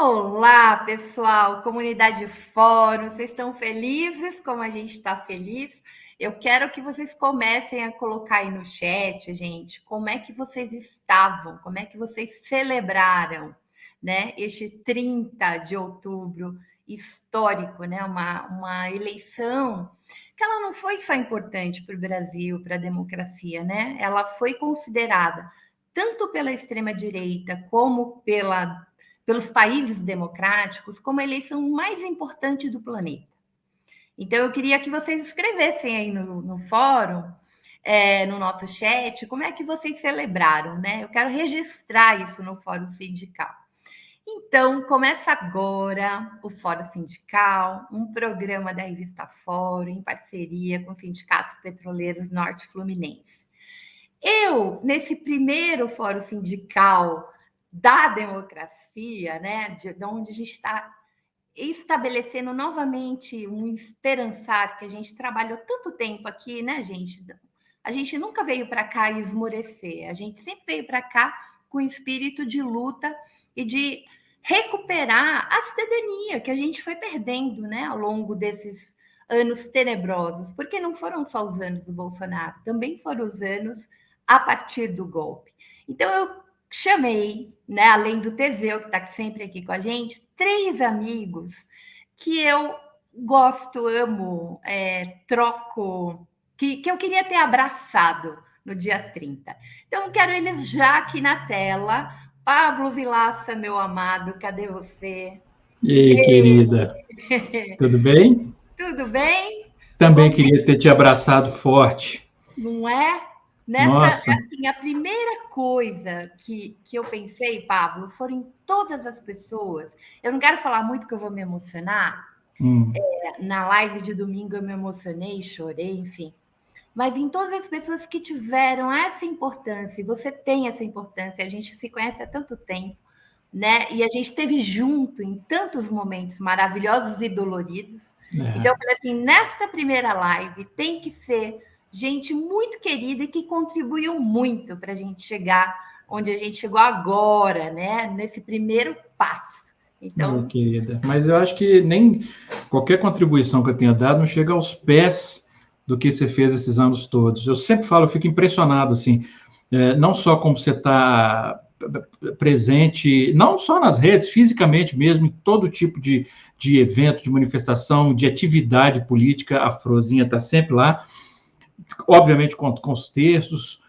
Olá, pessoal, comunidade Fórum, vocês estão felizes como a gente está feliz? Eu quero que vocês comecem a colocar aí no chat, gente, como é que vocês estavam, como é que vocês celebraram, né, este 30 de outubro histórico, né, uma eleição que ela não foi só importante para o Brasil, para a democracia, né, ela foi considerada tanto pela extrema-direita como pelos países democráticos como a eleição mais importante do planeta. Então, eu queria que vocês escrevessem aí no fórum, no nosso chat, como é que vocês celebraram, né? Eu quero registrar isso no Fórum Sindical. Então, começa agora o Fórum Sindical, um programa da revista Fórum, em parceria com os sindicatos petroleiros Norte Fluminense. Eu, nesse primeiro Fórum Sindical da democracia, né, de onde a gente está estabelecendo novamente um esperançar que a gente trabalhou tanto tempo aqui, né, gente? A gente nunca veio para cá esmorecer, a gente sempre veio para cá com espírito de luta e de recuperar a cidadania que a gente foi perdendo, né, ao longo desses anos tenebrosos, porque não foram só os anos do Bolsonaro, também foram os anos a partir do golpe. Então, eu chamei, né, além do Teseu, que está sempre aqui com a gente, 3 amigos que eu gosto, amo, troco, que eu queria ter abraçado no dia 30. Então, quero eles já aqui na tela. Pablo Vilaça, meu amado, cadê você? E aí, querida, tudo bem? Tudo bem? Também Como queria ter te abraçado forte. não é? Nossa, Assim, a primeira coisa que eu pensei, Pablo, foram em todas as pessoas. Eu não quero falar muito que eu vou me emocionar. Na live de domingo eu me emocionei, chorei, enfim. Mas em todas as pessoas que tiveram essa importância, e você tem essa importância, a gente se conhece há tanto tempo, né? E a gente esteve junto em tantos momentos maravilhosos e doloridos. Então, eu falei assim, nesta primeira live tem que ser gente muito querida e que contribuiu muito para a gente chegar onde a gente chegou agora, né? Nesse primeiro passo. Então, querida, mas eu acho que nem qualquer contribuição que eu tenha dado não chega aos pés do que você fez esses anos todos. Eu sempre falo, eu fico impressionado, assim, não só como você está presente, não só nas redes, fisicamente mesmo, em todo tipo de evento, de manifestação, de atividade política, a Frozinha está sempre lá, obviamente com os textos,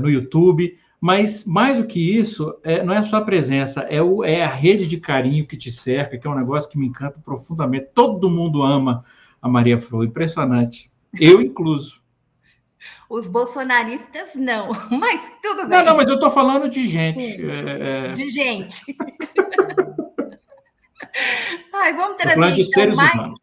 no YouTube, mas mais do que isso, não é só a presença, é a rede de carinho que te cerca, que é um negócio que me encanta profundamente. Todo mundo ama a Maria Flor, impressionante. Eu incluso. os bolsonaristas não, mas tudo Não, bem. mas eu estou falando de gente. De gente. Ai, vamos Estou trazer falando de então seres mais. humanos.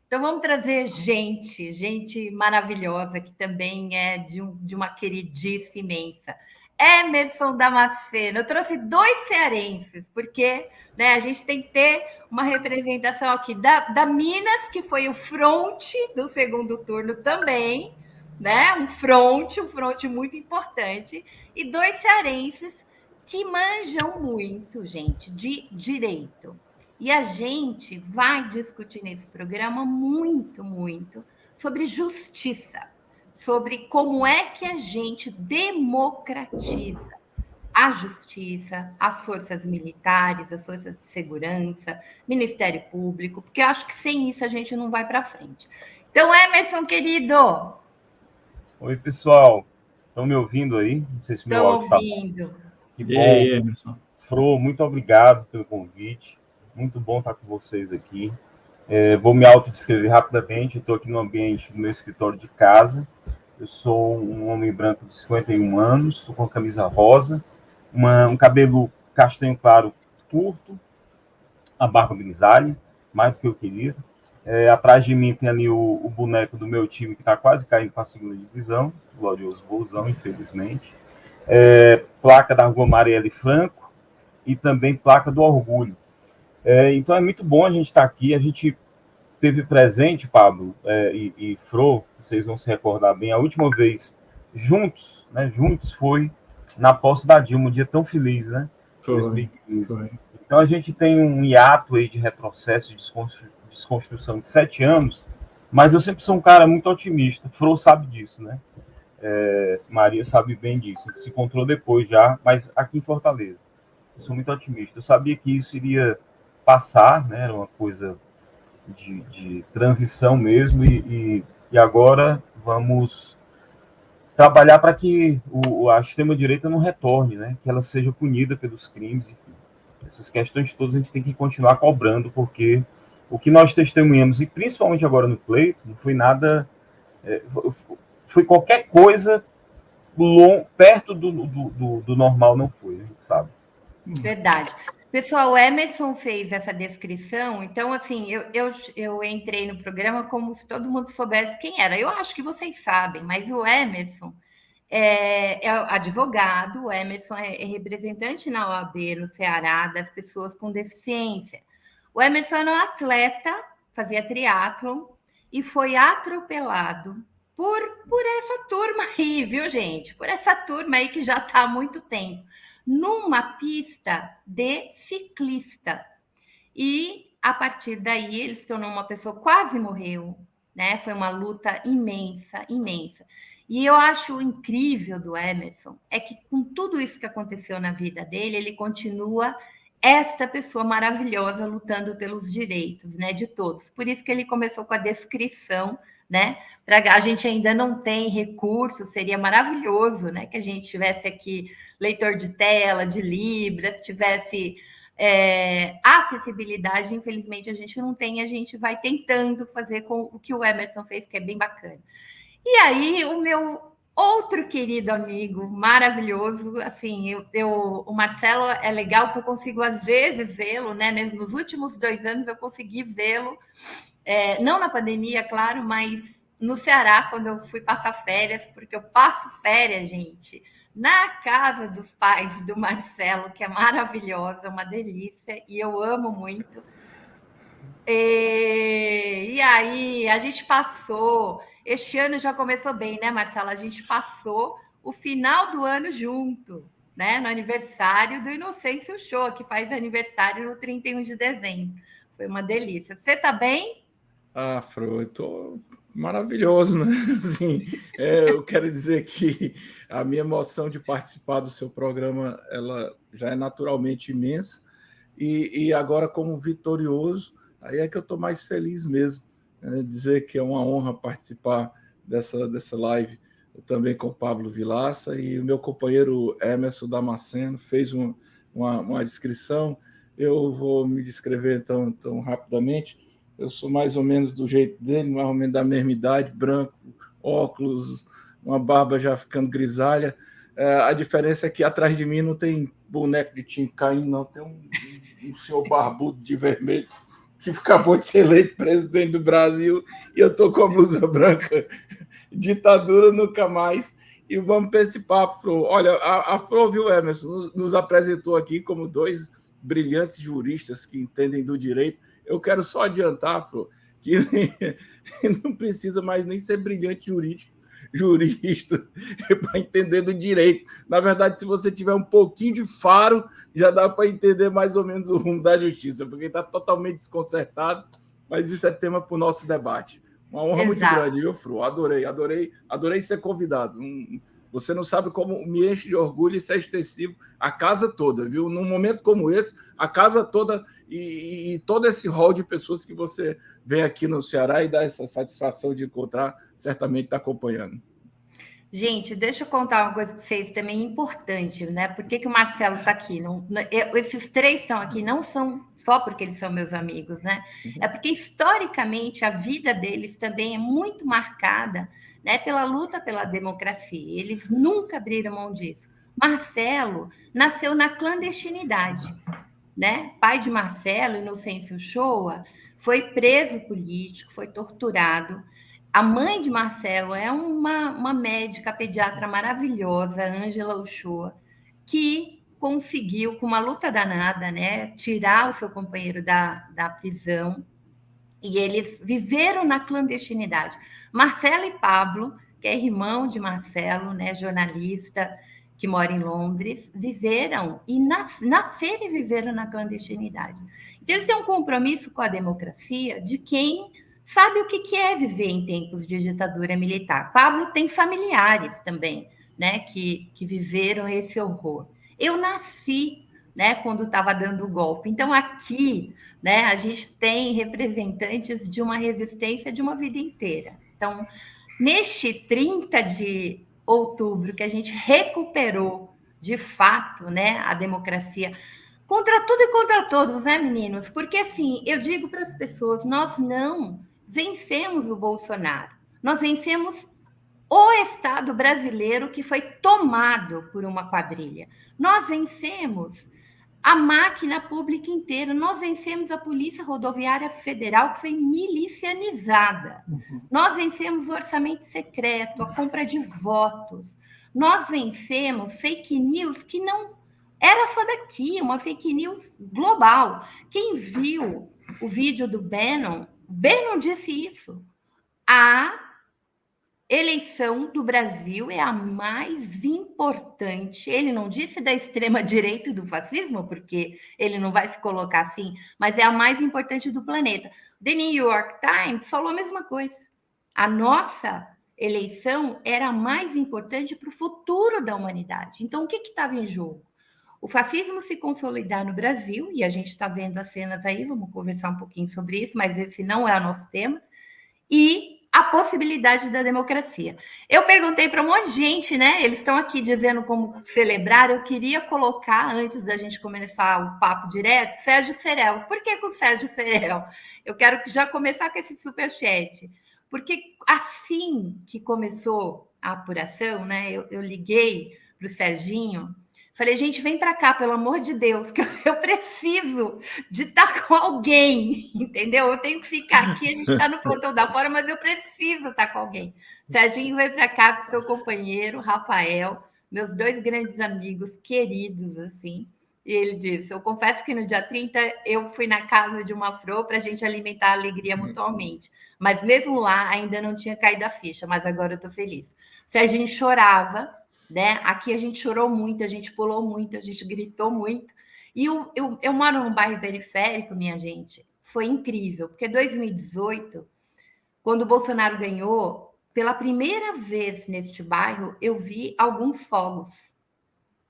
Então vamos trazer gente maravilhosa, que também é de uma queridice imensa. Emerson Damasceno. Eu trouxe 2 cearenses, porque, né, a gente tem que ter uma representação aqui da Minas, que foi o fronte do segundo turno também, né? Um fronte muito importante, e 2 cearenses que manjam muito, gente, de direito. E a gente vai discutir nesse programa muito sobre justiça, sobre como é que a gente democratiza a justiça, as forças militares, as forças de segurança, Ministério Público, porque eu acho que sem isso a gente não vai para frente. Então, Emerson, querido. Oi, pessoal. Estão me ouvindo aí? Não sei se meu Estão áudio está bom. ouvindo. Que E bom. aí, Emerson? Fro, muito obrigado pelo convite. Muito bom estar com vocês aqui. Vou me autodescrever rapidamente. Eu estou aqui no ambiente do meu escritório de casa. Eu sou um homem branco de 51 anos, estou com a camisa rosa, um cabelo castanho claro curto, a barba grisalha, mais do que eu queria. Atrás de mim tem ali o boneco do meu time que está quase caindo para a segunda divisão, o glorioso Bolsão, infelizmente. Placa da Rua Marielle Franco e também placa do Orgulho. Então é muito bom a gente estar aqui. A gente teve presente, Pablo e Fro, vocês vão se recordar bem, a última vez juntos foi na posse da Dilma, um dia tão feliz, né? Foi. 2015. Então, a gente tem um hiato aí de retrocesso, de desconstrução de 7 anos, mas eu sempre sou um cara muito otimista. Fro sabe disso, né? Maria sabe bem disso. Se encontrou depois já, mas aqui em Fortaleza. Eu sou muito otimista. Eu sabia que isso iria passar, né? Era uma coisa de transição mesmo, e agora vamos trabalhar para que a extrema-direita não retorne, né? Que ela seja punida pelos crimes, enfim. Essas questões todas a gente tem que continuar cobrando, porque o que nós testemunhamos, e principalmente agora no pleito, não foi nada... foi qualquer coisa perto do normal, não foi, a gente sabe. Verdade. Pessoal, o Emerson fez essa descrição, então, assim, eu entrei no programa como se todo mundo soubesse quem era. Eu acho que vocês sabem, mas o Emerson é advogado, o Emerson é representante na OAB no Ceará das pessoas com deficiência. O Emerson era um atleta, fazia triatlon e foi atropelado por essa turma aí, viu, gente? Por essa turma aí que já está há muito tempo, numa pista de ciclista. E a partir daí ele se tornou uma pessoa, quase morreu, né? Foi uma luta imensa, imensa. E eu acho incrível do Emerson é que com tudo isso que aconteceu na vida dele, ele continua esta pessoa maravilhosa lutando pelos direitos, né, de todos. Por isso que ele começou com a descrição, né? A gente ainda não tem recursos, seria maravilhoso, né, que a gente tivesse aqui leitor de tela, de Libras, tivesse acessibilidade. Infelizmente a gente não tem, a gente vai tentando fazer com o que o Emerson fez, que é bem bacana. E aí, o meu outro querido amigo, maravilhoso, assim, o Marcelo é legal que eu consigo às vezes vê-lo, né? Nos últimos 2 anos eu consegui vê-lo, não na pandemia, claro, mas no Ceará, quando eu fui passar férias, porque eu passo férias, gente, na casa dos pais do Marcelo, que é maravilhosa, uma delícia, e eu amo muito. E aí, a gente passou. Este ano já começou bem, né, Marcela? A gente passou o final do ano junto, né? No aniversário do Inocêncio Show, que faz aniversário no 31 de dezembro. Foi uma delícia. Você tá bem? Fro, eu tô maravilhoso, né? Assim, eu quero dizer que a minha emoção de participar do seu programa, ela já é naturalmente imensa, e agora como vitorioso, aí é que eu estou mais feliz mesmo, né? Dizer que é uma honra participar dessa live também com o Pablo Vilaça, e o meu companheiro Emerson Damasceno fez uma descrição. Eu vou me descrever tão rapidamente. Eu sou mais ou menos do jeito dele, mais ou menos da mesma idade, branco, óculos, uma barba já ficando grisalha. A diferença é que atrás de mim não tem boneco de Tim Caim, não. Tem um senhor barbudo de vermelho que acabou de ser eleito presidente do Brasil, e eu estou com a blusa branca. Ditadura nunca mais. E vamos para esse papo, Fro. Olha, a Fro, viu, Emerson, nos apresentou aqui como 2 brilhantes juristas que entendem do direito. Eu quero só adiantar, Fro, que não precisa mais nem ser brilhante jurista para entender do direito. Na verdade, se você tiver um pouquinho de faro, já dá para entender mais ou menos o rumo da justiça, porque está totalmente desconcertado, mas isso é tema para o nosso debate. Uma honra muito grande, viu, Fro? Adorei ser convidado. Você não sabe como me enche de orgulho, isso é extensivo, a casa toda, viu? Num momento como esse, a casa toda e todo esse rol de pessoas que você vem aqui no Ceará e dá essa satisfação de encontrar, certamente está acompanhando. Gente, deixa eu contar uma coisa para vocês também importante, né? Por que o Marcelo está aqui? Esses 3 estão aqui não são só porque eles são meus amigos, né? É porque, historicamente, a vida deles também é muito marcada, né, pela luta pela democracia. Eles nunca abriram mão disso. Marcelo nasceu na clandestinidade, né? Pai de Marcelo, Inocêncio Shoa, foi preso político, foi torturado. A mãe de Marcelo é uma médica pediatra maravilhosa, Ângela Uchoa, que conseguiu, com uma luta danada, né, tirar o seu companheiro da prisão, e eles viveram na clandestinidade. Marcelo e Pablo, que é irmão de Marcelo, né, jornalista, que mora em Londres, viveram e nasceram e viveram na clandestinidade. Então, eles têm um compromisso com a democracia de quem sabe o que é viver em tempos de ditadura militar. Pablo tem familiares também, né, que viveram esse horror. Eu nasci, né, quando estava dando o golpe. Então, aqui, né, a gente tem representantes de uma resistência de uma vida inteira. Então, neste 30 de outubro, que a gente recuperou, de fato, né, a democracia, contra tudo e contra todos, né, meninos? Porque, assim, eu digo para as pessoas, nós não vencemos o Bolsonaro, nós vencemos o Estado brasileiro que foi tomado por uma quadrilha. Nós vencemos a máquina pública inteira. Nós vencemos a Polícia Rodoviária Federal, que foi milicianizada. Nós vencemos o orçamento secreto, a compra de votos. Nós vencemos fake news que não era só daqui, uma fake news global. Quem viu o vídeo do Bannon disse isso. A eleição do Brasil é a mais importante. Ele não disse da extrema-direita e do fascismo, porque ele não vai se colocar assim, mas é a mais importante do planeta. The New York Times falou a mesma coisa. A nossa eleição era a mais importante para o futuro da humanidade. Então, o que estava em jogo? O fascismo se consolidar no Brasil, e a gente está vendo as cenas aí, vamos conversar um pouquinho sobre isso, mas esse não é o nosso tema, e a possibilidade da democracia. Eu perguntei para um monte de gente, né? Eles estão aqui dizendo como celebrar. Eu queria colocar, antes da gente começar o papo direto, Sérgio Serel. Por que com o Sérgio Serel? Eu quero já começar com esse superchat. Porque assim que começou a apuração, né? Eu liguei para o Serginho. Falei, gente, vem para cá, pelo amor de Deus, que eu preciso de estar com alguém, entendeu? Eu tenho que ficar aqui, a gente está no plantão da fora, mas eu preciso estar com alguém. Serginho veio para cá com seu companheiro, Rafael, meus 2 grandes amigos, queridos, assim, e ele disse, eu confesso que no dia 30 eu fui na casa de uma Fro para a gente alimentar a alegria mutuamente, mas mesmo lá ainda não tinha caído a ficha, mas agora eu estou feliz. Serginho chorava, né? Aqui a gente chorou muito, a gente pulou muito, a gente gritou muito. E eu moro num bairro periférico, minha gente. Foi incrível, porque 2018, quando o Bolsonaro ganhou, pela primeira vez neste bairro, eu vi alguns fogos.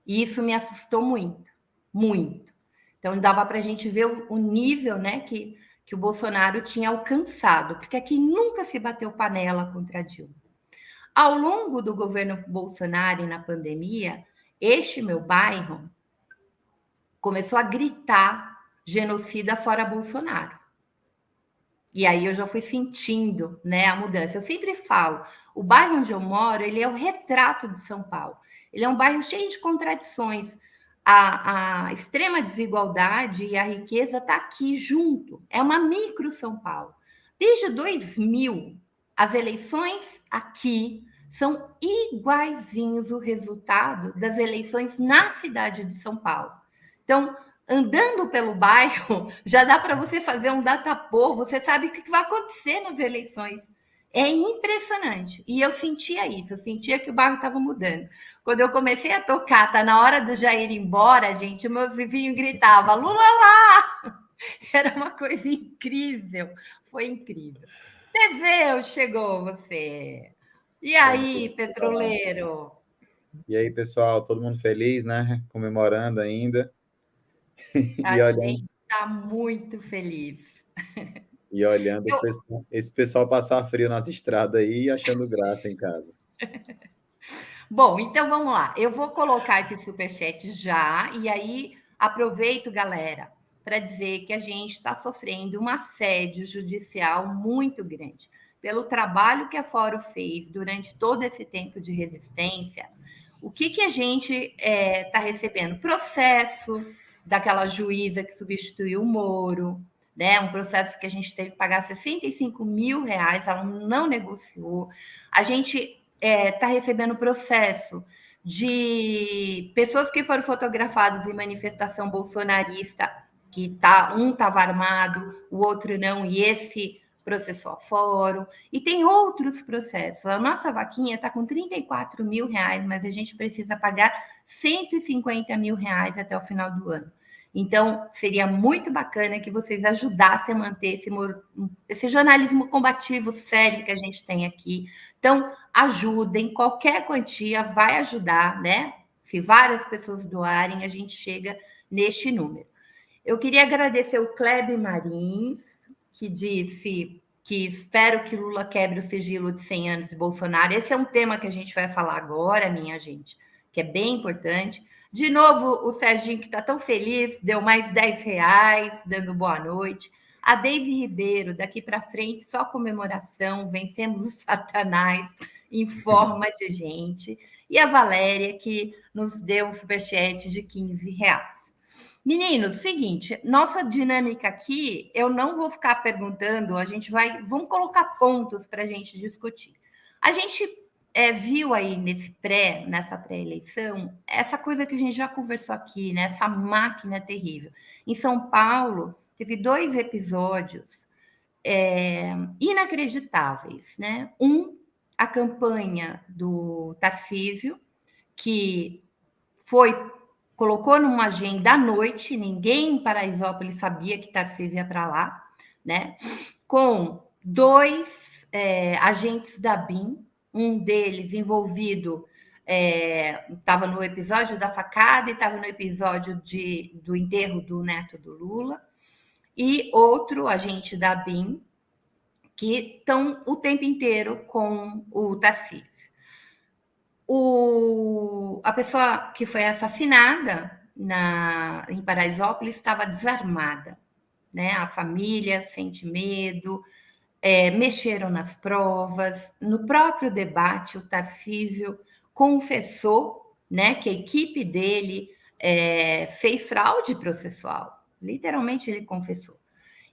E isso me assustou muito, muito. Então, dava para a gente ver o nível, né, que o Bolsonaro tinha alcançado, porque aqui nunca se bateu panela contra a Dilma. Ao longo do governo Bolsonaro e na pandemia, este meu bairro começou a gritar genocida fora Bolsonaro. E aí eu já fui sentindo, né, a mudança. Eu sempre falo, o bairro onde eu moro, ele é o retrato de São Paulo. Ele é um bairro cheio de contradições. A extrema desigualdade e a riqueza está aqui junto. É uma micro São Paulo. Desde 2000, as eleições aqui são iguaizinhos o resultado das eleições na cidade de São Paulo. Então, andando pelo bairro, já dá para você fazer um datapô, você sabe o que vai acontecer nas eleições. É impressionante. E eu sentia isso, eu sentia que o bairro estava mudando. Quando eu comecei a tocar, tá na hora do Jair ir embora, gente, meus vizinhos gritavam, Lula lá! Era uma coisa incrível, foi incrível. Teseu, chegou você. E aí, petroleiro? E aí, pessoal, todo mundo feliz, né? Comemorando ainda. A gente está muito feliz. E olhando esse pessoal passar frio nas estradas aí e achando graça em casa. Bom, então vamos lá. Eu vou colocar esse superchat já, e aí aproveito, galera, para dizer que a gente está sofrendo um assédio judicial muito grande. Pelo trabalho que a Fórum fez durante todo esse tempo de resistência, o que a gente está recebendo? Processo daquela juíza que substituiu o Moro, né? Um processo que a gente teve que pagar R$65 mil, ela não negociou. A gente está recebendo processo de pessoas que foram fotografadas em manifestação bolsonarista, que um estava armado, o outro não, e esse processou a Fórum, e tem outros processos. A nossa vaquinha está com R$34 mil, mas a gente precisa pagar R$ 150 mil até o final do ano. Então, seria muito bacana que vocês ajudassem a manter esse jornalismo combativo sério que a gente tem aqui. Então, ajudem, qualquer quantia vai ajudar, né? Se várias pessoas doarem, a gente chega neste número. Eu queria agradecer o Kleber Marins, que disse que espero que Lula quebre o sigilo de 100 anos de Bolsonaro. Esse é um tema que a gente vai falar agora, minha gente, que é bem importante. De novo, o Serginho, que está tão feliz, deu mais R$ 10, dando boa noite. A Deise Ribeiro, daqui para frente, só comemoração, vencemos o Satanás em forma de gente. E a Valéria, que nos deu um superchat de R$ 15. Meninos, seguinte, nossa dinâmica aqui, eu não vou ficar perguntando, vamos colocar pontos para a gente discutir. A gente viu aí nessa pré-eleição, essa coisa que a gente já conversou aqui, né? Essa máquina terrível. Em São Paulo, teve 2 episódios inacreditáveis, né? A campanha do Tarcísio, que colocou numa agenda à noite, ninguém em Paraisópolis sabia que Tarcísio ia para lá, né? Com 2 agentes da BIM, um deles envolvido, estava no episódio da facada e estava no episódio do enterro do neto do Lula, e outro agente da BIM, que estão o tempo inteiro com o Tarcísio. A pessoa que foi assassinada em Paraisópolis estava desarmada, né? A família sente medo, mexeram nas provas. No próprio debate, o Tarcísio confessou, né, que a equipe dele fez fraude processual. Literalmente, ele confessou.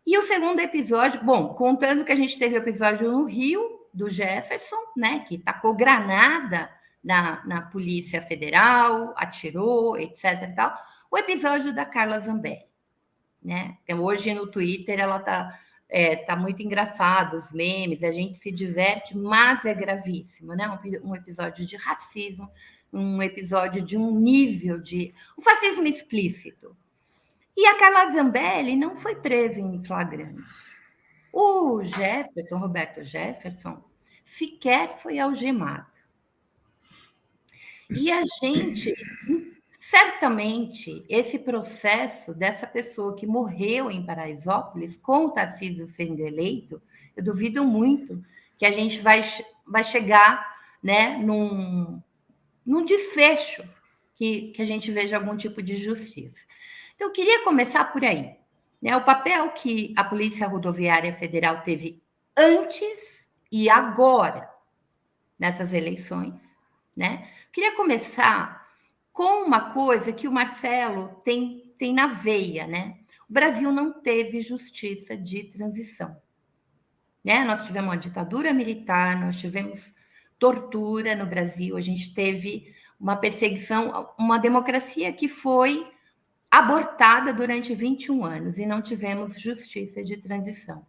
E o segundo episódio, bom, contando que a gente teve o episódio no Rio, do Jefferson, né, que tacou granada na Polícia Federal, atirou, etc. e tal. O episódio da Carla Zambelli, né? Então, hoje no Twitter ela tá muito engraçado, os memes, a gente se diverte, mas é gravíssimo, né? Um episódio de racismo, um episódio de um nível de um fascismo explícito. E a Carla Zambelli não foi presa em flagrante. O Jefferson, Roberto Jefferson, sequer foi algemado. E a gente, certamente, esse processo dessa pessoa que morreu em Paraisópolis, com o Tarcísio sendo eleito, eu duvido muito que a gente vai chegar, né, num desfecho que a gente veja algum tipo de justiça. Então, eu queria começar por aí, né? O papel que a Polícia Rodoviária Federal teve antes e agora nessas eleições, né? Queria começar com uma coisa que o Marcelo tem na veia, né? O Brasil não teve justiça de transição, né? Nós tivemos uma ditadura militar, nós tivemos tortura no Brasil, a gente teve uma perseguição, uma democracia que foi abortada durante 21 anos e não tivemos justiça de transição.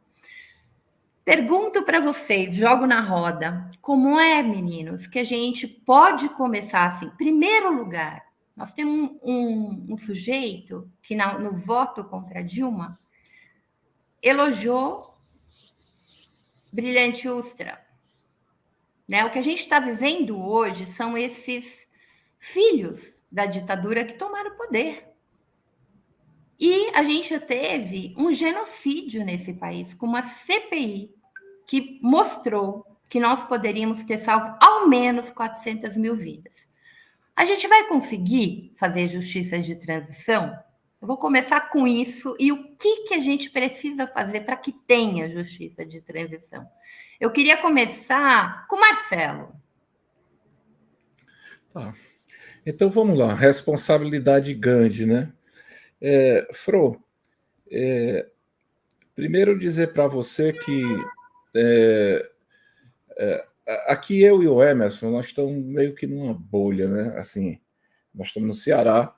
Pergunto para vocês, jogo na roda, como é, meninos, que a gente pode começar assim? Em primeiro lugar, nós temos um sujeito que no voto contra Dilma elogiou Brilhante Ustra, né? O que a gente está vivendo hoje são esses filhos da ditadura que tomaram o poder. E a gente já teve um genocídio nesse país, com uma CPI que mostrou que nós poderíamos ter salvo ao menos 400 mil vidas. A gente vai conseguir fazer justiça de transição? Eu vou começar com isso e o que a gente precisa fazer para que tenha justiça de transição. Eu queria começar com o Marcelo. Tá. Então vamos lá, responsabilidade grande, né? Fro, primeiro dizer para você que aqui eu e o Emerson, nós estamos meio que numa bolha, né? Assim, nós estamos no Ceará,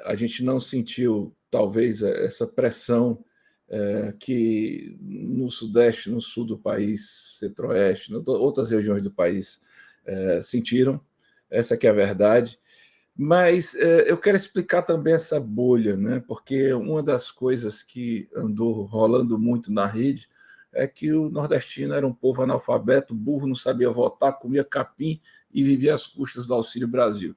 a gente não sentiu, talvez, essa pressão que no Sudeste, no Sul do país, Centro-Oeste, outras regiões do país sentiram, essa que é a verdade. Mas eu quero explicar também essa bolha, né? Porque uma das coisas que andou rolando muito na rede é que o nordestino era um povo analfabeto, burro, não sabia votar, comia capim e vivia às custas do Auxílio Brasil.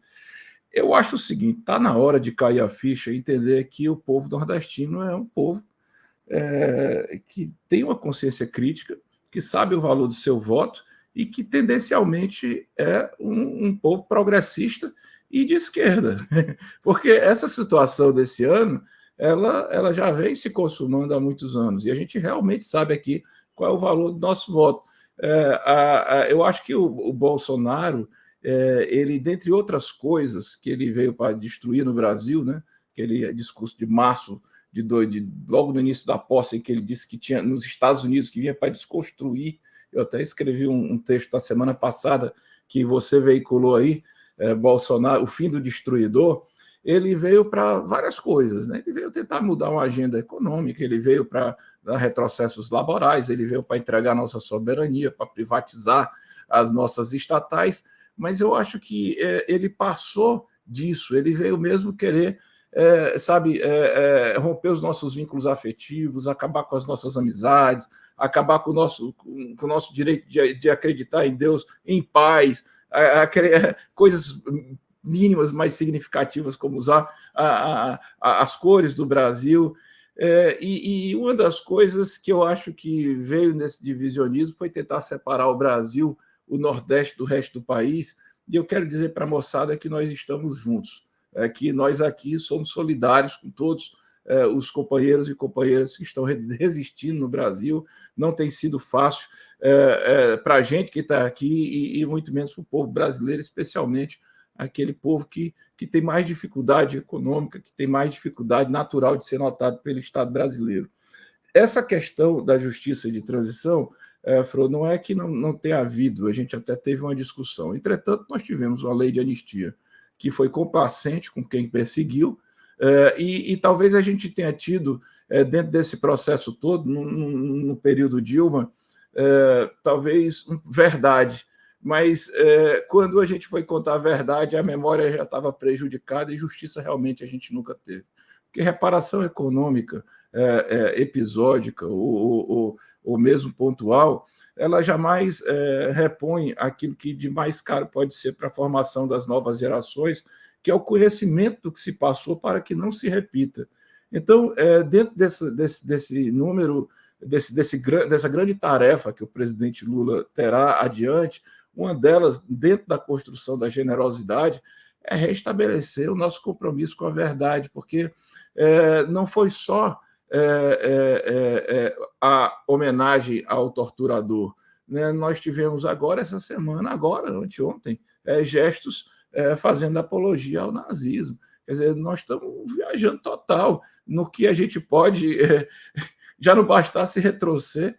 Eu acho o seguinte, está na hora de cair a ficha e entender que o povo nordestino é um povo que tem uma consciência crítica, que sabe o valor do seu voto e que tendencialmente é um povo progressista e de esquerda. Porque essa situação desse ano, ela já vem se consumando há muitos anos, e a gente realmente sabe aqui qual é o valor do nosso voto. Eu acho que o Bolsonaro, ele, dentre outras coisas que ele veio para destruir no Brasil, né, aquele discurso de março, logo no início da posse, em que ele disse que tinha nos Estados Unidos, que vinha para desconstruir. Eu até escrevi um texto da semana passada que você veiculou aí, Bolsonaro, o fim do destruidor. Ele veio para várias coisas, né? Ele veio tentar mudar uma agenda econômica, ele veio para dar retrocessos laborais, ele veio para entregar nossa soberania, para privatizar as nossas estatais, mas eu acho que ele passou disso, ele veio mesmo querer romper os nossos vínculos afetivos, acabar com as nossas amizades, acabar com o nosso direito de acreditar em Deus em paz, coisas mínimas, mais significativas, como usar as cores do Brasil. E uma das coisas que eu acho que veio nesse divisionismo foi tentar separar o Brasil, o Nordeste, do resto do país. E eu quero dizer para a moçada que nós estamos juntos, que nós aqui somos solidários com todos os companheiros e companheiras que estão resistindo no Brasil. Não tem sido fácil para a gente que está aqui e muito menos para o povo brasileiro, especialmente aquele povo que tem mais dificuldade econômica, que tem mais dificuldade natural de ser notado pelo Estado brasileiro. Essa questão da justiça de transição, Fro, não é que não tenha havido, a gente até teve uma discussão. Entretanto, nós tivemos uma lei de anistia que foi complacente com quem perseguiu, e talvez a gente tenha tido, dentro desse processo todo, no período Dilma, talvez verdade, mas quando a gente foi contar a verdade, a memória já estava prejudicada e justiça realmente a gente nunca teve. Porque reparação econômica episódica ou mesmo pontual, ela jamais repõe aquilo que de mais caro pode ser para a formação das novas gerações, que é o conhecimento do que se passou para que não se repita. Então, dentro desse número, dessa grande tarefa que o presidente Lula terá adiante, uma delas, dentro da construção da generosidade, é restabelecer o nosso compromisso com a verdade, porque não foi só a homenagem ao torturador, né? Nós tivemos agora, essa semana, anteontem, gestos fazendo apologia ao nazismo. Quer dizer, nós estamos viajando total no que a gente pode, já não bastasse retroceder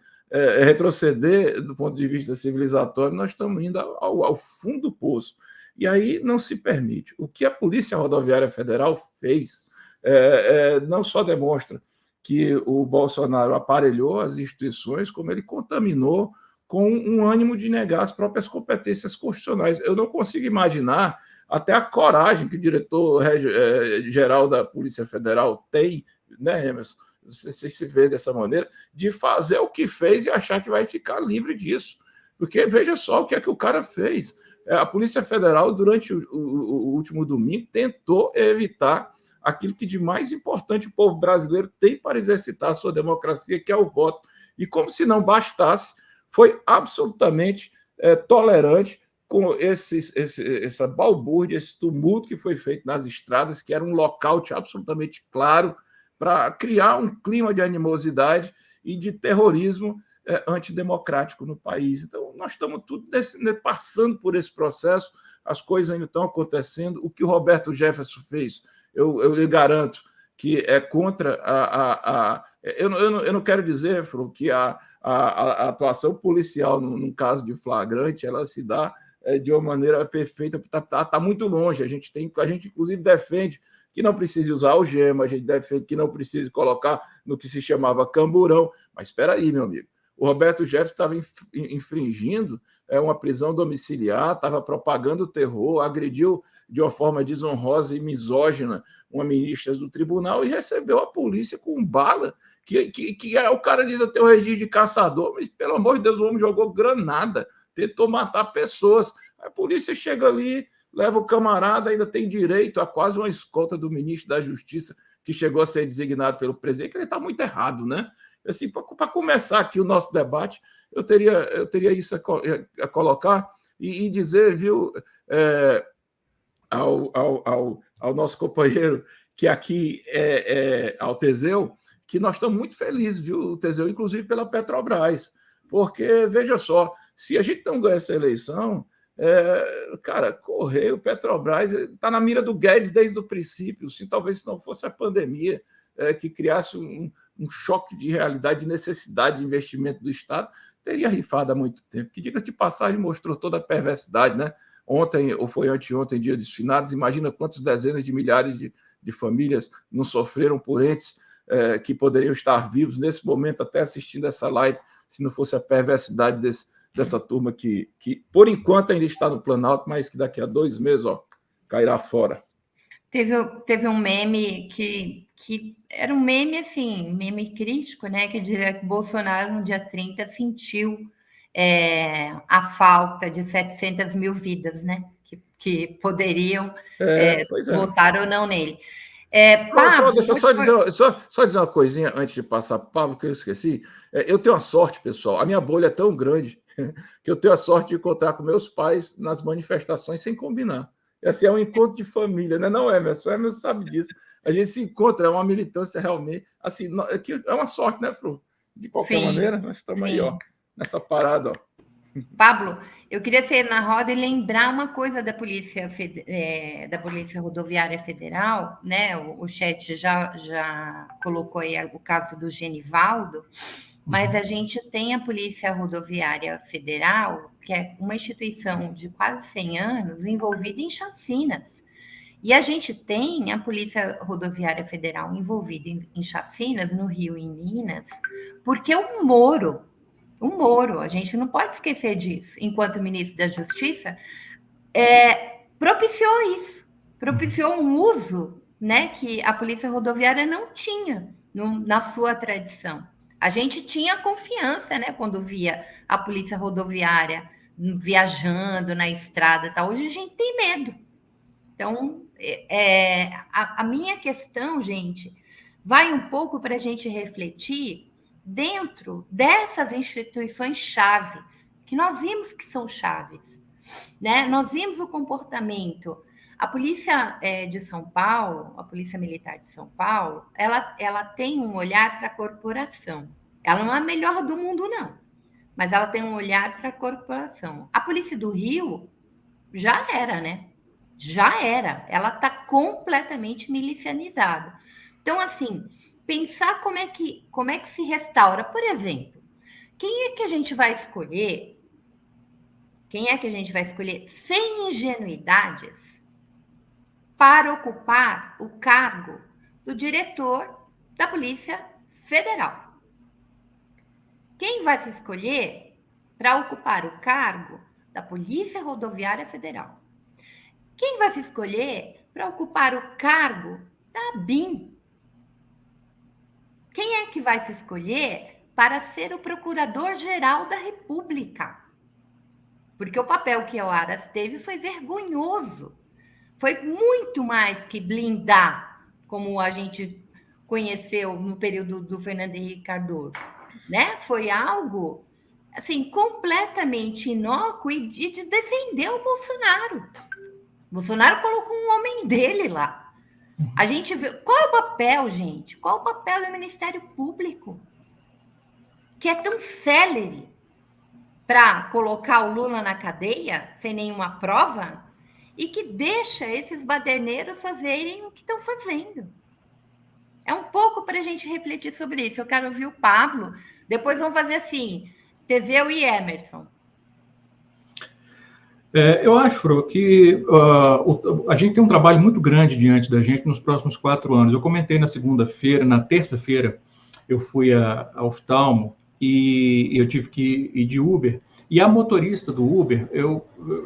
do ponto de vista civilizatório, nós estamos indo ao fundo do poço. E aí não se permite. O que a Polícia Rodoviária Federal fez não só demonstra que o Bolsonaro aparelhou as instituições, como ele contaminou com um ânimo de negar as próprias competências constitucionais. Eu não consigo imaginar até a coragem que o diretor-geral da Polícia Federal tem, né, Emerson? Você se vê dessa maneira, de fazer o que fez e achar que vai ficar livre disso. Porque veja só o que é que o cara fez. A Polícia Federal, durante o último domingo, tentou evitar aquilo que de mais importante o povo brasileiro tem para exercitar a sua democracia, que é o voto. E como se não bastasse, foi absolutamente tolerante com essa balbúrdia, esse tumulto que foi feito nas estradas, que era um lockout absolutamente claro para criar um clima de animosidade e de terrorismo antidemocrático no país. Então, nós estamos tudo passando por esse processo, as coisas ainda estão acontecendo. O que o Roberto Jefferson fez, eu lhe garanto que é contra eu não quero dizer, Fro, que a atuação policial, num caso de flagrante, ela se dá de uma maneira perfeita, está muito longe. A gente, inclusive, defende que não precise usar algema, a gente defende que não precise colocar no que se chamava camburão. Mas espera aí, meu amigo. O Roberto Jefferson estava infringindo uma prisão domiciliar, estava propagando o terror, agrediu de uma forma desonrosa e misógina uma ministra do tribunal e recebeu a polícia com bala, o cara diz até o registro de caçador, mas, pelo amor de Deus, o homem jogou granada, tentou matar pessoas. A polícia chega ali, leva o camarada, ainda tem direito a quase uma escolta do ministro da Justiça, que chegou a ser designado pelo presidente, que ele está muito errado, né? Assim, para começar aqui o nosso debate, eu teria isso a colocar e dizer, viu, ao nosso companheiro, que aqui ao Teseu, que nós estamos muito felizes, viu, Teseu, inclusive pela Petrobras, porque, veja só, se a gente não ganha essa eleição, cara, Correio, Petrobras, está na mira do Guedes desde o princípio, se talvez se não fosse a pandemia que criasse um choque de realidade, de necessidade de investimento do Estado, teria rifado há muito tempo. Que, diga-se de passagem, mostrou toda a perversidade, né? Ontem, ou foi anteontem, dia dos finados, imagina quantas dezenas de milhares de famílias não sofreram por entes que poderiam estar vivos nesse momento, até assistindo essa live, se não fosse a perversidade dessa turma que, por enquanto, ainda está no Planalto, mas que daqui a 2 meses cairá fora. Teve um meme que era um meme, assim, meme crítico, né? Que dizia que Bolsonaro, no dia 30, sentiu a falta de 700 mil vidas, né? Que poderiam votar ou não nele. Pablo, deixa eu só dizer uma coisinha antes de passar para o Pablo, que eu esqueci. Eu tenho a sorte, pessoal, a minha bolha é tão grande que eu tenho a sorte de encontrar com meus pais nas manifestações sem combinar. Esse é um encontro de família, né? Não, Emerson? Emerson sabe disso. A gente se encontra, é uma militância realmente. Assim, é uma sorte, né, Fru? De qualquer maneira, nós estamos aí, nessa parada, Pablo, eu queria sair na roda e lembrar uma coisa da Polícia Rodoviária Federal, né? O chat já colocou aí o caso do Genivaldo, mas a gente tem a Polícia Rodoviária Federal, que é uma instituição de quase 100 anos envolvida em chacinas. E a gente tem a Polícia Rodoviária Federal envolvida em chacinas no Rio e em Minas, porque o Moro, a gente não pode esquecer disso, enquanto ministro da Justiça, propiciou isso, propiciou um uso, né, que a Polícia Rodoviária não tinha na sua tradição. A gente tinha confiança, né, quando via a Polícia Rodoviária viajando na estrada, tá? Hoje a gente tem medo. Então, a minha questão, gente, vai um pouco para a gente refletir dentro dessas instituições chaves, que nós vimos que são chaves, né? Nós vimos o comportamento. A Polícia de São Paulo, a Polícia Militar de São Paulo, ela tem um olhar para a corporação. Ela não é a melhor do mundo, não, mas ela tem um olhar para a corporação. A Polícia do Rio já era, né? Já era. Ela está completamente milicianizada. Então, assim, pensar como é que se restaura. Por exemplo, quem é que a gente vai escolher? Quem é que a gente vai escolher sem ingenuidades para ocupar o cargo do diretor da Polícia Federal? Quem vai se escolher para ocupar o cargo da Polícia Rodoviária Federal? Quem vai se escolher para ocupar o cargo da ABIN? Quem é que vai se escolher para ser o Procurador-Geral da República? Porque o papel que o Aras teve foi vergonhoso. Foi muito mais que blindar, como a gente conheceu no período do Fernando Henrique Cardoso, né? Foi algo, assim, completamente inócuo e de defender o Bolsonaro. Bolsonaro colocou um homem dele lá. A gente vê... Qual é o papel, gente? Qual é o papel do Ministério Público? Que é tão célere para colocar o Lula na cadeia, sem nenhuma prova, e que deixa esses baderneiros fazerem o que estão fazendo. É um pouco para a gente refletir sobre isso. Eu quero ouvir o Pablo. Depois vamos fazer assim, Teseu e Emerson. Eu acho que a gente tem um trabalho muito grande diante da gente nos próximos 4 anos. Eu comentei na segunda-feira, na terça-feira, eu fui a oftalmo e eu tive que ir de Uber. E a motorista do Uber,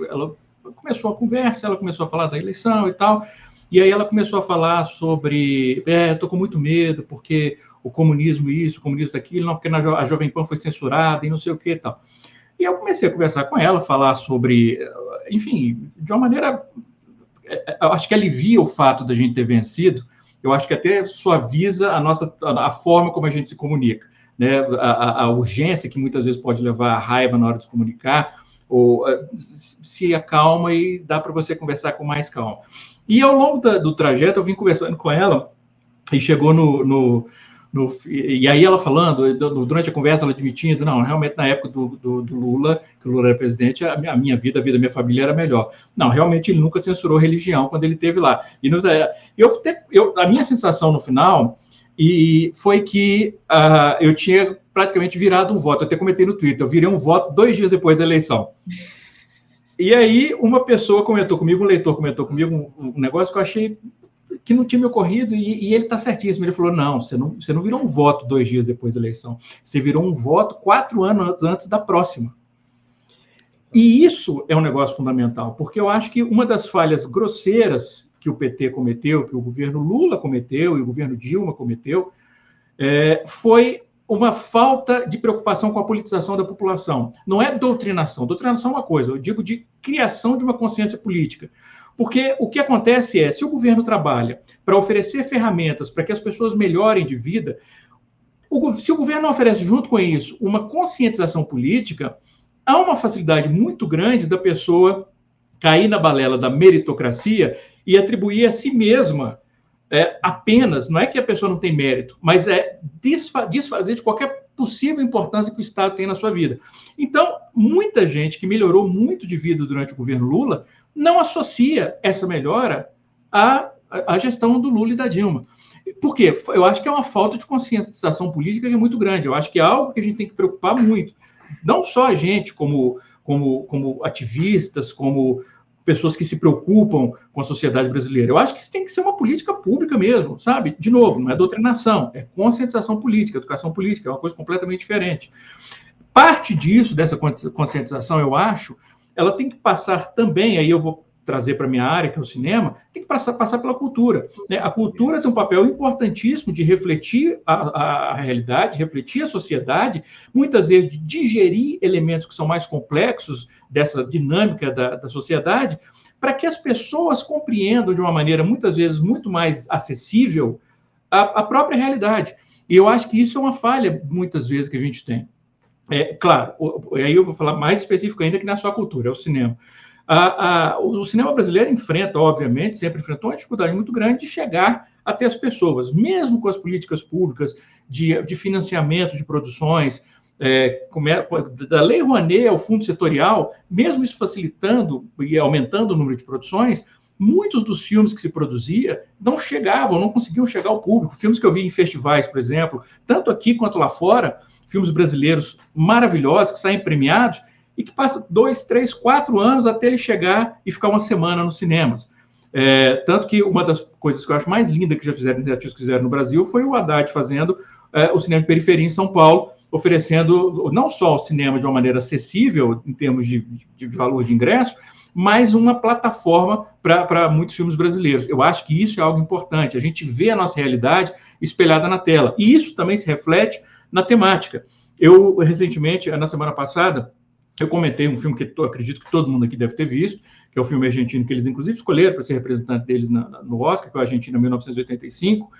ela começou a conversa, ela começou a falar da eleição e tal, e aí ela começou a falar sobre, estou com muito medo, porque o comunismo isso, o comunismo aquilo, não, porque a Jovem Pan foi censurada e não sei o que e tal. E eu comecei a conversar com ela, falar sobre, enfim, de uma maneira, eu acho que alivia o fato da gente ter vencido, eu acho que até suaviza a forma como a gente se comunica, né? A urgência que muitas vezes pode levar à raiva na hora de se comunicar, ou se acalma e dá para você conversar com mais calma. E ao longo do trajeto eu vim conversando com ela e chegou e aí ela falando, durante a conversa ela admitindo, não, realmente na época do Lula, que o Lula era presidente, a minha vida, a vida da minha família era melhor. Não, realmente ele nunca censurou religião quando ele esteve lá. E a minha sensação no final foi que eu tinha praticamente virado um voto. Eu até comentei no Twitter, eu virei um voto 2 dias depois da eleição. E aí uma pessoa comentou comigo, um leitor comentou comigo um negócio que eu achei que não tinha me ocorrido, e ele está certíssimo. Ele falou, não, você não virou um voto 2 dias depois da eleição, você virou um voto 4 anos antes da próxima. E isso é um negócio fundamental, porque eu acho que uma das falhas grosseiras que o PT cometeu, que o governo Lula cometeu e o governo Dilma cometeu, foi uma falta de preocupação com a politização da população. Não é doutrinação. Doutrinação é uma coisa, eu digo de criação de uma consciência política. Porque o que acontece se o governo trabalha para oferecer ferramentas para que as pessoas melhorem de vida, se o governo não oferece junto com isso uma conscientização política, há uma facilidade muito grande da pessoa cair na balela da meritocracia e atribuir a si mesma apenas, não é que a pessoa não tem mérito, mas desfazer de qualquer possível importância que o Estado tem na sua vida. Então, muita gente que melhorou muito de vida durante o governo Lula não associa essa melhora à gestão do Lula e da Dilma. Por quê? Eu acho que é uma falta de conscientização política que é muito grande. Eu acho que é algo que a gente tem que preocupar muito. Não só a gente, como ativistas, como pessoas que se preocupam com a sociedade brasileira. Eu acho que isso tem que ser uma política pública mesmo, sabe? De novo, não é doutrinação, é conscientização política, educação política, é uma coisa completamente diferente. Parte disso, dessa conscientização, eu acho, ela tem que passar também, aí eu vou trazer para a minha área, que é o cinema, tem que passar pela cultura, né? A cultura tem um papel importantíssimo de refletir a realidade, refletir a sociedade, muitas vezes de digerir elementos que são mais complexos dessa dinâmica da sociedade, para que as pessoas compreendam de uma maneira, muitas vezes, muito mais acessível a própria realidade. E eu acho que isso é uma falha, muitas vezes, que a gente tem. Claro, aí eu vou falar mais específico ainda que na sua cultura, é o cinema. O cinema brasileiro sempre enfrentou uma dificuldade muito grande de chegar até as pessoas, mesmo com as políticas públicas de financiamento de produções, da Lei Rouanet ao Fundo Setorial, mesmo isso facilitando e aumentando o número de produções, muitos dos filmes que se produzia não conseguiam chegar ao público. Filmes que eu vi em festivais, por exemplo, tanto aqui quanto lá fora, filmes brasileiros maravilhosos que saem premiados, e que passa 2, 3, 4 anos até ele chegar e ficar uma semana nos cinemas. Tanto que uma das coisas que eu acho mais linda que já fizeram, iniciativas que fizeram no Brasil, foi o Haddad fazendo o cinema de periferia em São Paulo, oferecendo não só o cinema de uma maneira acessível, em termos de valor de ingresso, mas uma plataforma para muitos filmes brasileiros. Eu acho que isso é algo importante, a gente vê a nossa realidade espelhada na tela, e isso também se reflete na temática. Eu, recentemente, na semana passada, eu comentei um filme que eu acredito que todo mundo aqui deve ter visto, que é o filme argentino que eles, inclusive, escolheram para ser representante deles no Oscar, que é o Argentina 1985,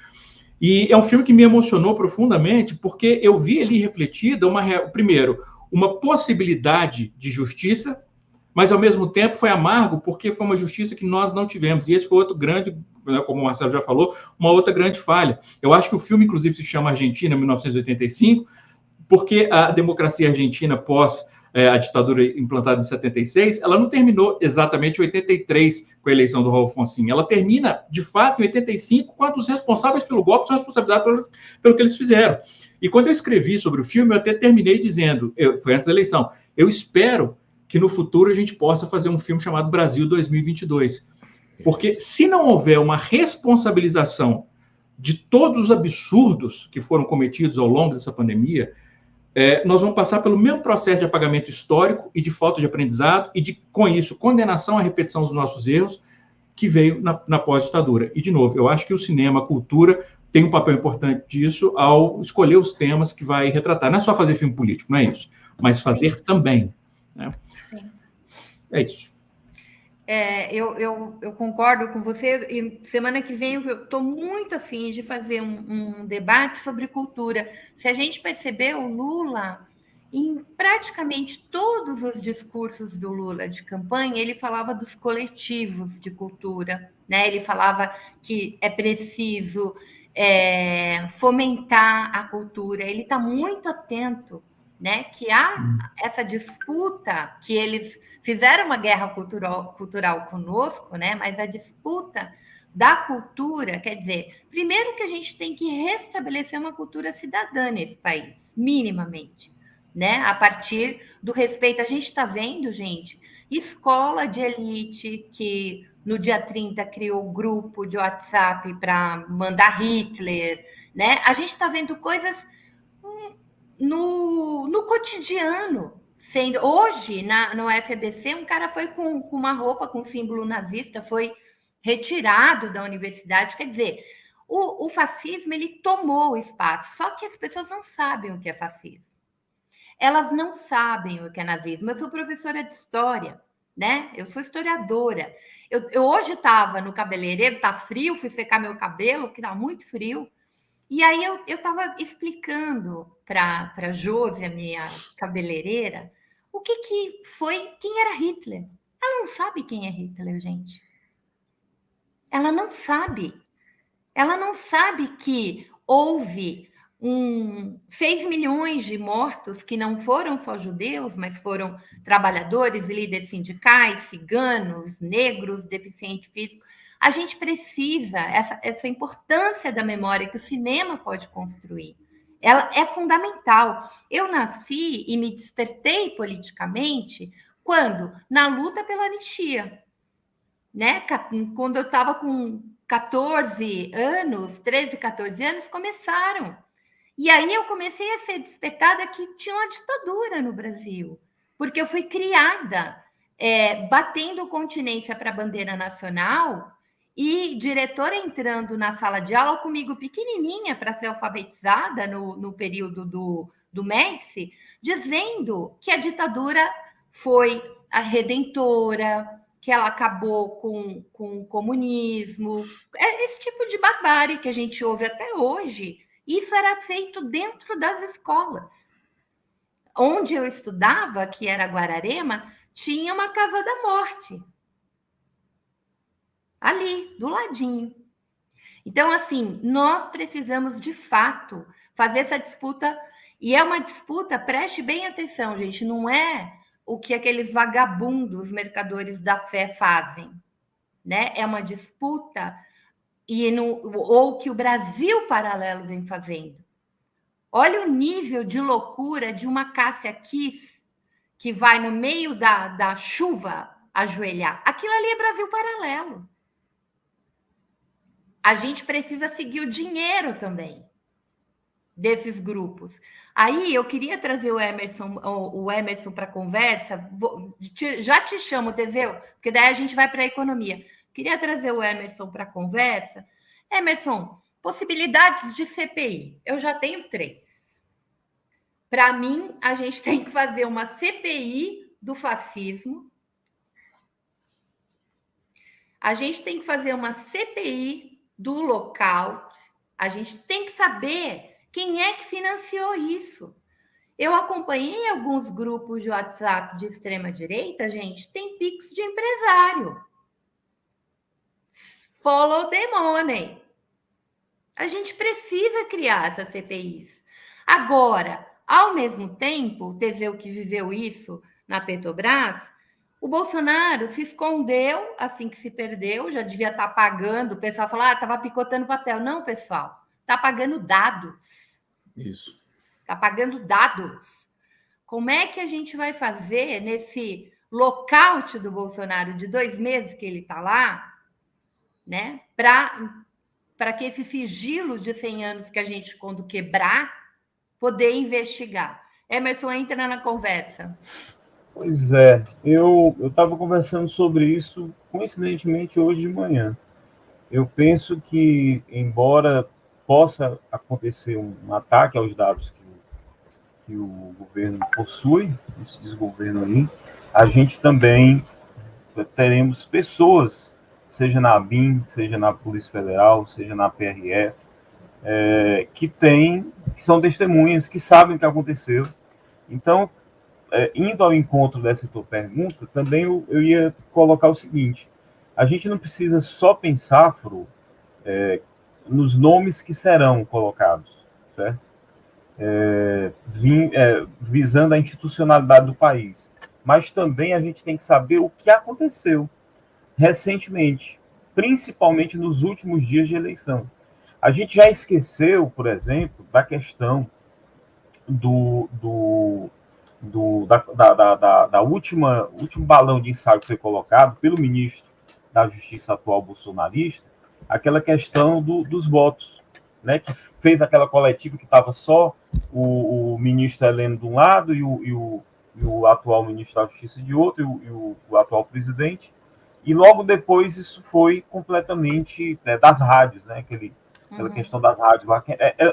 e é um filme que me emocionou profundamente, porque eu vi ali refletida, primeiro, uma possibilidade de justiça, mas, ao mesmo tempo, foi amargo, porque foi uma justiça que nós não tivemos, e esse foi outro grande, como o Marcelo já falou, uma outra grande falha. Eu acho que o filme, inclusive, se chama Argentina 1985, porque a democracia argentina pós a ditadura implantada em 76, ela não terminou exatamente em 83 com a eleição do Raul Fonseca. Ela termina, de fato, em 85, quando os responsáveis pelo golpe são responsabilizados pelo que eles fizeram. E quando eu escrevi sobre o filme, eu até terminei dizendo, foi antes da eleição, eu espero que no futuro a gente possa fazer um filme chamado Brasil 2022. Porque se não houver uma responsabilização de todos os absurdos que foram cometidos ao longo dessa pandemia, nós vamos passar pelo mesmo processo de apagamento histórico e de falta de aprendizado e de, com isso, condenação à repetição dos nossos erros que veio na pós-ditadura. E, de novo, eu acho que o cinema, a cultura, tem um papel importante disso ao escolher os temas que vai retratar. Não é só fazer filme político, não é isso, mas fazer também. Né? Sim. É isso. Eu concordo com você, e semana que vem eu estou muito afim de fazer um debate sobre cultura. Se a gente perceber, o Lula, em praticamente todos os discursos do Lula de campanha, ele falava dos coletivos de cultura, né? Ele falava que é preciso fomentar a cultura, ele está muito atento, né? Que há essa disputa, que eles fizeram uma guerra cultural conosco, né? Mas a disputa da cultura, quer dizer, primeiro que a gente tem que restabelecer uma cultura cidadã nesse país, minimamente, né? A partir do respeito. A gente está vendo, gente, escola de elite que no dia 30 criou grupo de WhatsApp para mandar Hitler, né? A gente está vendo coisas no cotidiano. Hoje, no FBC, um cara foi com uma roupa com símbolo nazista, foi retirado da universidade. Quer dizer, o fascismo ele tomou o espaço, só que as pessoas não sabem o que é fascismo. Elas não sabem o que é nazismo. Eu sou professora de história, né? Eu sou historiadora. Eu hoje estava no cabeleireiro, está frio, fui secar meu cabelo, que está muito frio. E aí eu estava explicando para a Josi, a minha cabeleireira, o que foi, quem era Hitler. Ela não sabe quem é Hitler, gente. Ela não sabe. Ela não sabe que houve 6 milhões de mortos que não foram só judeus, mas foram trabalhadores e líderes sindicais, ciganos, negros, deficiente físico. A gente precisa, essa importância da memória que o cinema pode construir. Ela é fundamental. Eu nasci e me despertei politicamente quando? Na luta pela anistia. Né? Quando eu estava com 14 anos, 13, 14 anos, começaram. E aí eu comecei a ser despertada que tinha uma ditadura no Brasil, porque eu fui criada batendo continência para a bandeira nacional e diretora entrando na sala de aula comigo pequenininha para ser alfabetizada no período do Médici, dizendo que a ditadura foi a redentora, que ela acabou com o comunismo. É esse tipo de barbárie que a gente ouve até hoje. Isso era feito dentro das escolas. Onde eu estudava, que era Guararema, tinha uma Casa da Morte. Ali, do ladinho. Então, assim, nós precisamos, de fato, fazer essa disputa. E é uma disputa, preste bem atenção, gente, não é o que aqueles vagabundos mercadores da fé fazem, né? É uma disputa ou que o Brasil Paralelo vem fazendo. Olha o nível de loucura de uma Cássia Kiss que vai no meio da chuva ajoelhar. Aquilo ali é Brasil Paralelo. A gente precisa seguir o dinheiro também desses grupos. Aí eu queria trazer o Emerson para a conversa. Já te chamo, Teseu, porque daí a gente vai para a economia. Queria trazer o Emerson para a conversa. Emerson, possibilidades de CPI. Eu já tenho 3. Para mim, a gente tem que fazer uma CPI do fascismo. A gente tem que fazer uma CPI do local. A gente tem que saber quem é que financiou isso. Eu acompanhei alguns grupos de WhatsApp de extrema-direita, gente, tem Pix de empresário. Follow the money. A gente precisa criar essas CPIs. Agora, ao mesmo tempo, o Teseu que viveu isso na Petrobras, o Bolsonaro se escondeu assim que se perdeu, já devia estar pagando. O pessoal falou, estava picotando papel. Não, pessoal, está pagando dados. Isso. Está pagando dados. Como é que a gente vai fazer nesse lockout do Bolsonaro de 2 meses que ele está lá, né? Para que esse sigilo de 100 anos que a gente, quando quebrar, poder investigar. Emerson, entra na conversa. Pois é, eu estava conversando sobre isso, coincidentemente, hoje de manhã. Eu penso que, embora possa acontecer um ataque aos dados que o governo possui, esse desgoverno aí, a gente também teremos pessoas, seja na ABIN, seja na Polícia Federal, seja na PRF, que são testemunhas, que sabem o que aconteceu. Então, indo ao encontro dessa tua pergunta, também eu ia colocar o seguinte: a gente não precisa só pensar, Fro, nos nomes que serão colocados, certo? Visando a institucionalidade do país. Mas também a gente tem que saber o que aconteceu recentemente, principalmente nos últimos dias de eleição. A gente já esqueceu, por exemplo, da questão da último balão de ensaio que foi colocado pelo ministro da Justiça atual bolsonarista, aquela questão dos votos, né, que fez aquela coletiva que estava só o ministro Heleno de um lado e o atual ministro da Justiça de outro, e o atual presidente, e logo depois isso foi completamente das rádios, né, aquela questão das rádios lá,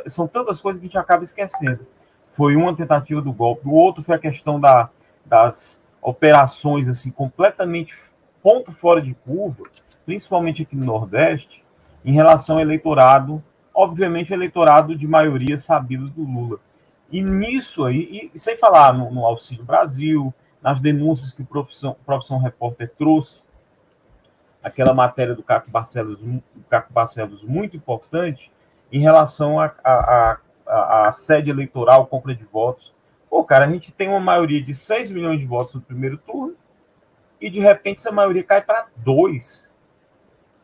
são tantas coisas que a gente acaba esquecendo. Foi uma tentativa do golpe, o outro foi a questão das operações assim, completamente ponto fora de curva, principalmente aqui no Nordeste, em relação ao eleitorado, obviamente o eleitorado de maioria sabido do Lula. E nisso aí, e sem falar no Auxílio Brasil, nas denúncias que o Profissão Repórter trouxe, aquela matéria do Caco Barcelos muito importante em relação a sede eleitoral, compra de votos. Pô, cara, a gente tem uma maioria de 6 milhões de votos no primeiro turno e, de repente, essa maioria cai para 2.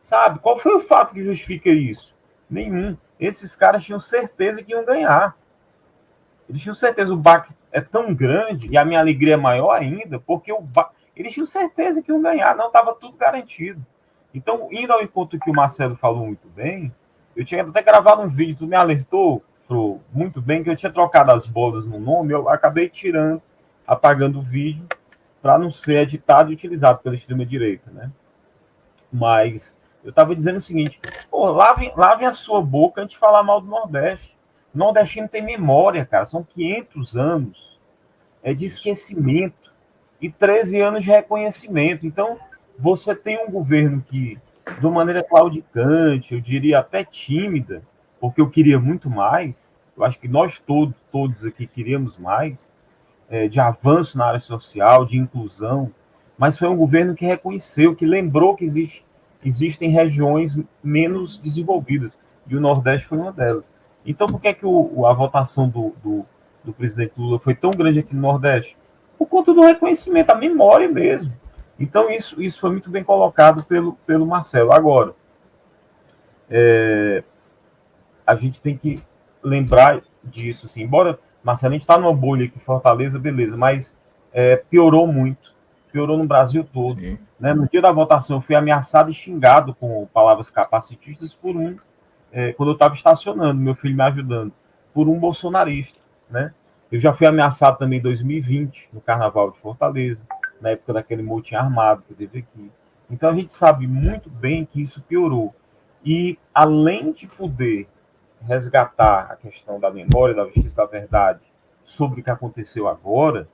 Sabe? Qual foi o fato que justifica isso? Nenhum. Esses caras tinham certeza que iam ganhar. Eles tinham certeza. O baque é tão grande, e a minha alegria é maior ainda, porque eles tinham certeza que iam ganhar. Não, estava tudo garantido. Então, indo ao encontro que o Marcelo falou muito bem, eu tinha até gravado um vídeo, tu me alertou, Fro, muito bem, que eu tinha trocado as bolas no nome, eu acabei apagando o vídeo, para não ser editado e utilizado pela extrema-direita, né? Mas eu estava dizendo o seguinte: pô, lavem a sua boca antes de falar mal do Nordeste. O nordestino tem memória, cara, são 500 anos de esquecimento e 13 anos de reconhecimento. Então, você tem um governo que, de uma maneira claudicante, eu diria até tímida, porque eu queria muito mais, eu acho que nós todos aqui queríamos mais, de avanço na área social, de inclusão, mas foi um governo que reconheceu, que lembrou que existem regiões menos desenvolvidas, e o Nordeste foi uma delas. Então, por que é que a votação do presidente Lula foi tão grande aqui no Nordeste? Por conta do reconhecimento, a memória mesmo. Então, isso foi muito bem colocado pelo Marcelo. Agora, a gente tem que lembrar disso, assim, embora, Marcelo, a gente está numa bolha aqui, Fortaleza, beleza, mas piorou muito, piorou no Brasil todo. Né? No dia da votação, eu fui ameaçado e xingado com palavras capacitistas quando eu estava estacionando, meu filho me ajudando, por um bolsonarista, né? Eu já fui ameaçado também em 2020, no Carnaval de Fortaleza, na época daquele motim armado que teve aqui. Então, a gente sabe muito bem que isso piorou. E, além de poder resgatar a questão da memória, da justiça, da verdade, sobre o que aconteceu agora,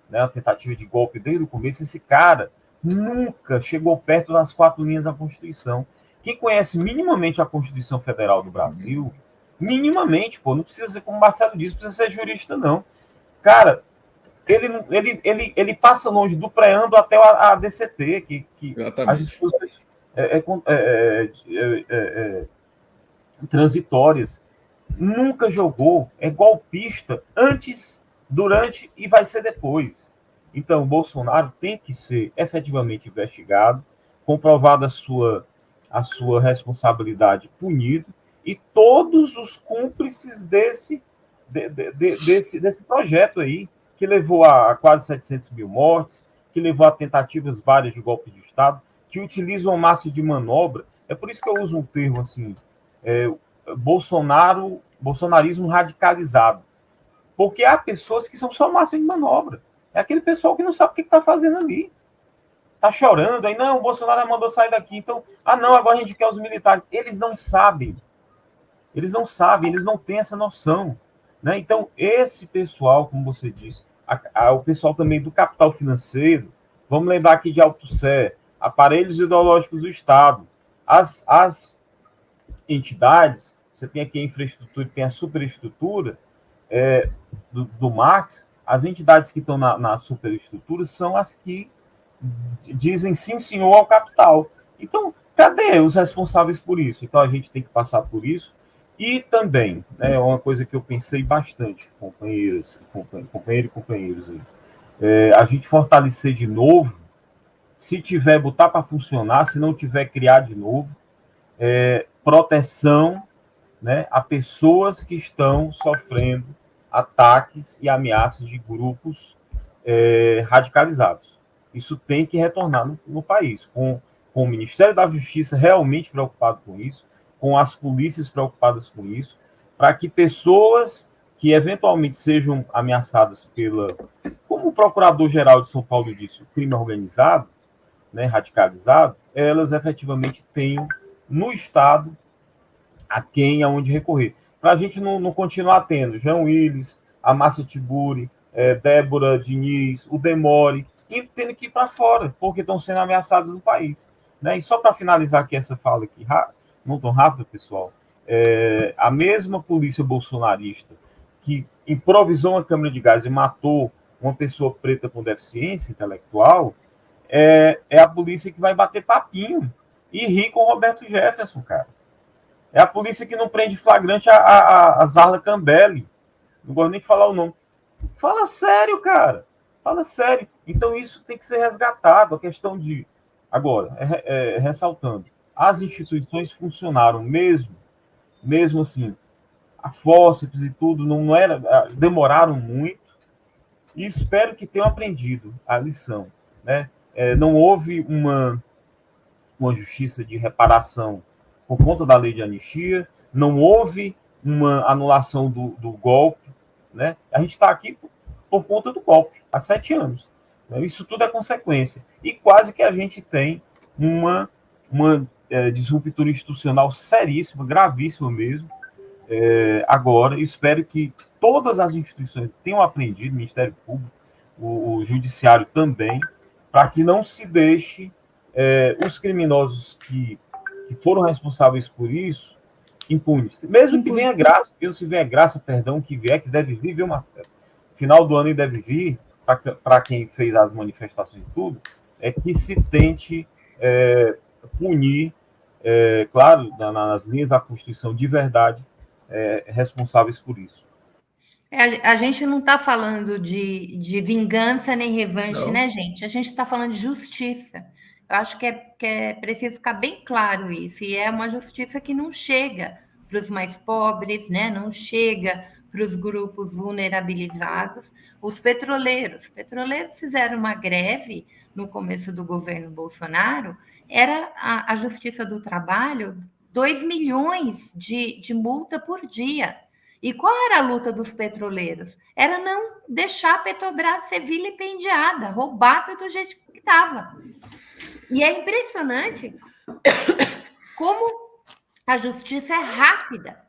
né, a tentativa de golpe desde o começo, esse cara nunca chegou perto das 4 linhas da Constituição. Quem conhece minimamente a Constituição Federal do Brasil, minimamente, pô, não precisa ser, como o Marcelo disse, não precisa ser jurista, não. Cara, ele passa longe do preâmbulo até a DCT, que as disposições transitórias. Nunca jogou, é golpista antes, durante e vai ser depois. Então, o Bolsonaro tem que ser efetivamente investigado, comprovada a sua responsabilidade, punido, e todos os cúmplices desse projeto aí, que levou a quase 700 mil mortes, que levou a tentativas várias de golpe de Estado, que utilizam uma massa de manobra. É por isso que eu uso um termo assim, bolsonarismo radicalizado. Porque há pessoas que são só massa de manobra. É aquele pessoal que não sabe o que está fazendo ali. Está chorando, aí não, o Bolsonaro mandou sair daqui, então, não, agora a gente quer os militares. Eles não sabem, eles não têm essa noção. Né? Então, esse pessoal, como você disse, o pessoal também do capital financeiro, vamos lembrar aqui de Althusser, aparelhos ideológicos do Estado, as entidades, você tem aqui a infraestrutura e tem a superestrutura do Marx, as entidades que estão na superestrutura são as que dizem sim, senhor, ao capital. Então, cadê os responsáveis por isso? Então, a gente tem que passar por isso. E também, uma coisa que eu pensei bastante, companheiros e companheiros, a gente fortalecer de novo, se tiver, botar para funcionar, se não tiver, criar de novo, proteção, né, a pessoas que estão sofrendo ataques e ameaças de grupos radicalizados. Isso tem que retornar no país, com o Ministério da Justiça realmente preocupado com isso, com as polícias preocupadas com isso, para que pessoas que eventualmente sejam ameaçadas como o Procurador-Geral de São Paulo disse, o crime organizado, né, radicalizado, elas efetivamente tenham no Estado aonde recorrer. Para a gente não continuar tendo João Willis, a Márcia Tiburi, Débora Diniz, o Demore, e tendo que ir para fora, porque estão sendo ameaçados no país. Né? E só para finalizar aqui essa fala aqui, não tão rápido, pessoal, a mesma polícia bolsonarista que improvisou uma câmara de gás e matou uma pessoa preta com deficiência intelectual, é a polícia que vai bater papinho e rir com o Roberto Jefferson, cara. É a polícia que não prende flagrante a Zarla Cambelli. Não gosto nem de falar o nome. Fala sério, cara. Fala sério. Então isso tem que ser resgatado. A questão de... Agora, ressaltando, as instituições funcionaram mesmo assim, a fórceps e tudo, demoraram muito, e espero que tenham aprendido a lição. Né? Não houve uma justiça de reparação por conta da lei de anistia, não houve uma anulação do golpe, né? A gente está aqui por conta do golpe, há 7 anos. Né? Isso tudo é consequência. E quase que a gente tem uma disruptura institucional seríssima, gravíssima mesmo, agora. Espero que todas as instituições tenham aprendido, o Ministério Público, o Judiciário também, para que não se deixe os criminosos que foram responsáveis por isso impunes. Mesmo que venha graça, que se venha graça, perdão, que deve vir, viu, Marcelo? Final do ano deve vir, para quem fez as manifestações e tudo, que se tente punir, claro, nas linhas da Constituição de verdade, responsáveis por isso. A gente não está falando de vingança nem revanche, Não. né, gente? A gente está falando de justiça. Eu acho que é preciso ficar bem claro isso. E é uma justiça que não chega para os mais pobres, né? Não chega para os grupos vulnerabilizados. Os petroleiros fizeram uma greve no começo do governo Bolsonaro. Era a Justiça do Trabalho, 2 milhões de multa por dia. E qual era a luta dos petroleiros? Era não deixar a Petrobras ser vilipendiada, roubada do jeito que estava. E é impressionante como a justiça é rápida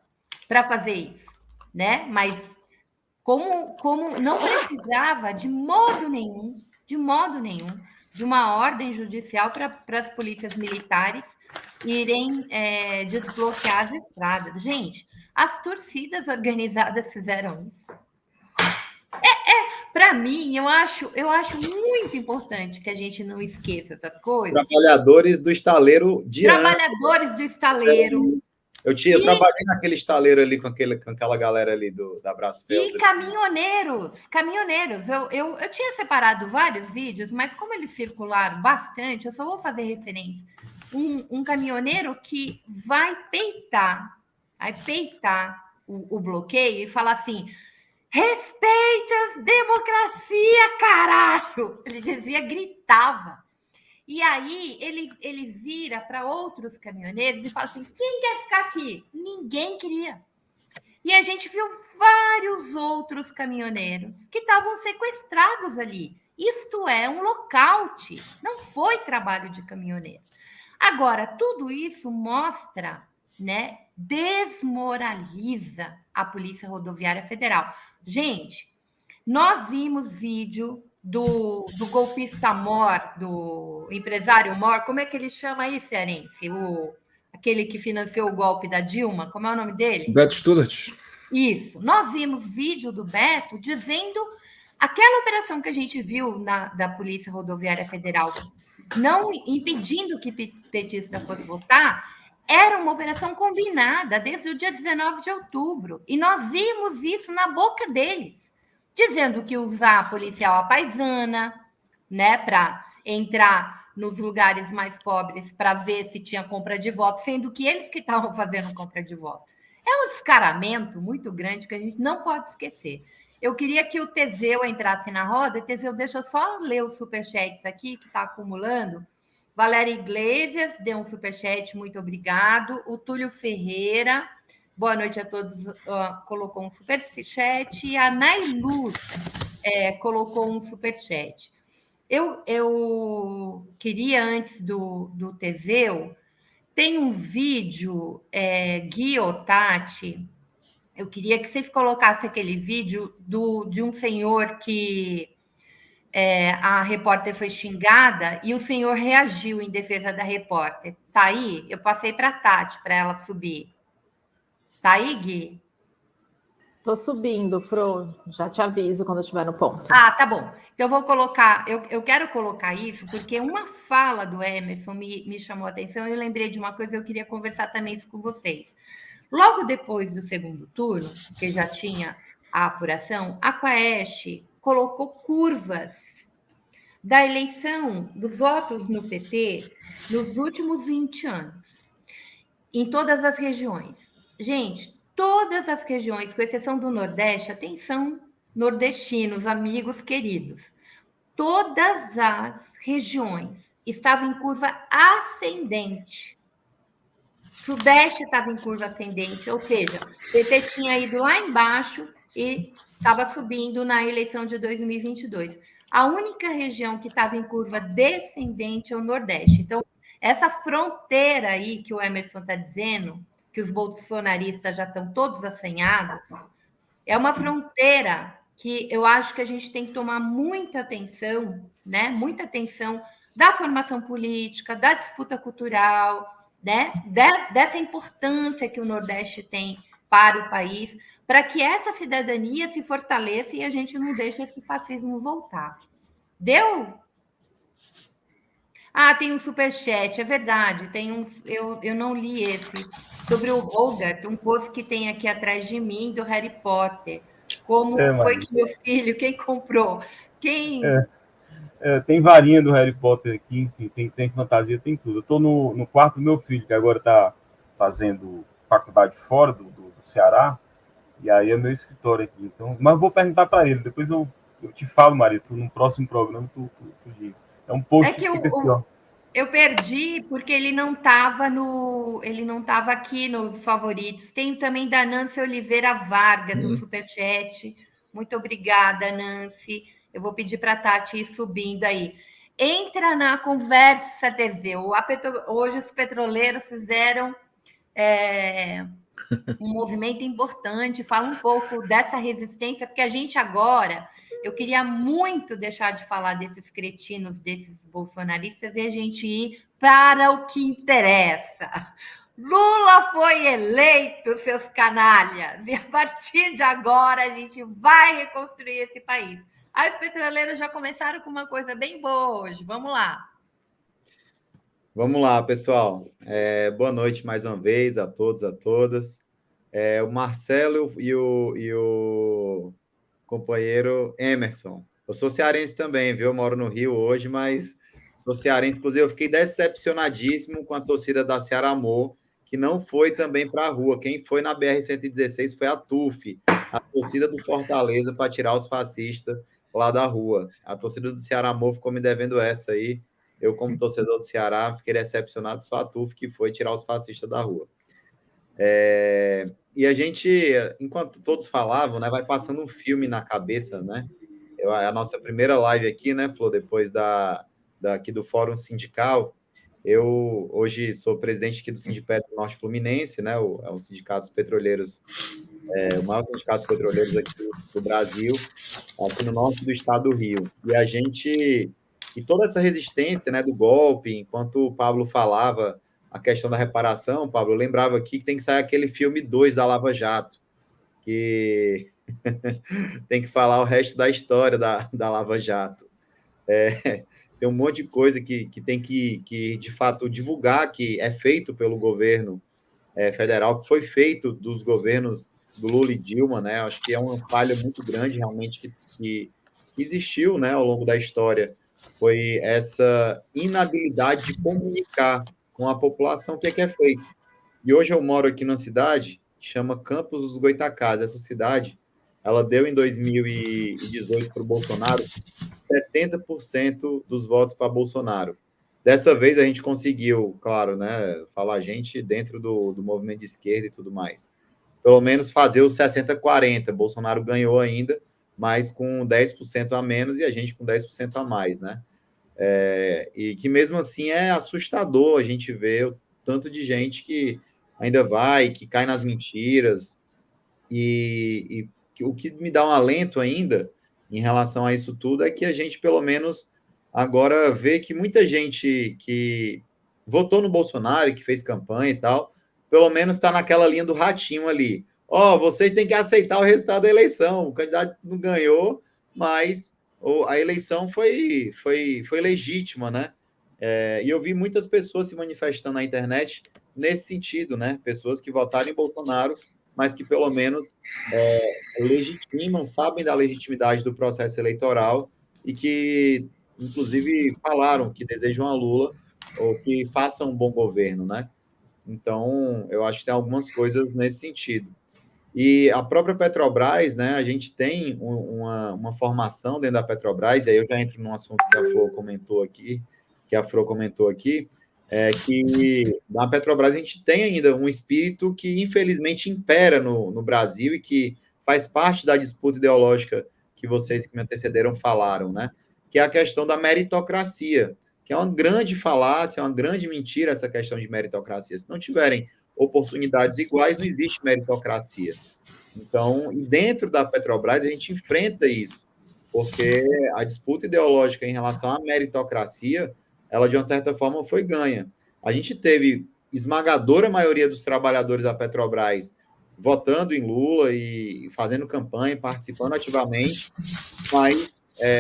para fazer isso, né? Mas como não precisava de modo nenhum, de uma ordem judicial para as polícias militares irem desbloquear as estradas. Gente, as torcidas organizadas fizeram isso. Para mim, eu acho muito importante que a gente não esqueça essas coisas. Trabalhadores do estaleiro Trabalhadores do estaleiro. Eu trabalhei naquele estaleiro ali com aquela galera ali da Brasfeld. E caminhoneiros. Eu tinha separado vários vídeos, mas como eles circularam bastante, eu só vou fazer referência. Um caminhoneiro que vai peitar o bloqueio e falar assim: respeita a democracia, caralho! Ele dizia, gritava. E aí ele vira para outros caminhoneiros e fala assim: quem quer ficar aqui? Ninguém queria. E a gente viu vários outros caminhoneiros que estavam sequestrados ali. Isto é um lockout, não foi trabalho de caminhoneiro. Agora, tudo isso mostra, né, desmoraliza a Polícia Rodoviária Federal. Gente, nós vimos vídeo do golpista Mor, do empresário Mor, como é que ele chama aí, cearense? Aquele que financiou o golpe da Dilma, como é o nome dele? Beto Stuart. Isso. Nós vimos vídeo do Beto dizendo aquela operação que a gente viu da Polícia Rodoviária Federal, não impedindo que petista fosse votar, era uma operação combinada desde o dia 19 de outubro. E nós vimos isso na boca deles, dizendo que usar policial à paisana, né, para entrar nos lugares mais pobres para ver se tinha compra de voto, sendo que eles que estavam fazendo compra de voto. É um descaramento muito grande que a gente não pode esquecer. Eu queria que o Teseu entrasse na roda. Teseu, deixa eu só ler os superchats aqui, que está acumulando. Valéria Iglesias deu um superchat, muito obrigado. O Túlio Ferreira, boa noite a todos, colocou um superchat. E a Nailuz colocou um superchat. Eu queria, antes do Teseu, tem um vídeo, Gui ou Tati, eu queria que vocês colocassem aquele vídeo de um senhor que a repórter foi xingada e o senhor reagiu em defesa da repórter. Tá aí? Eu passei para a Tati para ela subir. Tá aí, Gui? Tô subindo, Fro. Já te aviso quando eu estiver no ponto. Ah, tá bom. Então eu vou colocar, eu quero colocar isso, porque uma fala do Emerson me chamou a atenção e eu lembrei de uma coisa, eu queria conversar também isso com vocês. Logo depois do segundo turno, que já tinha a apuração, a Quaest colocou curvas da eleição dos votos no PT nos últimos 20 anos, em todas as regiões. Gente, todas as regiões, com exceção do Nordeste, atenção, nordestinos, amigos queridos, todas as regiões estavam em curva ascendente. Sudeste estava em curva ascendente, ou seja, o PT tinha ido lá embaixo e estava subindo na eleição de 2022. A única região que estava em curva descendente é o Nordeste. Então, essa fronteira aí que o Emerson está dizendo, que os bolsonaristas já estão todos assanhados, é uma fronteira que eu acho que a gente tem que tomar muita atenção, né? Muita atenção da formação política, da disputa cultural, né? Dessa importância que o Nordeste tem para o país, para que essa cidadania se fortaleça e a gente não deixe esse fascismo voltar. Deu? Ah, tem um superchat, é verdade. Tem um, eu não li esse. Sobre o Hogarth, um post que tem aqui atrás de mim do Harry Potter. Como foi que meu filho, quem comprou? Quem. Tem varinha do Harry Potter aqui, enfim, tem fantasia, tem tudo. Eu estou no quarto do meu filho, que agora está fazendo faculdade fora do Ceará, e aí é meu escritório aqui. Então, mas eu vou perguntar para ele, depois eu te falo, Maria, no próximo programa tu diz. É um post que eu perdi porque ele não estava aqui nos favoritos. Tem também da Nancy Oliveira Vargas, no superchat. Muito obrigada, Nancy. Eu vou pedir para a Tati ir subindo aí. Entra na conversa, Teseu. Hoje os petroleiros fizeram um movimento importante. Fala um pouco dessa resistência, porque a gente agora... Eu queria muito deixar de falar desses cretinos, desses bolsonaristas, e a gente ir para o que interessa. Lula foi eleito, seus canalhas, e a partir de agora a gente vai reconstruir esse país. Aí os petroleiros já começaram com uma coisa bem boa hoje. Vamos lá. Vamos lá, pessoal. Boa noite mais uma vez a todos, a todas. O Marcelo e o companheiro Emerson. Eu sou cearense também, viu? Eu moro no Rio hoje, mas sou cearense. Inclusive, eu fiquei decepcionadíssimo com a torcida da Ceará Amor, que não foi também para a rua. Quem foi na BR-116 foi a TUF, a torcida do Fortaleza, para tirar os fascistas lá da rua. A torcida do Ceará Amor ficou me devendo essa aí. Eu, como torcedor do Ceará, fiquei decepcionado, só a TUF que foi tirar os fascistas da rua. E a gente, enquanto todos falavam, né, vai passando um filme na cabeça, né? A nossa primeira live aqui, né, Flor, depois aqui do Fórum Sindical, eu hoje sou presidente aqui do Sindipetro Norte Fluminense, né, é um sindicato dos petroleiros, o maior sindicato dos petroleiros aqui do Brasil, aqui no norte do estado do Rio. E toda essa resistência, né, do golpe, enquanto o Pablo falava a questão da reparação, Pablo, eu lembrava aqui que tem que sair aquele filme 2 da Lava Jato, que tem que falar o resto da história da Lava Jato. Tem um monte de coisa que tem que, de fato, divulgar, que é feito pelo governo federal, que foi feito dos governos do Lula e Dilma, né? Acho que é uma falha muito grande, realmente, que existiu, né, ao longo da história. Foi essa inabilidade de comunicar com a população o que é feito. E hoje eu moro aqui numa cidade que chama Campos dos Goytacazes. Essa cidade, ela deu em 2018 para o Bolsonaro 70% dos votos para Bolsonaro. Dessa vez a gente conseguiu, claro, né, falar a gente dentro do movimento de esquerda e tudo mais. Pelo menos fazer os 60-40. Bolsonaro ganhou ainda, mas com 10% a menos e a gente com 10% a mais, né? E que mesmo assim é assustador a gente ver o tanto de gente que ainda que cai nas mentiras, e o que me dá um alento ainda em relação a isso tudo é que a gente, pelo menos, agora vê que muita gente que votou no Bolsonaro, que fez campanha e tal, pelo menos está naquela linha do ratinho ali. Vocês têm que aceitar o resultado da eleição. O candidato não ganhou, mas a eleição foi legítima, né? E eu vi muitas pessoas se manifestando na internet nesse sentido, né? Pessoas que votaram em Bolsonaro, mas que pelo menos legitimam, sabem da legitimidade do processo eleitoral e que, inclusive, falaram que desejam a Lula ou que façam um bom governo, né? Então, eu acho que tem algumas coisas nesse sentido. E a própria Petrobras, né, a gente tem uma formação dentro da Petrobras, e aí eu já entro num assunto que a Flor comentou aqui, que na Petrobras a gente tem ainda um espírito que, infelizmente, impera no Brasil e que faz parte da disputa ideológica que vocês que me antecederam falaram, né? Que é a questão da meritocracia, que é uma grande falácia, uma grande mentira essa questão de meritocracia. Se não tiverem oportunidades iguais, não existe meritocracia. Então, e dentro da Petrobras, a gente enfrenta isso, porque a disputa ideológica em relação à meritocracia, ela, de uma certa forma, foi ganha. A gente teve esmagadora maioria dos trabalhadores da Petrobras votando em Lula e fazendo campanha, participando ativamente, mas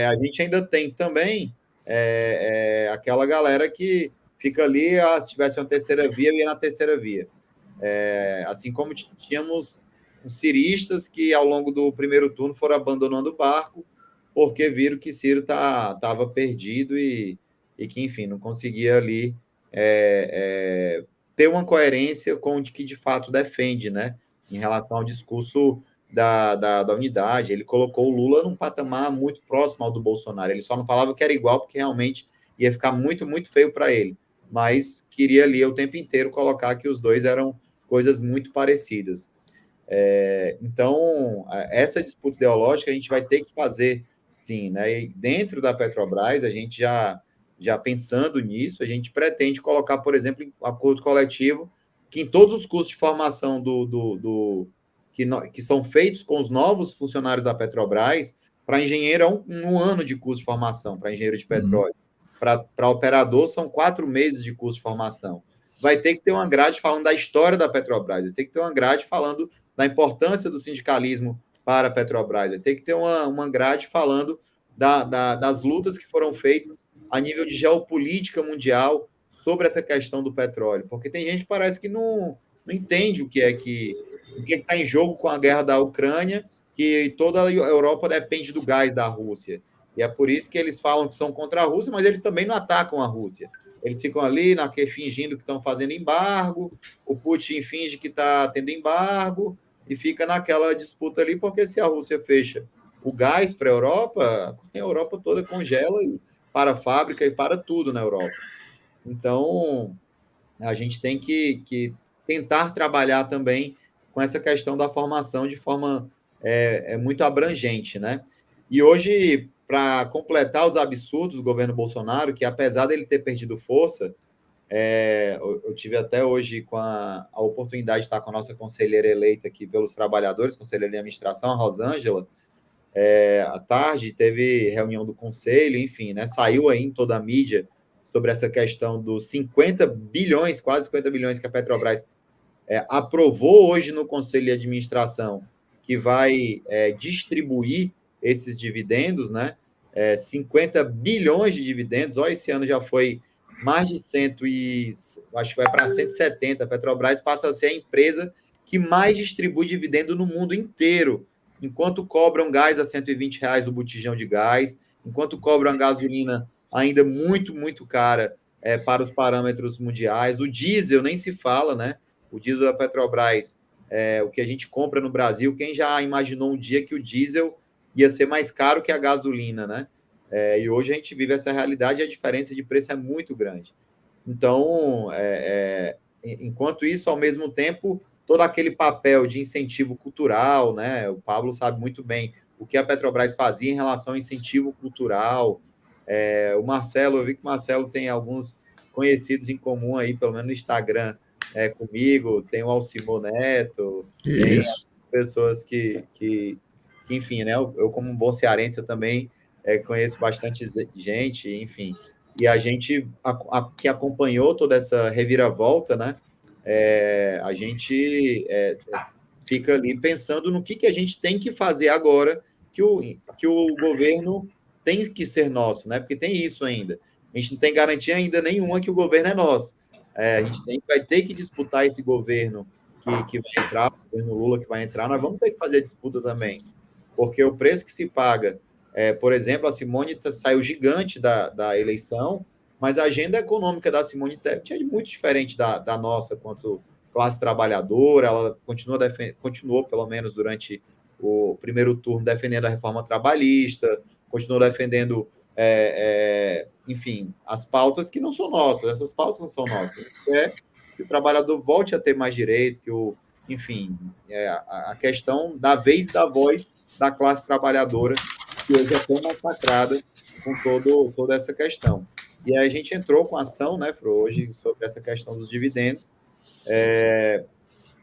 a gente ainda tem também aquela galera que fica ali, se tivesse uma terceira via, ia na terceira via. Assim como tínhamos os ciristas que, ao longo do primeiro turno, foram abandonando o barco porque viram que Ciro estava perdido e que, enfim, não conseguia ali ter uma coerência com o que de fato defende, né? Em relação ao discurso da unidade. Ele colocou o Lula num patamar muito próximo ao do Bolsonaro. Ele só não falava que era igual, porque realmente ia ficar muito, muito feio para ele. Mas queria ali o tempo inteiro colocar que os dois eram coisas muito parecidas. Então, essa disputa ideológica a gente vai ter que fazer, sim, né? E dentro da Petrobras, a gente já pensando nisso, a gente pretende colocar, por exemplo, em acordo coletivo, que em todos os cursos de formação que são feitos com os novos funcionários da Petrobras, para engenheiro um ano de curso de formação, para engenheiro de petróleo. Para operador, são 4 meses de curso de formação. Vai ter que ter uma grade falando da história da Petrobras, vai ter que ter uma grade falando da importância do sindicalismo para a Petrobras, vai ter que ter uma grade falando das lutas que foram feitas a nível de geopolítica mundial sobre essa questão do petróleo, porque tem gente que parece que não entende o que está em jogo com a guerra da Ucrânia, que toda a Europa depende do gás da Rússia. E é por isso que eles falam que são contra a Rússia, mas eles também não atacam a Rússia. Eles ficam ali fingindo que estão fazendo embargo, o Putin finge que está tendo embargo, e fica naquela disputa ali, porque se a Rússia fecha o gás para a Europa toda congela para a fábrica e para tudo na Europa. Então, a gente tem que tentar trabalhar também com essa questão da formação de forma muito abrangente, né? E hoje, para completar os absurdos do governo Bolsonaro, que apesar dele ter perdido força, eu tive até hoje com a oportunidade de estar com a nossa conselheira eleita aqui pelos trabalhadores, conselheira de administração, a Rosângela, à tarde teve reunião do conselho, enfim, né, saiu aí em toda a mídia sobre essa questão dos 50 bilhões, quase 50 bilhões que a Petrobras aprovou hoje no conselho de administração, que vai distribuir esses dividendos, né? 50 bilhões de dividendos, esse ano já foi mais de acho que vai para 170. A Petrobras passa a ser a empresa que mais distribui dividendo no mundo inteiro, enquanto cobram gás a R$120 o botijão de gás, enquanto cobram a gasolina ainda muito, muito cara para os parâmetros mundiais. O diesel nem se fala, né? O diesel da Petrobras, o que a gente compra no Brasil, quem já imaginou um dia que o diesel ia ser mais caro que a gasolina, né? E hoje a gente vive essa realidade e a diferença de preço é muito grande. Então, enquanto isso, ao mesmo tempo, todo aquele papel de incentivo cultural, né? O Pablo sabe muito bem o que a Petrobras fazia em relação ao incentivo cultural. O Marcelo, eu vi que o Marcelo tem alguns conhecidos em comum aí, pelo menos no Instagram, comigo, tem o Alcimor Neto, tem pessoas que enfim, né? Eu, como um bom cearense, eu também conheço bastante gente, enfim. E a gente que acompanhou toda essa reviravolta, né? A gente fica ali pensando no que a gente tem que fazer agora que o governo tem que ser nosso, né? Porque tem isso ainda. A gente não tem garantia ainda nenhuma que o governo é nosso. A gente vai ter que disputar esse governo que vai entrar, o governo Lula que vai entrar, nós vamos ter que fazer a disputa também. Porque o preço que se paga, por exemplo, a Simone saiu gigante da eleição, mas a agenda econômica da Simone Tebet é muito diferente da nossa, quanto classe trabalhadora. Ela continuou, pelo menos durante o primeiro turno, defendendo a reforma trabalhista, continuou defendendo, enfim, as pautas que não são nossas. Essas pautas não são nossas. Que o trabalhador volte a ter mais direito, enfim, a questão da vez e da voz da classe trabalhadora, que hoje é tão massacrada com toda essa questão. E aí a gente entrou com ação, né, Fro, hoje, sobre essa questão dos dividendos,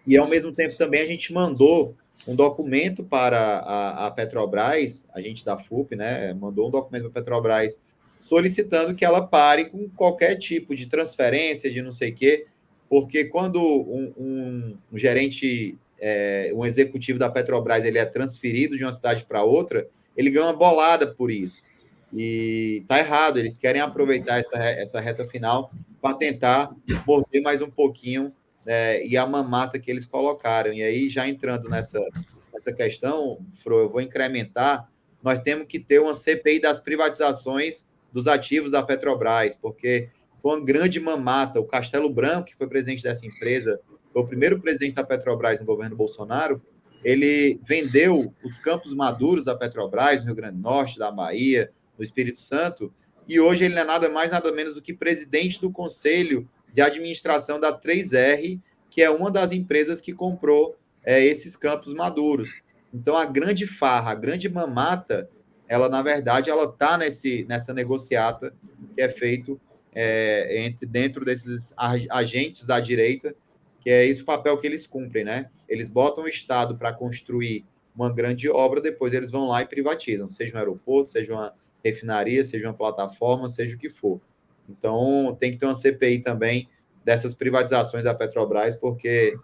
e ao mesmo tempo também a gente mandou um documento para a Petrobras, a gente da FUP, né, mandou um documento para a Petrobras solicitando que ela pare com qualquer tipo de transferência, de não sei o quê, porque quando um gerente, um executivo da Petrobras, ele é transferido de uma cidade para outra, ele ganha uma bolada por isso. E tá errado, eles querem aproveitar essa reta final para tentar morder mais um pouquinho e a mamata que eles colocaram. E aí, já entrando nessa questão, Fro, eu vou incrementar, nós temos que ter uma CPI das privatizações dos ativos da Petrobras, porque foi uma grande mamata. O Castelo Branco, que foi presidente dessa empresa, foi o primeiro presidente da Petrobras no governo Bolsonaro, ele vendeu os campos maduros da Petrobras, no Rio Grande do Norte, da Bahia, no Espírito Santo, e hoje ele não é nada mais, nada menos do que presidente do Conselho de Administração da 3R, que é uma das empresas que comprou esses campos maduros. Então, a grande farra, a grande mamata, ela, na verdade, ela está nessa negociata que é feito dentro desses agentes da direita, que é esse o papel que eles cumprem, né? Eles botam o Estado para construir uma grande obra, depois eles vão lá e privatizam, seja um aeroporto, seja uma refinaria, seja uma plataforma, seja o que for. Então, tem que ter uma CPI também dessas privatizações da Petrobras, porque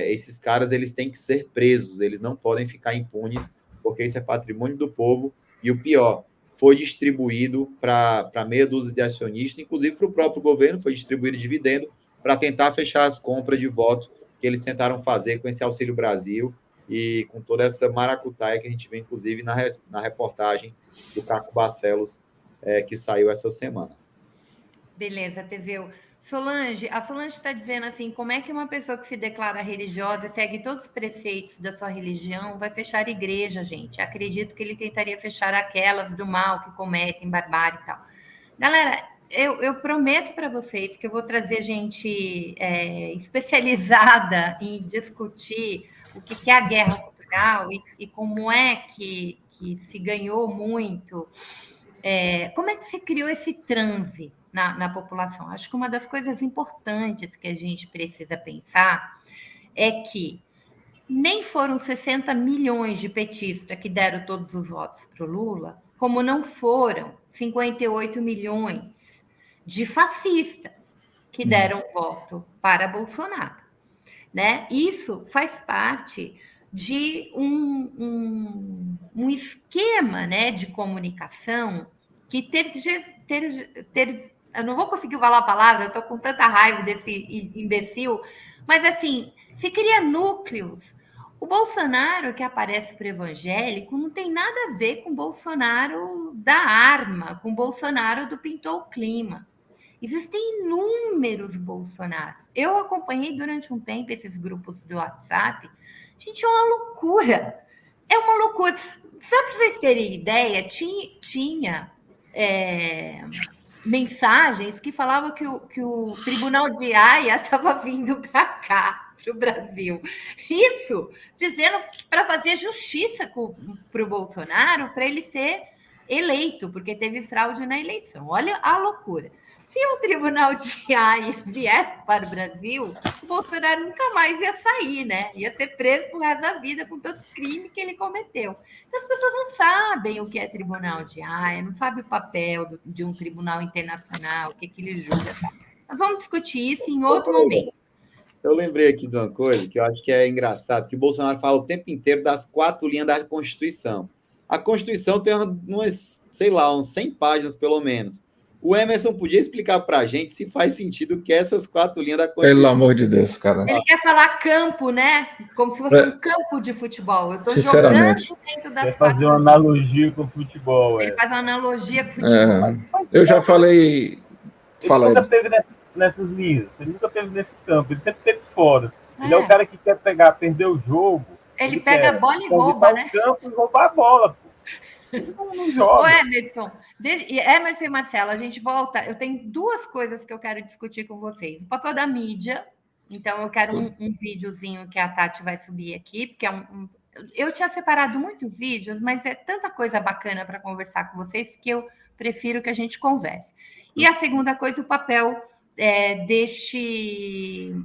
esses caras, eles têm que ser presos, eles não podem ficar impunes, porque isso é patrimônio do povo, e o pior, foi distribuído para meia dúzia de acionistas, inclusive para o próprio governo, foi distribuído dividendo para tentar fechar as compras de voto que eles tentaram fazer com esse Auxílio Brasil e com toda essa maracutaia que a gente vê, inclusive, na reportagem do Caco Barcelos, que saiu essa semana. Beleza, Teseu. Solange, a Solange está dizendo assim, como é que uma pessoa que se declara religiosa, segue todos os preceitos da sua religião, vai fechar igreja, gente? Acredito que ele tentaria fechar aquelas do mal que cometem barbárie e tal. Galera, eu prometo para vocês que eu vou trazer gente especializada em discutir o que é a guerra cultural e como é que se ganhou muito, como é que se criou esse transe na população. Acho que uma das coisas importantes que a gente precisa pensar é que nem foram 60 milhões de petistas que deram todos os votos para o Lula, como não foram 58 milhões de fascistas que deram voto para Bolsonaro. Né? Isso faz parte de um esquema, né, de comunicação que eu não vou conseguir falar a palavra, eu estou com tanta raiva desse imbecil, mas assim, se cria núcleos. O Bolsonaro que aparece para o evangélico não tem nada a ver com o Bolsonaro da arma, com o Bolsonaro do pintou o clima. Existem inúmeros Bolsonaros. Eu acompanhei durante um tempo esses grupos do WhatsApp. Gente, é uma loucura. É uma loucura. Só para vocês terem ideia, tinha mensagens que falavam que o Tribunal de Haia estava vindo para cá, para o Brasil. Isso dizendo para fazer justiça para o Bolsonaro, para ele ser eleito, porque teve fraude na eleição. Olha a loucura. Se o Tribunal de Haia viesse para o Brasil, o Bolsonaro nunca mais ia sair, né? Ia ser preso por resto da vida com todo crime que ele cometeu. Então, as pessoas não sabem o que é Tribunal de Haia, não sabem o papel de um tribunal internacional, o que ele julga. Nós vamos discutir isso em outro momento. Eu lembrei aqui de uma coisa que eu acho que é engraçado, que o Bolsonaro fala o tempo inteiro das 4 linhas da Constituição. A Constituição tem umas, sei lá, uns 100 páginas, pelo menos. O Emerson podia explicar para a gente se faz sentido o que é essas 4 linhas da Constituição. Pelo amor de Deus, cara. Ele quer falar campo, né? Como se fosse um campo de futebol. Eu estou jogando dentro das quer fazer uma analogia com o futebol. Ele faz uma analogia com o futebol. Eu já falei... Ele nunca teve nessas linhas. Ele nunca teve nesse campo. Ele sempre teve fora. Ele é o cara que quer perder o jogo. Ele pega a bola e rouba, né? O campo e roubar a bola, pô. Ele não joga. Ô, Emerson e Marcelo, a gente volta. Eu tenho 2 coisas que eu quero discutir com vocês. O papel da mídia. Então, eu quero um videozinho que a Tati vai subir aqui, porque eu tinha separado muitos vídeos, mas é tanta coisa bacana para conversar com vocês que eu prefiro que a gente converse. E a segunda coisa, o papel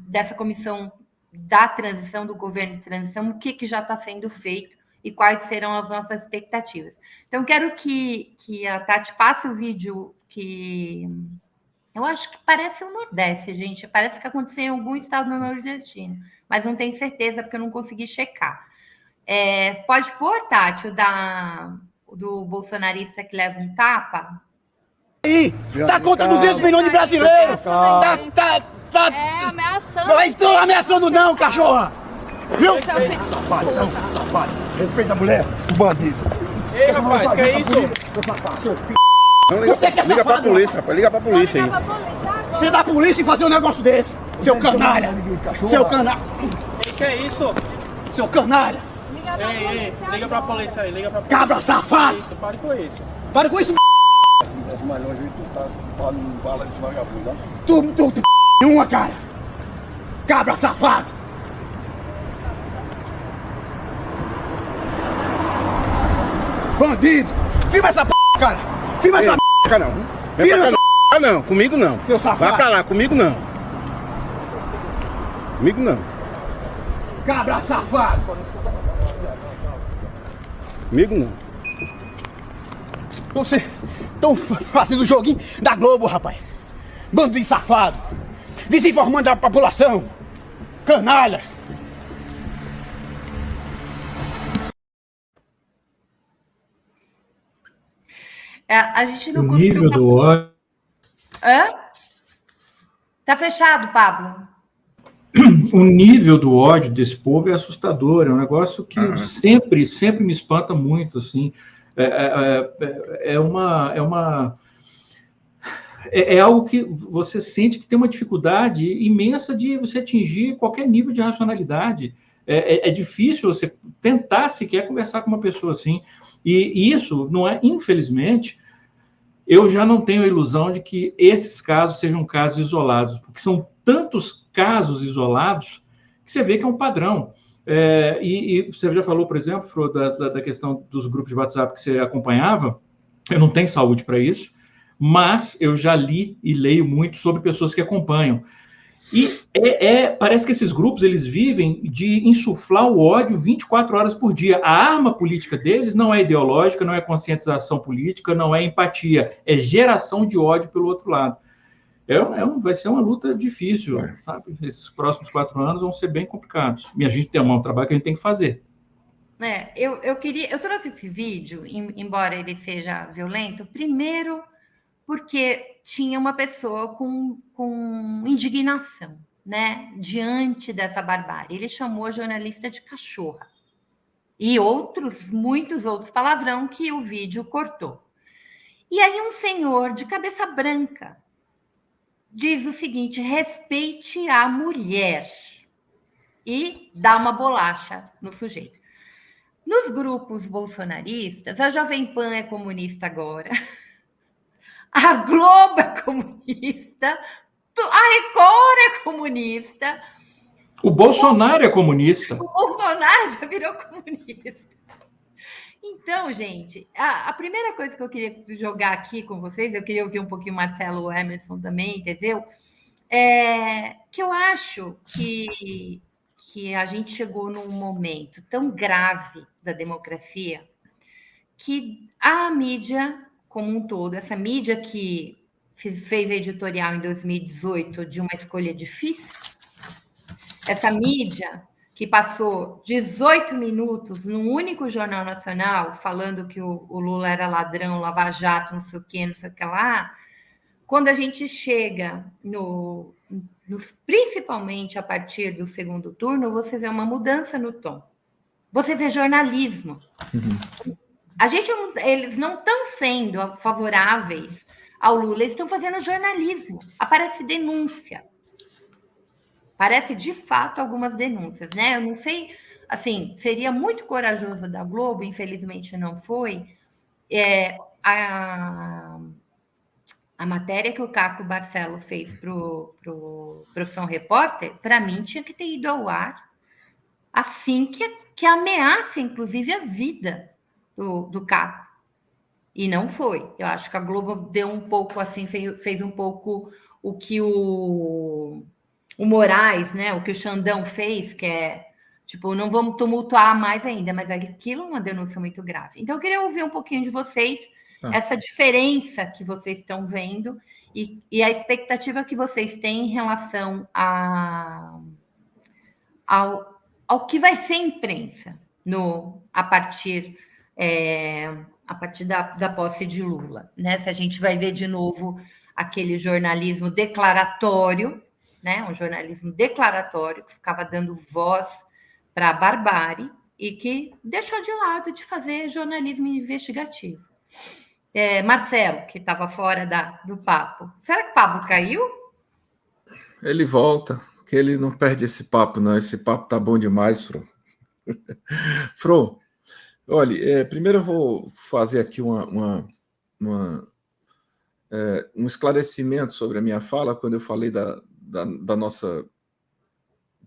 dessa comissão da transição, do governo de transição, o que já está sendo feito e quais serão as nossas expectativas. Então, quero que a Tati passe o vídeo que eu acho que parece o Nordeste, gente. Parece que aconteceu em algum estado no Nordestino, mas não tenho certeza porque eu não consegui checar. Pode pôr, Tati, o do bolsonarista que leva um tapa? Aí, tá contra 200 milhões de brasileiros. Tá ameaçando. Não estou ameaçando não, cachorra. Viu? Respeita a mulher, o bandido. Ei, rapaz, que é isso? Você que é Liga pra safado, polícia, rapaz. Liga pra polícia aí. Você é da polícia e fazer um negócio desse. Seu canalha. Seu canalha. Que é isso? Seu canalha. Ei, liga pra polícia aí, liga pra polícia. Cabra safado. Isso, pare com isso. Para com isso. Mais longe, tu tá falando bala desse vagabundo, né? Tu nenhuma, cara. Cabra safado. Bandido. Filma essa p***, cara. Filma essa p***. Não. Vem pra cá não. Comigo não. Seu safado. Vai pra lá, comigo não. Comigo não. Cabra safado. Comigo não. Você estão fazendo o joguinho da Globo, rapaz. Bando de safado. Desinformando a população. Canalhas. A gente não O costuma... nível do ódio... Tá fechado, Pablo? O nível do ódio desse povo é assustador, é um negócio que sempre me espanta muito, assim. É algo que você sente que tem uma dificuldade imensa de você atingir qualquer nível de racionalidade. É difícil você tentar sequer conversar com uma pessoa assim. E isso não é, infelizmente, eu já não tenho a ilusão de que esses casos sejam casos isolados, porque são tantos casos isolados que você vê que é um padrão. E você já falou, por exemplo, Fro, da questão dos grupos de WhatsApp que você acompanhava. Eu não tenho saúde para isso, mas eu já li e leio muito sobre pessoas que acompanham. E parece que esses grupos eles vivem de insuflar o ódio 24 horas por dia. A arma política deles não é ideológica, não é conscientização política, não é empatia, é geração de ódio pelo outro lado. Vai ser uma luta difícil, sabe? Esses próximos 4 anos vão ser bem complicados. E a gente tem um trabalho que a gente tem que fazer. Eu trouxe esse vídeo, embora ele seja violento, primeiro porque tinha uma pessoa com indignação, né, diante dessa barbárie. Ele chamou a jornalista de cachorra. E muitos outros palavrão que o vídeo cortou. E aí um senhor de cabeça branca diz o seguinte: respeite a mulher. E dá uma bolacha no sujeito. Nos grupos bolsonaristas, a Jovem Pan é comunista agora. A Globo é comunista, a Record é comunista. O Bolsonaro é comunista. O Bolsonaro já virou comunista. Então, gente, a primeira coisa que eu queria jogar aqui com vocês, eu queria ouvir um pouquinho o Marcelo Emerson também, entendeu? Que eu acho que a gente chegou num momento tão grave da democracia que a mídia como um todo, essa mídia que fez editorial em 2018 de uma escolha difícil, essa mídia que passou 18 minutos num único jornal nacional falando que o Lula era ladrão, lava-jato, não sei o que lá, quando a gente chega principalmente a partir do segundo turno, você vê uma mudança no tom. Você vê jornalismo. Eles não estão sendo favoráveis ao Lula, eles estão fazendo jornalismo. Aparece denúncia. Parece, de fato, algumas denúncias, né? Eu não sei, assim, seria muito corajoso da Globo, infelizmente não foi, a matéria que o Caco Barcelo fez para o Profissão Repórter, para mim, tinha que ter ido ao ar assim que ameaça, inclusive, a vida do Caco. E não foi. Eu acho que a Globo deu um pouco assim, fez um pouco o que o Moraes, né? O que o Xandão fez, que é tipo, não vamos tumultuar mais ainda, mas aquilo é uma denúncia muito grave. Então, eu queria ouvir um pouquinho de vocês, essa diferença que vocês estão vendo e a expectativa que vocês têm em relação ao que vai ser imprensa a partir da posse de Lula, né? Se a gente vai ver de novo aquele jornalismo declaratório, né? Um jornalismo declaratório que ficava dando voz para a barbárie e que deixou de lado de fazer jornalismo investigativo. Marcelo, que estava fora do papo. Será que o Pablo caiu? Ele volta, que ele não perde esse papo, não. Esse papo tá bom demais, Fro. Fro, olha, primeiro eu vou fazer aqui um esclarecimento sobre a minha fala, quando eu falei da nossa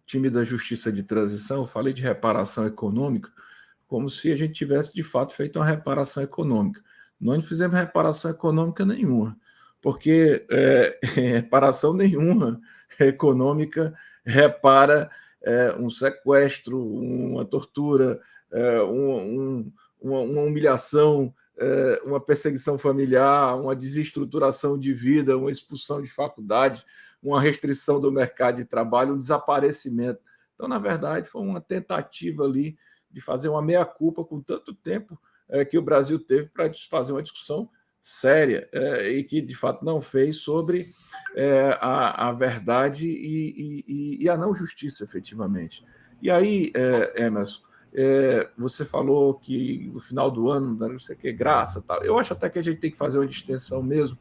time da Justiça de Transição, eu falei de reparação econômica, como se a gente tivesse, de fato, feito uma reparação econômica. Nós não fizemos reparação econômica nenhuma, porque reparação nenhuma econômica repara um sequestro, uma tortura, uma humilhação, uma perseguição familiar, uma desestruturação de vida, uma expulsão de faculdade, uma restrição do mercado de trabalho, um desaparecimento. Então, na verdade, foi uma tentativa ali de fazer uma meia-culpa com tanto tempo que o Brasil teve para fazer uma discussão séria e que, de fato, não fez sobre a verdade e a não justiça, efetivamente. E aí, Emerson, você falou que no final do ano, não sei o que, graça, tal. Eu acho até que a gente tem que fazer uma distinção mesmo,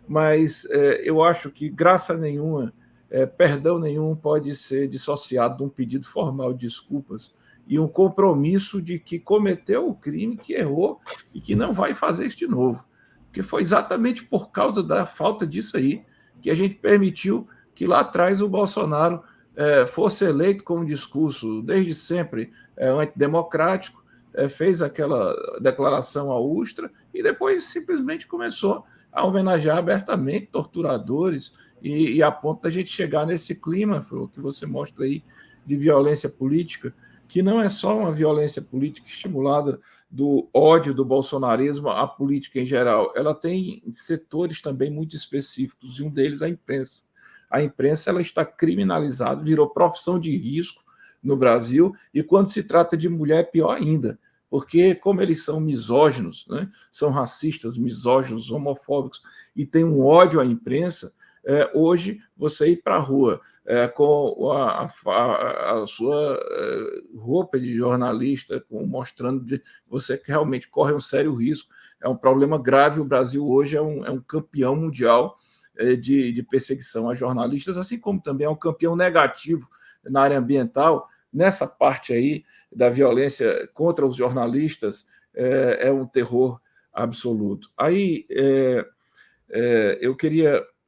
mas eu acho que graça nenhuma, perdão nenhum pode ser dissociado de um pedido formal de desculpas e um compromisso de que cometeu o crime, que errou e que não vai fazer isso de novo. Porque foi exatamente por causa da falta disso aí que a gente permitiu que lá atrás o Bolsonaro fosse eleito com um discurso, desde sempre, antidemocrático, fez aquela declaração à Ustra e depois simplesmente começou a homenagear abertamente torturadores e a ponto da gente chegar nesse clima, Fro, que você mostra aí, de violência política, que não é só uma violência política estimulada do ódio do bolsonarismo à política em geral, ela tem setores também muito específicos, e um deles é a imprensa. A imprensa ela está criminalizada, virou profissão de risco no Brasil, e quando se trata de mulher, é pior ainda, porque como eles são misóginos, né, são racistas, misóginos, homofóbicos, e têm um ódio à imprensa, hoje você ir para a rua com a sua roupa de jornalista, mostrando que você realmente corre um sério risco, é um problema grave. O Brasil hoje é um campeão mundial de perseguição a jornalistas, assim como também é um campeão negativo na área ambiental. Nessa parte aí da violência contra os jornalistas, é um terror absoluto. Aí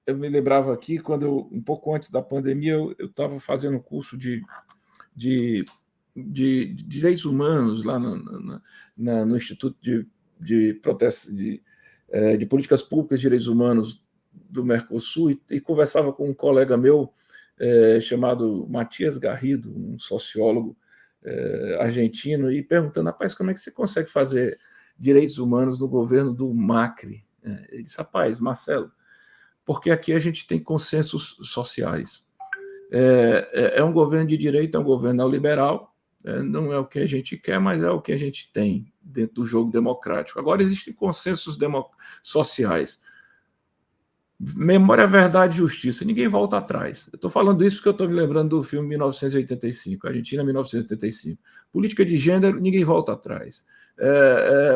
eu me lembrava aqui, quando um pouco antes da pandemia, eu estava fazendo um curso de direitos humanos lá no Instituto de Políticas Públicas de Direitos Humanos do Mercosul, e conversava com um colega meu chamado Matias Garrido, um sociólogo argentino, e perguntando: rapaz, como é que você consegue fazer direitos humanos no governo do Macri? Ele disse: rapaz, Marcelo, porque aqui a gente tem consensos sociais. É um governo de direita, é um governo neoliberal, não é o que a gente quer, mas é o que a gente tem dentro do jogo democrático. Agora, existem consensos sociais. Memória, verdade e justiça. Ninguém volta atrás. Eu estou falando isso porque eu estou me lembrando do filme 1985, Argentina 1985. Política de gênero, ninguém volta atrás.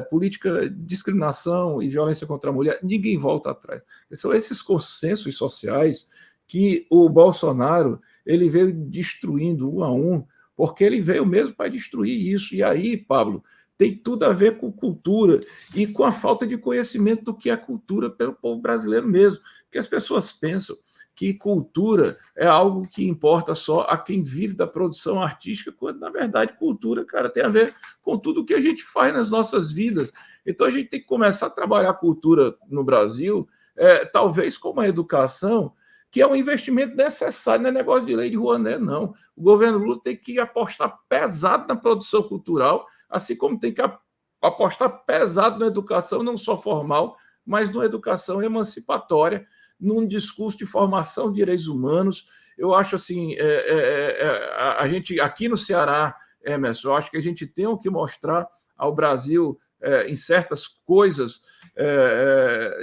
Política de discriminação e violência contra a mulher, ninguém volta atrás. São esses consensos sociais que o Bolsonaro ele veio destruindo um a um, porque ele veio mesmo para destruir isso. E aí, Pablo, tem tudo a ver com cultura e com a falta de conhecimento do que é cultura pelo povo brasileiro mesmo. Porque as pessoas pensam que cultura é algo que importa só a quem vive da produção artística, quando, na verdade, cultura, cara, tem a ver com tudo que a gente faz nas nossas vidas. Então, a gente tem que começar a trabalhar a cultura no Brasil, talvez com uma educação, que é um investimento necessário, não é negócio de lei de Rouanet, não. O governo Lula tem que apostar pesado na produção cultural, assim como tem que apostar pesado na educação, não só formal, mas numa educação emancipatória, num discurso de formação de direitos humanos. Eu acho assim, a gente aqui no Ceará, Emerson, eu acho que a gente tem o que mostrar ao Brasil em certas coisas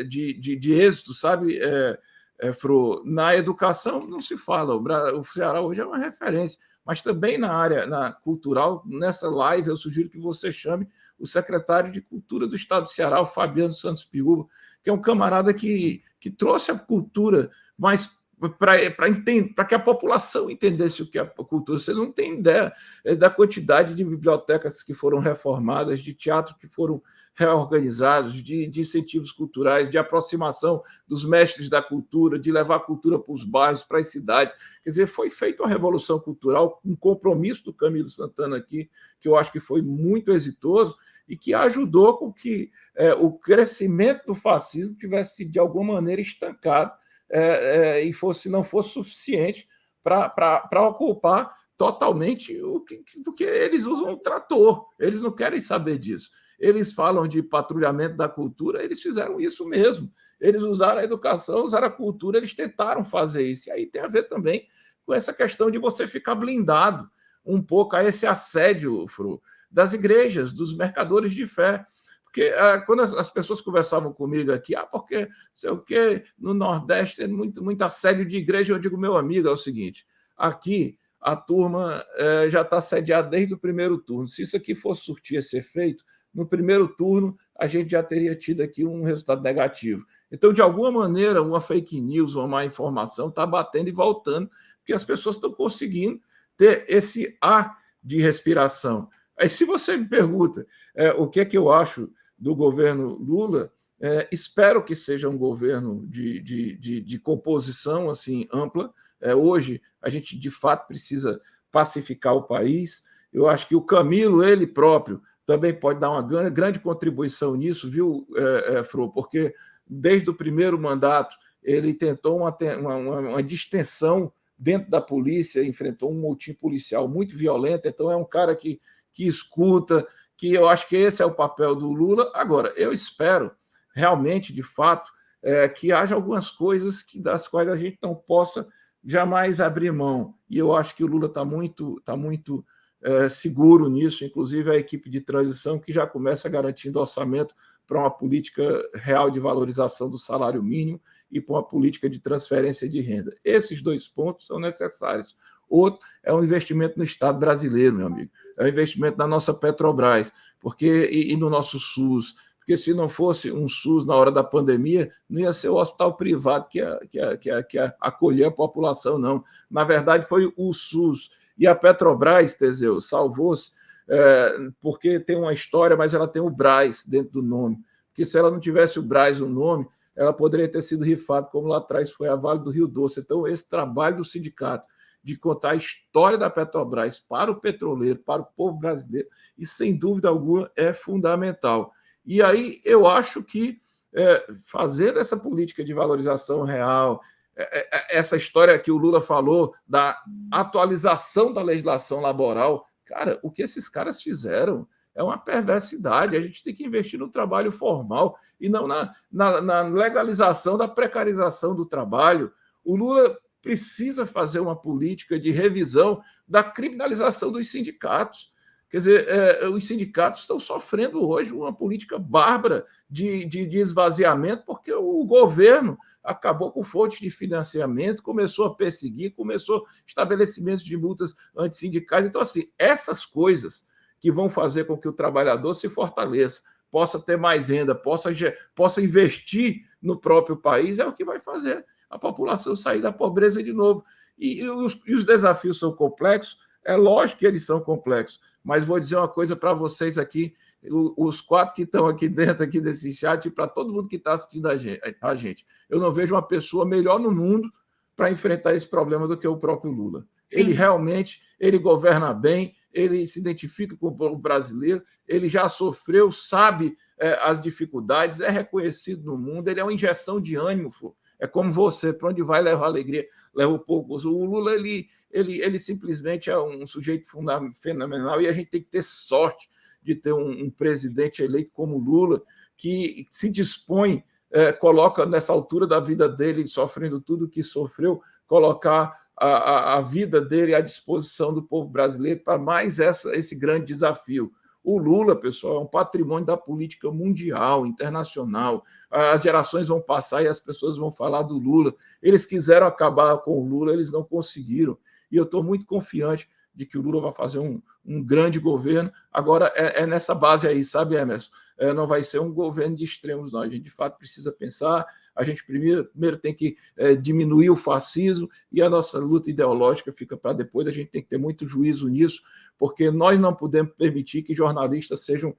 de êxito, sabe, Fro? Na educação não se fala, o Ceará hoje é uma referência, mas também na área cultural. Nessa live eu sugiro que você chame o secretário de Cultura do Estado do Ceará, o Fabiano Santos Piúva, que é um camarada que trouxe a cultura mais para que a população entendesse o que é a cultura. Você não tem ideia da quantidade de bibliotecas que foram reformadas, de teatro que foram reorganizados, de incentivos culturais, de aproximação dos mestres da cultura, de levar a cultura para os bairros, para as cidades. Quer dizer, foi feita uma revolução cultural, um compromisso do Camilo Santana aqui, que eu acho que foi muito exitoso e que ajudou com que o crescimento do fascismo tivesse, de alguma maneira, estancado, e não fosse suficiente para ocupar totalmente porque eles usam um trator, eles não querem saber disso. Eles falam de patrulhamento da cultura, eles fizeram isso mesmo. Eles usaram a educação, usaram a cultura, eles tentaram fazer isso. E aí tem a ver também com essa questão de você ficar blindado um pouco a esse assédio, Fro, das igrejas, dos mercadores de fé. Porque quando as pessoas conversavam comigo aqui, porque sei o quê, no Nordeste tem muito assédio de igreja, eu digo, meu amigo, é o seguinte: aqui a turma já está assediada desde o primeiro turno. Se isso aqui fosse surtir esse efeito, no primeiro turno a gente já teria tido aqui um resultado negativo. Então, de alguma maneira, uma fake news, uma má informação está batendo e voltando, porque as pessoas estão conseguindo ter esse ar de respiração. Aí, se você me pergunta o que é que eu acho do governo Lula, Espero que seja um governo de composição assim ampla. Hoje, a gente, de fato, precisa pacificar o país. Eu acho que o Camilo, ele próprio, também pode dar uma grande contribuição nisso, viu, Fro? Porque desde o primeiro mandato ele tentou uma distensão dentro da polícia, enfrentou um motim policial muito violento, então é um cara que escuta, que eu acho que esse é o papel do Lula. Agora, eu espero realmente, de fato, que haja algumas coisas das quais a gente não possa jamais abrir mão. E eu acho que o Lula está muito seguro nisso, inclusive a equipe de transição, que já começa garantindo orçamento para uma política real de valorização do salário mínimo e para uma política de transferência de renda. Esses 2 pontos são necessários. Outro é um investimento no Estado brasileiro, meu amigo. É um investimento na nossa Petrobras e no nosso SUS. Porque se não fosse um SUS na hora da pandemia, não ia ser o hospital privado que ia acolher a população, não. Na verdade, foi o SUS. E a Petrobras, Teseu, salvou-se porque tem uma história, mas ela tem o Brás dentro do nome. Porque se ela não tivesse o Brás no nome, ela poderia ter sido rifada, como lá atrás foi a Vale do Rio Doce. Então, esse trabalho do sindicato de contar a história da Petrobras para o petroleiro, para o povo brasileiro, e sem dúvida alguma é fundamental. E aí eu acho que fazer essa política de valorização real, essa história que o Lula falou da atualização da legislação laboral, cara, o que esses caras fizeram é uma perversidade. A gente tem que investir no trabalho formal e não na legalização da precarização do trabalho. O Lula precisa fazer uma política de revisão da criminalização dos sindicatos. Quer dizer, os sindicatos estão sofrendo hoje uma política bárbara de esvaziamento, porque o governo acabou com fontes de financiamento, começou a perseguir, começou estabelecimentos de multas antissindicais. Então, assim, essas coisas que vão fazer com que o trabalhador se fortaleça, possa ter mais renda, possa investir no próprio país, é o que vai fazer a população sair da pobreza de novo. E os desafios são complexos, é lógico que eles são complexos, mas vou dizer uma coisa para vocês aqui, os 4 que estão aqui dentro aqui desse chat, e para todo mundo que está assistindo a gente. Eu não vejo uma pessoa melhor no mundo para enfrentar esse problema do que o próprio Lula. Sim. Ele realmente, ele governa bem, ele se identifica com o povo brasileiro, ele já sofreu, sabe as dificuldades, é reconhecido no mundo, ele é uma injeção de ânimo, é como você, para onde vai leva alegria, leva um pouco. O Lula, ele simplesmente é um sujeito fenomenal e a gente tem que ter sorte de ter um presidente eleito como Lula, que se dispõe, coloca nessa altura da vida dele, sofrendo tudo o que sofreu, colocar a vida dele à disposição do povo brasileiro para mais esse grande desafio. O Lula, pessoal, é um patrimônio da política mundial, internacional. As gerações vão passar e as pessoas vão falar do Lula. Eles quiseram acabar com o Lula, eles não conseguiram. E eu estou muito confiante de que o Lula vai fazer um grande governo. Agora, é nessa base aí, sabe, Emerson? Não vai ser um governo de extremos, não. A gente, de fato, precisa pensar. A gente primeiro tem que diminuir o fascismo e a nossa luta ideológica fica para depois. A gente tem que ter muito juízo nisso, porque nós não podemos permitir que jornalistas sejam...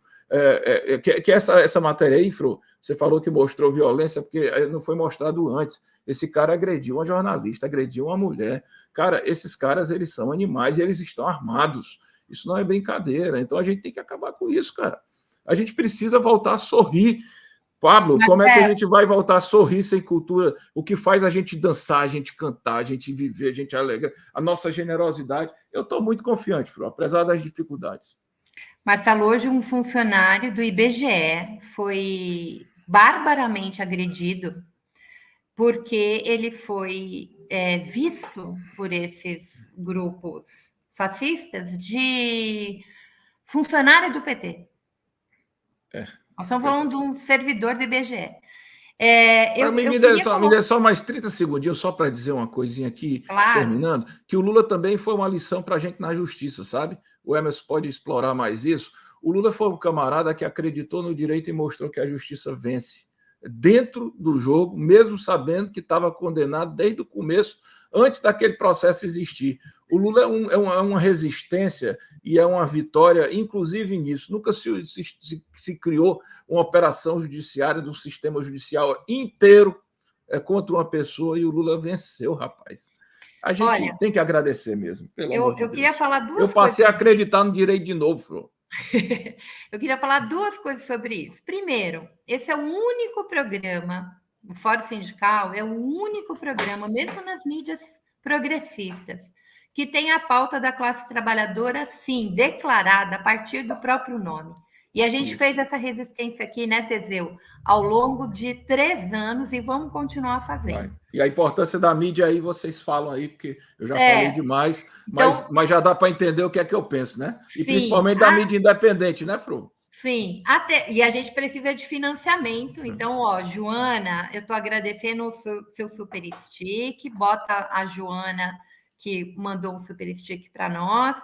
que essa matéria aí, Fro, você falou que mostrou violência, porque não foi mostrado antes. Esse cara agrediu uma jornalista, agrediu uma mulher. Cara, esses caras, eles são animais e eles estão armados. Isso não é brincadeira. Então a gente tem que acabar com isso, cara. A gente precisa voltar a sorrir. Pablo, como é que a gente vai voltar a sorrir sem cultura? O que faz a gente dançar, a gente cantar, a gente viver, a gente alegrar, a nossa generosidade. Eu estou muito confiante, Fro, apesar das dificuldades. Marcelo, hoje um funcionário do IBGE foi barbaramente agredido porque ele foi visto por esses grupos fascistas de funcionário do PT. Nós estamos falando de um servidor do IBGE. Me dê só mais 30 segundinhos, só para dizer uma coisinha aqui, claro. Terminando, que o Lula também foi uma lição para a gente na justiça, sabe? O Emerson pode explorar mais isso. O Lula foi um camarada que acreditou no direito e mostrou que a justiça vence. dentro do jogo, mesmo sabendo que estava condenado desde o começo, antes daquele processo existir. O Lula é uma resistência e é uma vitória, inclusive nisso. Nunca se criou uma operação judiciária do sistema judicial inteiro contra uma pessoa e o Lula venceu, rapaz. A gente tem que agradecer mesmo. Eu queria falar duas coisas. Eu passei a acreditar no direito de novo, Flor. Eu queria falar duas coisas sobre isso. Primeiro, esse é o único programa, o Fórum Sindical é o único programa, mesmo nas mídias progressistas, que tem a pauta da classe trabalhadora, sim, declarada a partir do próprio nome. E a gente fez essa resistência aqui, né, Teseu, ao longo de 3 anos e vamos continuar fazendo. E a importância da mídia aí, vocês falam aí, porque eu já falei demais, mas já dá para entender o que é que eu penso, né? E sim, principalmente da mídia independente, né, Fru? Sim, e a gente precisa de financiamento. Então, Joana, eu estou agradecendo o seu super stick, bota a Joana, que mandou um super stick para nós,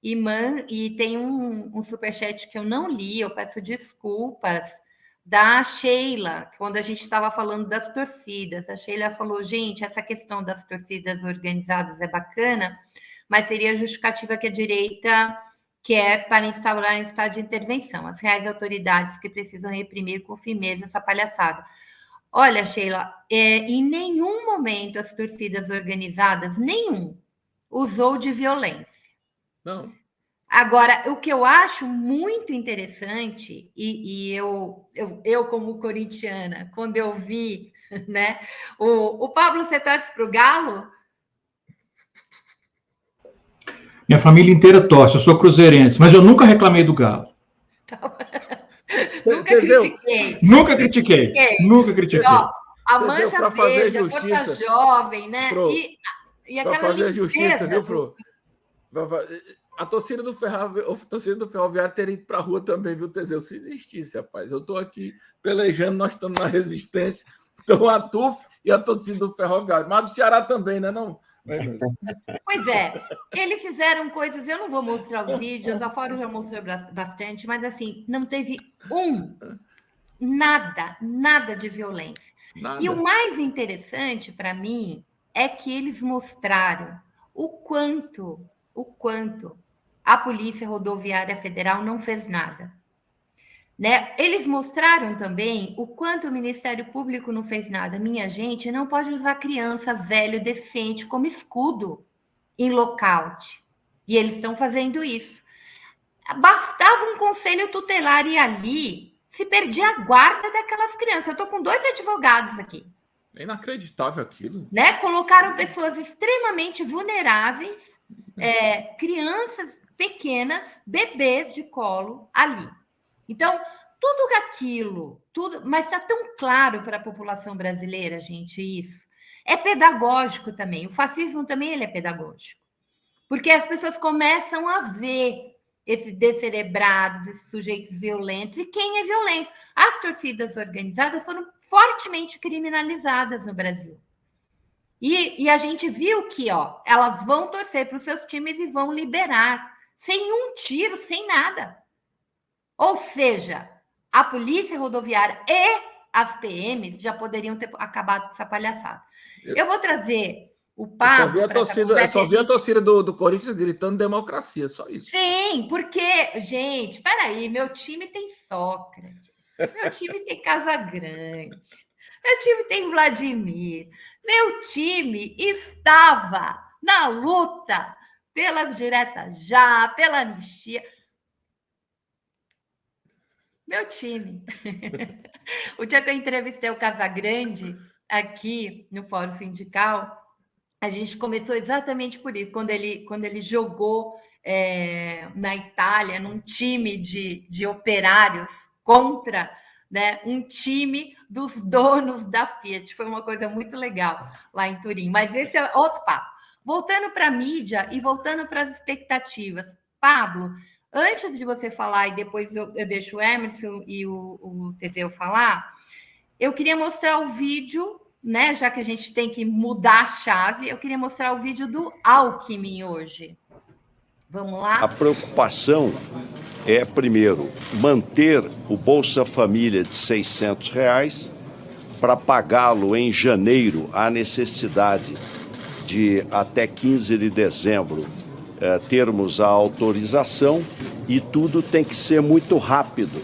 e tem um superchat que eu não li, eu peço desculpas, da Sheila, quando a gente estava falando das torcidas. A Sheila falou, gente, essa questão das torcidas organizadas é bacana, mas seria justificativa que a direita quer para instaurar um estado de intervenção. As reais autoridades que precisam reprimir com firmeza essa palhaçada. Olha, Sheila, em nenhum momento as torcidas organizadas, usou de violência. Não. Agora, o que eu acho muito interessante, e eu como corintiana, quando eu vi, né, o Pablo, você torce para o Galo? Minha família inteira torce, eu sou cruzeirense, mas eu nunca reclamei do Galo. Nunca critiquei. Ó, a Mancha Verde, a Porta Jovem, né? E para fazer justiça, viu, Fro? A torcida do Ferroviário teria ido para a rua também, viu, Teseu? Se existisse, rapaz. Eu estou aqui pelejando, nós estamos na resistência. Então, a TUF e a torcida do Ferroviário. Mas do Ceará também, né? Não? Pois é. Eles fizeram coisas... Eu não vou mostrar os vídeos, a Fórum já mostrou bastante, mas, assim, não teve nada de violência. Nada. E o mais interessante, para mim, é que eles mostraram o quanto a Polícia Rodoviária Federal não fez nada. Né? Eles mostraram também o quanto o Ministério Público não fez nada. Minha gente, não pode usar criança, velho, deficiente como escudo em lockout. E eles estão fazendo isso. Bastava um conselho tutelar ir ali, se perdia a guarda daquelas crianças. Eu estou com 2 advogados aqui. É inacreditável aquilo. Né? Colocaram pessoas extremamente vulneráveis, crianças pequenas, bebês de colo ali. Então, tudo aquilo, mas está tão claro para a população brasileira, gente, isso. É pedagógico também. O fascismo também ele é pedagógico. Porque as pessoas começam a ver esses descerebrados, esses sujeitos violentos. E quem é violento? As torcidas organizadas foram fortemente criminalizadas no Brasil. E a gente viu que elas vão torcer para os seus times e vão liberar, sem um tiro, sem nada. Ou seja, a Polícia Rodoviária e as PMs já poderiam ter acabado com essa palhaçada. Eu vou trazer o Pablo... Eu só vi a torcida do Corinthians gritando democracia, só isso. Sim, porque, gente, peraí, meu time tem Sócrates, meu time tem Casagrande, meu time tem Vladimir, meu time estava na luta pelas diretas já, pela anistia. Meu time. O dia que eu entrevistei o Casagrande aqui no Fórum Sindical, a gente começou exatamente por isso, quando ele jogou na Itália, num time de operários contra, né, um time dos donos da Fiat. Foi uma coisa muito legal lá em Turim. Mas esse é outro papo. Voltando para a mídia e voltando para as expectativas. Pablo, antes de você falar, e depois eu deixo o Emerson e o Teseu falar, eu queria mostrar o vídeo, né? Já que a gente tem que mudar a chave, eu queria mostrar o vídeo do Alckmin hoje. Vamos lá? A preocupação é, primeiro, manter o Bolsa Família de R$600 para pagá-lo em janeiro, há necessidade de, até 15 de dezembro, termos a autorização, e tudo tem que ser muito rápido,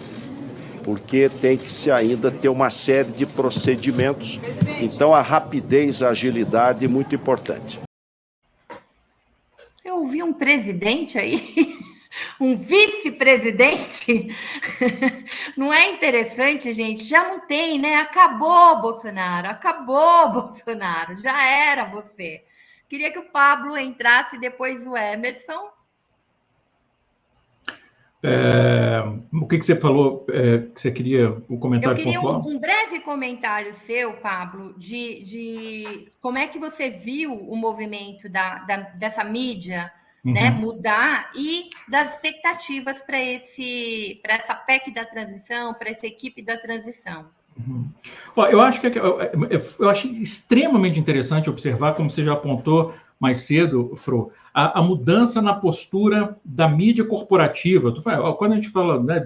porque tem que se ainda ter uma série de procedimentos. Então, a rapidez, a agilidade é muito importante. Eu ouvi um presidente aí, um vice-presidente. Não é interessante, gente? Já não tem, né? Acabou, Bolsonaro, já era você. Queria que o Pablo entrasse depois o Emerson. O que você falou que você queria o comentário? Eu queria um breve comentário seu, Pablo, de como é que você viu o movimento dessa mídia, né, mudar, e das expectativas para essa PEC da transição, para essa equipe da transição. Eu acho eu achei extremamente interessante observar, como você já apontou mais cedo, Fro, a mudança na postura da mídia corporativa. Quando a gente fala, né,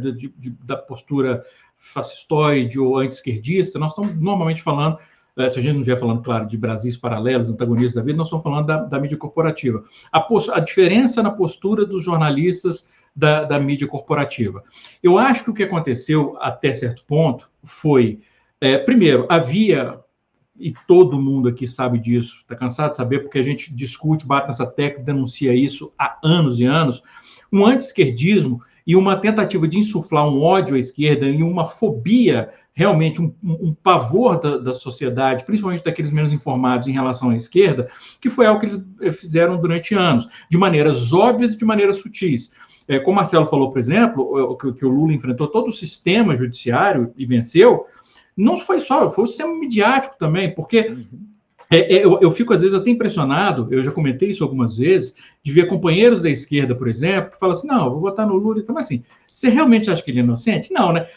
da postura fascistoide ou anti-esquerdista, nós estamos normalmente falando, se a gente não estiver falando, claro, de Brasis paralelos, antagonistas da vida, nós estamos falando da mídia corporativa. A diferença na postura dos jornalistas da mídia corporativa. Eu acho que o que aconteceu até certo ponto foi, primeiro, havia, e todo mundo aqui sabe disso, está cansado de saber, porque a gente discute, bate nessa tecla, denuncia isso há anos e anos, um anti-esquerdismo e uma tentativa de insuflar um ódio à esquerda e uma fobia, realmente um pavor da sociedade, principalmente daqueles menos informados em relação à esquerda, que foi algo que eles fizeram durante anos, de maneiras óbvias e de maneiras sutis. Como o Marcelo falou, por exemplo, que o Lula enfrentou todo o sistema judiciário e venceu, não foi só, foi o sistema midiático também, porque eu fico, às vezes, até impressionado, eu já comentei isso algumas vezes, de ver companheiros da esquerda, por exemplo, que falam assim, não, eu vou votar no Lula, então, mas assim, você realmente acha que ele é inocente? Não, né?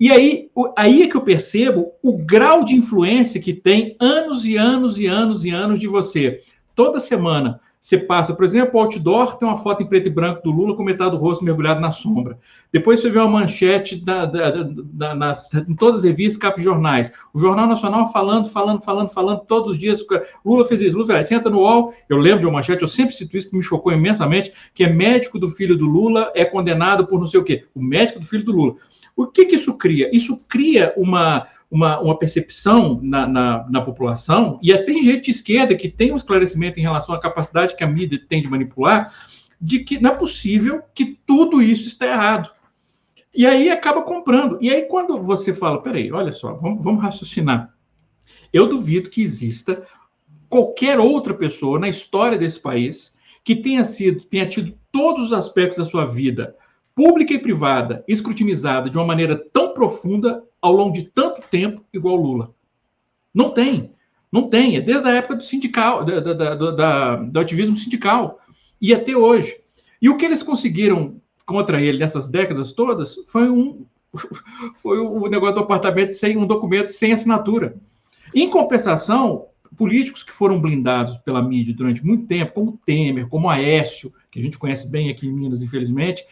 E aí é que eu percebo o grau de influência que tem anos e anos e anos e anos de você. Toda semana você passa, por exemplo, o outdoor tem uma foto em preto e branco do Lula com metade do rosto mergulhado na sombra. Depois você vê uma manchete em todas as revistas, capas de jornais. O Jornal Nacional falando todos os dias. Lula fez isso. Lula, você entra no UOL, eu lembro de uma manchete, eu sempre cito isso, que me chocou imensamente, que é médico do filho do Lula é condenado por não sei o quê. O médico do filho do Lula. O que isso cria? Isso cria uma percepção na população, e até tem gente de esquerda que tem um esclarecimento em relação à capacidade que a mídia tem de manipular, de que não é possível que tudo isso está errado. E aí acaba comprando. E aí quando você fala, peraí, olha só, vamos raciocinar. Eu duvido que exista qualquer outra pessoa na história desse país que tenha tido todos os aspectos da sua vida, pública e privada, escrutinizada de uma maneira tão profunda ao longo de tanto tempo, igual o Lula. Não tem. É desde a época do sindical, do ativismo sindical, e até hoje. E o que eles conseguiram contra ele nessas décadas todas foi o negócio do apartamento sem um documento, sem assinatura. Em compensação, políticos que foram blindados pela mídia durante muito tempo, como Temer, como Aécio, que a gente conhece bem aqui em Minas, infelizmente,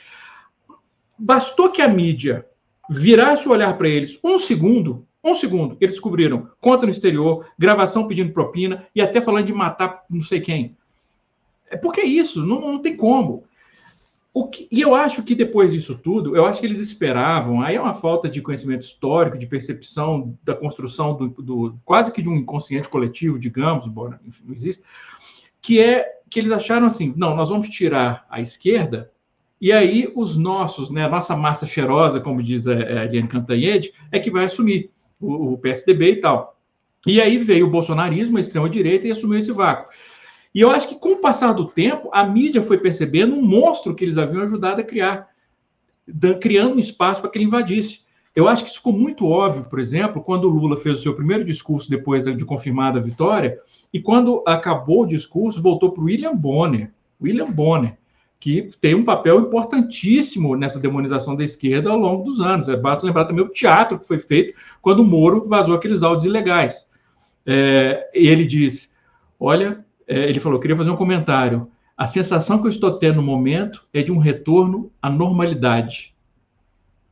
bastou que a mídia virasse o olhar para eles um segundo, eles descobriram conta no exterior, gravação pedindo propina e até falando de matar não sei quem. Porque é isso, não tem como. E eu acho que depois disso tudo, eu acho que eles esperavam, aí é uma falta de conhecimento histórico, de percepção da construção do quase que de um inconsciente coletivo, digamos, embora enfim, não exista, que eles acharam assim, não, nós vamos tirar a esquerda. E aí os nossos, né, a nossa massa cheirosa, como diz a Diane Cantanhede, é que vai assumir o PSDB e tal. E aí veio o bolsonarismo, a extrema-direita, e assumiu esse vácuo. E eu acho que, com o passar do tempo, a mídia foi percebendo um monstro que eles haviam ajudado a criar, criando um espaço para que ele invadisse. Eu acho que isso ficou muito óbvio, por exemplo, quando o Lula fez o seu primeiro discurso depois de confirmada a vitória, e quando acabou o discurso, voltou para o William Bonner, que tem um papel importantíssimo nessa demonização da esquerda ao longo dos anos. Basta lembrar também o teatro que foi feito quando o Moro vazou aqueles áudios ilegais. Ele diz, ele falou, eu queria fazer um comentário. A sensação que eu estou tendo no momento é de um retorno à normalidade.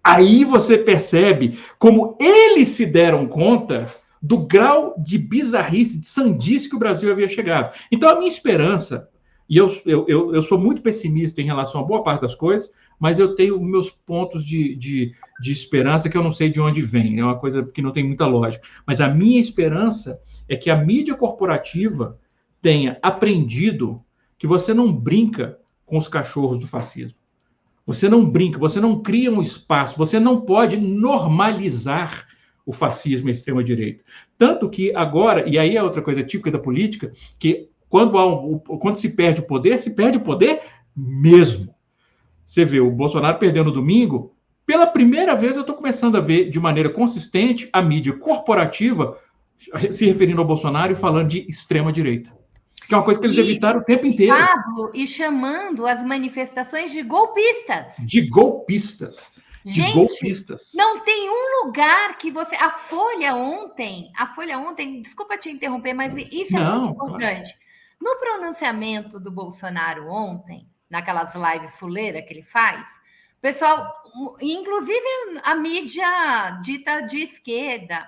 Aí você percebe como eles se deram conta do grau de bizarrice, de sandice que o Brasil havia chegado. Então, a minha esperança, e eu sou muito pessimista em relação a boa parte das coisas, mas eu tenho meus pontos de esperança que eu não sei de onde vem, é uma coisa que não tem muita lógica. Mas a minha esperança é que a mídia corporativa tenha aprendido que você não brinca com os cachorros do fascismo. Você não brinca, você não cria um espaço, você não pode normalizar o fascismo e a extrema-direita. Tanto que agora, e aí é outra coisa típica da política, que quando se perde o poder mesmo. Você vê o Bolsonaro perdendo no domingo, pela primeira vez eu estou começando a ver de maneira consistente a mídia corporativa se referindo ao Bolsonaro e falando de extrema-direita. Que é uma coisa que eles evitaram o tempo inteiro. Pablo, e chamando as manifestações de golpistas. De golpistas. Gente, golpistas. Não tem um lugar que você... A Folha ontem, desculpa te interromper, mas isso é muito importante. Claro. No pronunciamento do Bolsonaro ontem, naquelas lives fuleiras que ele faz, o pessoal, inclusive a mídia dita de esquerda,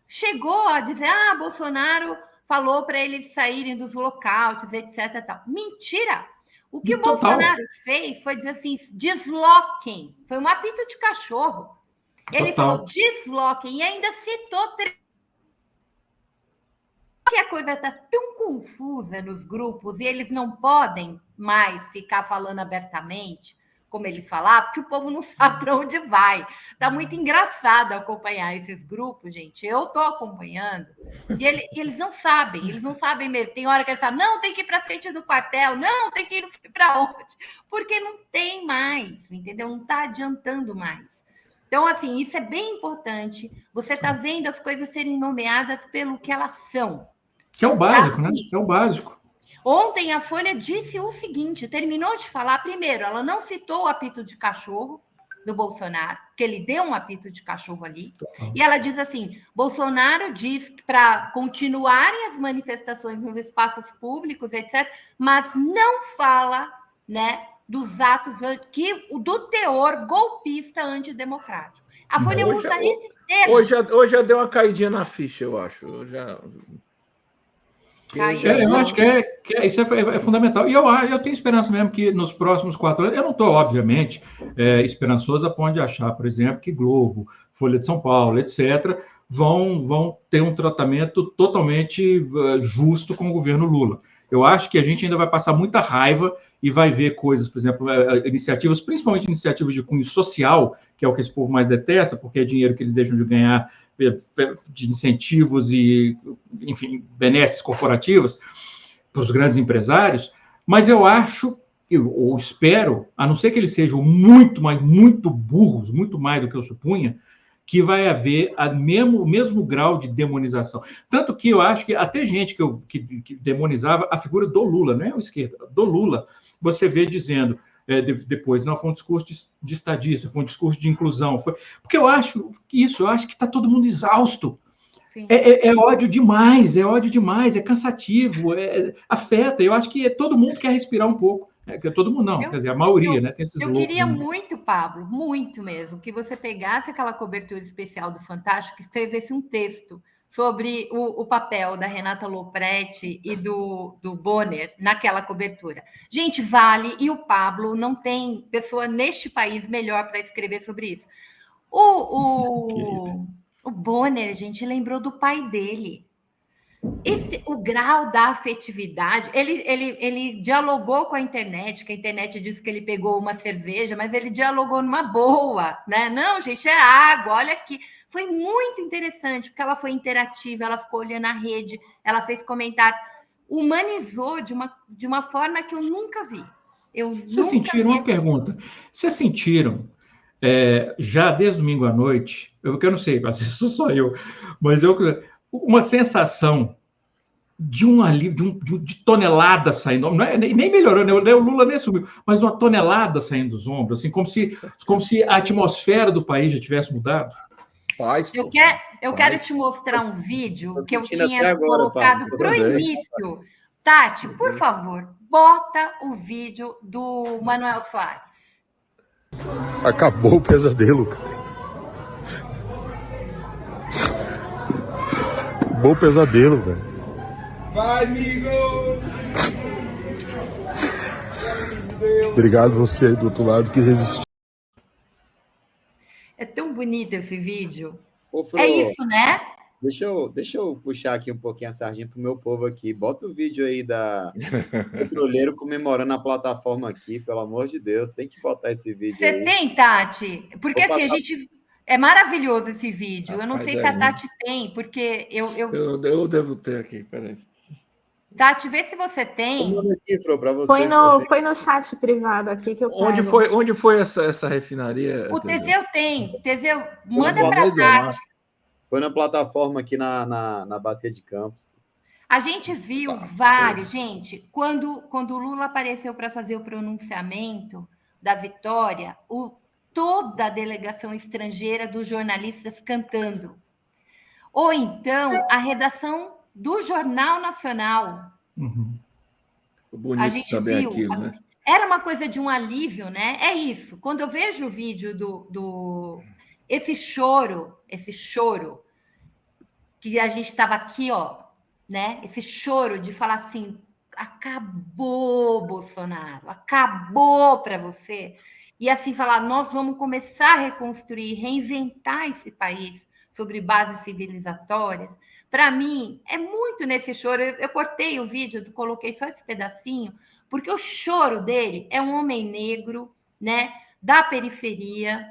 chegou a dizer, Bolsonaro falou para eles saírem dos lockouts, etc. Tal. Mentira! O que o Bolsonaro fez foi dizer assim, desloquem. Foi um apito de cachorro. Ele falou, desloquem, e ainda citou... Que a coisa está tão confusa nos grupos e eles não podem mais ficar falando abertamente, como eles falavam, que o povo não sabe para onde vai. Está muito engraçado acompanhar esses grupos, gente. Eu estou acompanhando e eles não sabem mesmo. Tem hora que eles falam, não, tem que ir para frente do quartel, não, tem que ir para onde, porque não tem mais, entendeu? Não está adiantando mais. Então, assim, isso é bem importante. Você está vendo as coisas serem nomeadas pelo que elas são. Que é o básico, né? É o básico. Ontem a Folha disse o seguinte, terminou de falar, primeiro, ela não citou o apito de cachorro do Bolsonaro, que ele deu um apito de cachorro ali, e ela diz assim, Bolsonaro diz para continuarem as manifestações nos espaços públicos, etc., mas não fala, né, dos atos do teor golpista antidemocrático. A Folha usa esses termos. Hoje já deu uma caidinha na ficha, eu acho. Eu acho que isso é fundamental. E eu tenho esperança mesmo que nos próximos 4 anos... Eu não estou, obviamente, esperançoso a ponto de achar, por exemplo, que Globo, Folha de São Paulo, etc., vão ter um tratamento totalmente justo com o governo Lula. Eu acho que a gente ainda vai passar muita raiva e vai ver coisas, por exemplo, iniciativas, principalmente iniciativas de cunho social, que é o que esse povo mais detesta, porque é dinheiro que eles deixam de ganhar de incentivos e, enfim, benesses corporativas para os grandes empresários, mas eu acho, ou espero, a não ser que eles sejam muito burros, muito mais do que eu supunha, que vai haver o mesmo grau de demonização. Tanto que eu acho que até gente que demonizava a figura do Lula, não é o esquerda, do Lula, você vê dizendo depois, não, foi um discurso de estadista, foi um discurso de inclusão. Porque eu acho que está todo mundo exausto. É ódio demais, é cansativo, afeta. Eu acho que todo mundo quer respirar um pouco. Todo mundo não, quer dizer, a maioria, né? Tem esses loucos. Eu queria muito, Pablo, muito mesmo, que você pegasse aquela cobertura especial do Fantástico e escrevesse um texto sobre o papel da Renata Lopretti e do Bonner naquela cobertura. Gente, vale, e o Pablo não tem pessoa neste país melhor para escrever sobre isso. O Bonner, gente, lembrou do pai dele. O grau da afetividade, ele dialogou com a internet, que a internet disse que ele pegou uma cerveja, mas ele dialogou numa boa, né? Não, gente, é água, olha aqui. Foi muito interessante, porque ela foi interativa, ela ficou olhando a rede, ela fez comentários, humanizou de uma forma que eu nunca vi. Vocês sentiram uma pergunta? Vocês sentiram, já desde domingo à noite, eu não sei, mas isso sou eu, mas uma sensação de um alívio, de tonelada saindo, nem melhorou, né? O Lula nem subiu, mas uma tonelada saindo dos ombros, assim, como se a atmosfera do país já tivesse mudado. Eu quero te mostrar um vídeo que eu tinha colocado para o início. Tati, por favor, bota o vídeo do Manuel Soares. Acabou o pesadelo, cara. Acabou o pesadelo, velho. Vai, amigo! Obrigado você aí do outro lado que resistiu. É tão bonito esse vídeo. Ô, Fro, É isso, né? Deixa eu puxar aqui um pouquinho a sardinha pro meu povo aqui. Bota o vídeo aí da Petroleiro comemorando a plataforma aqui, pelo amor de Deus. Tem que botar esse vídeo Você aí. tem, Tati? Porque Vou assim, a passar- gente. É maravilhoso esse vídeo. Eu não Rapaz, sei se a Tati tem, porque Eu devo ter aqui, peraí. Tati, vê se você tem. Manda aqui, Fro, pra você. Põe no chat privado aqui que eu pego. Onde foi essa refinaria? O Teseu tem. Teseu, Foi manda na para Balneário Del Mar. Tati. Foi na plataforma aqui na Bacia de Campos. A gente viu vários, gente, quando o Lula apareceu para fazer o pronunciamento da vitória, toda a delegação estrangeira dos jornalistas cantando. Ou então, a redação do Jornal Nacional. Bonito A gente também viu. aquilo, né? Era uma coisa de um alívio, né? É isso. Quando eu vejo o vídeo esse choro que a gente estava aqui, ó, né? Esse choro de falar assim, acabou, Bolsonaro, acabou para você. E assim falar, nós vamos começar a reconstruir, reinventar esse país sobre bases civilizatórias. Para mim, é muito nesse choro. Eu cortei o vídeo, coloquei só esse pedacinho, porque o choro dele é um homem negro, né, da periferia,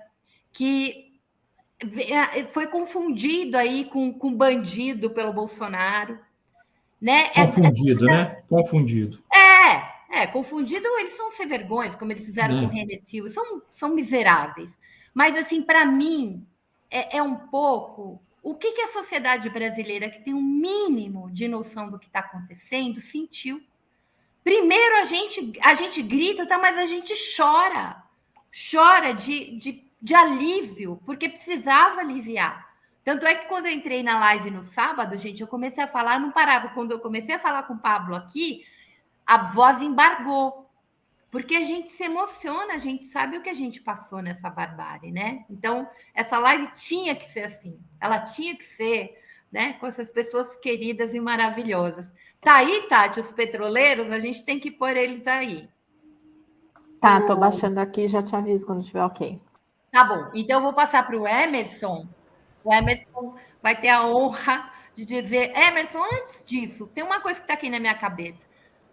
que foi confundido aí com bandido pelo Bolsonaro, né? Confundido, né? Confundido. Confundido, eles são sem vergonhas, como eles fizeram com o René Silva, são miseráveis. Mas, assim, para mim, é um pouco o que a sociedade brasileira, que tem um mínimo de noção do que está acontecendo, sentiu. Primeiro, a gente grita, tá, mas a gente chora de alívio, porque precisava aliviar. Tanto é que quando eu entrei na live no sábado, gente, eu comecei a falar, não parava. Quando eu comecei a falar com o Pablo aqui, a voz embargou, porque a gente se emociona, a gente sabe o que a gente passou nessa barbárie, né? Então, essa live tinha que ser assim, ela tinha que ser, né, com essas pessoas queridas e maravilhosas. Tá aí, Tati, os petroleiros, a gente tem que pôr eles aí. Tá, tô baixando aqui, já te aviso quando estiver ok. Tá bom, então eu vou passar para o Emerson. O Emerson vai ter a honra de dizer... Emerson, antes disso, tem uma coisa que está aqui na minha cabeça.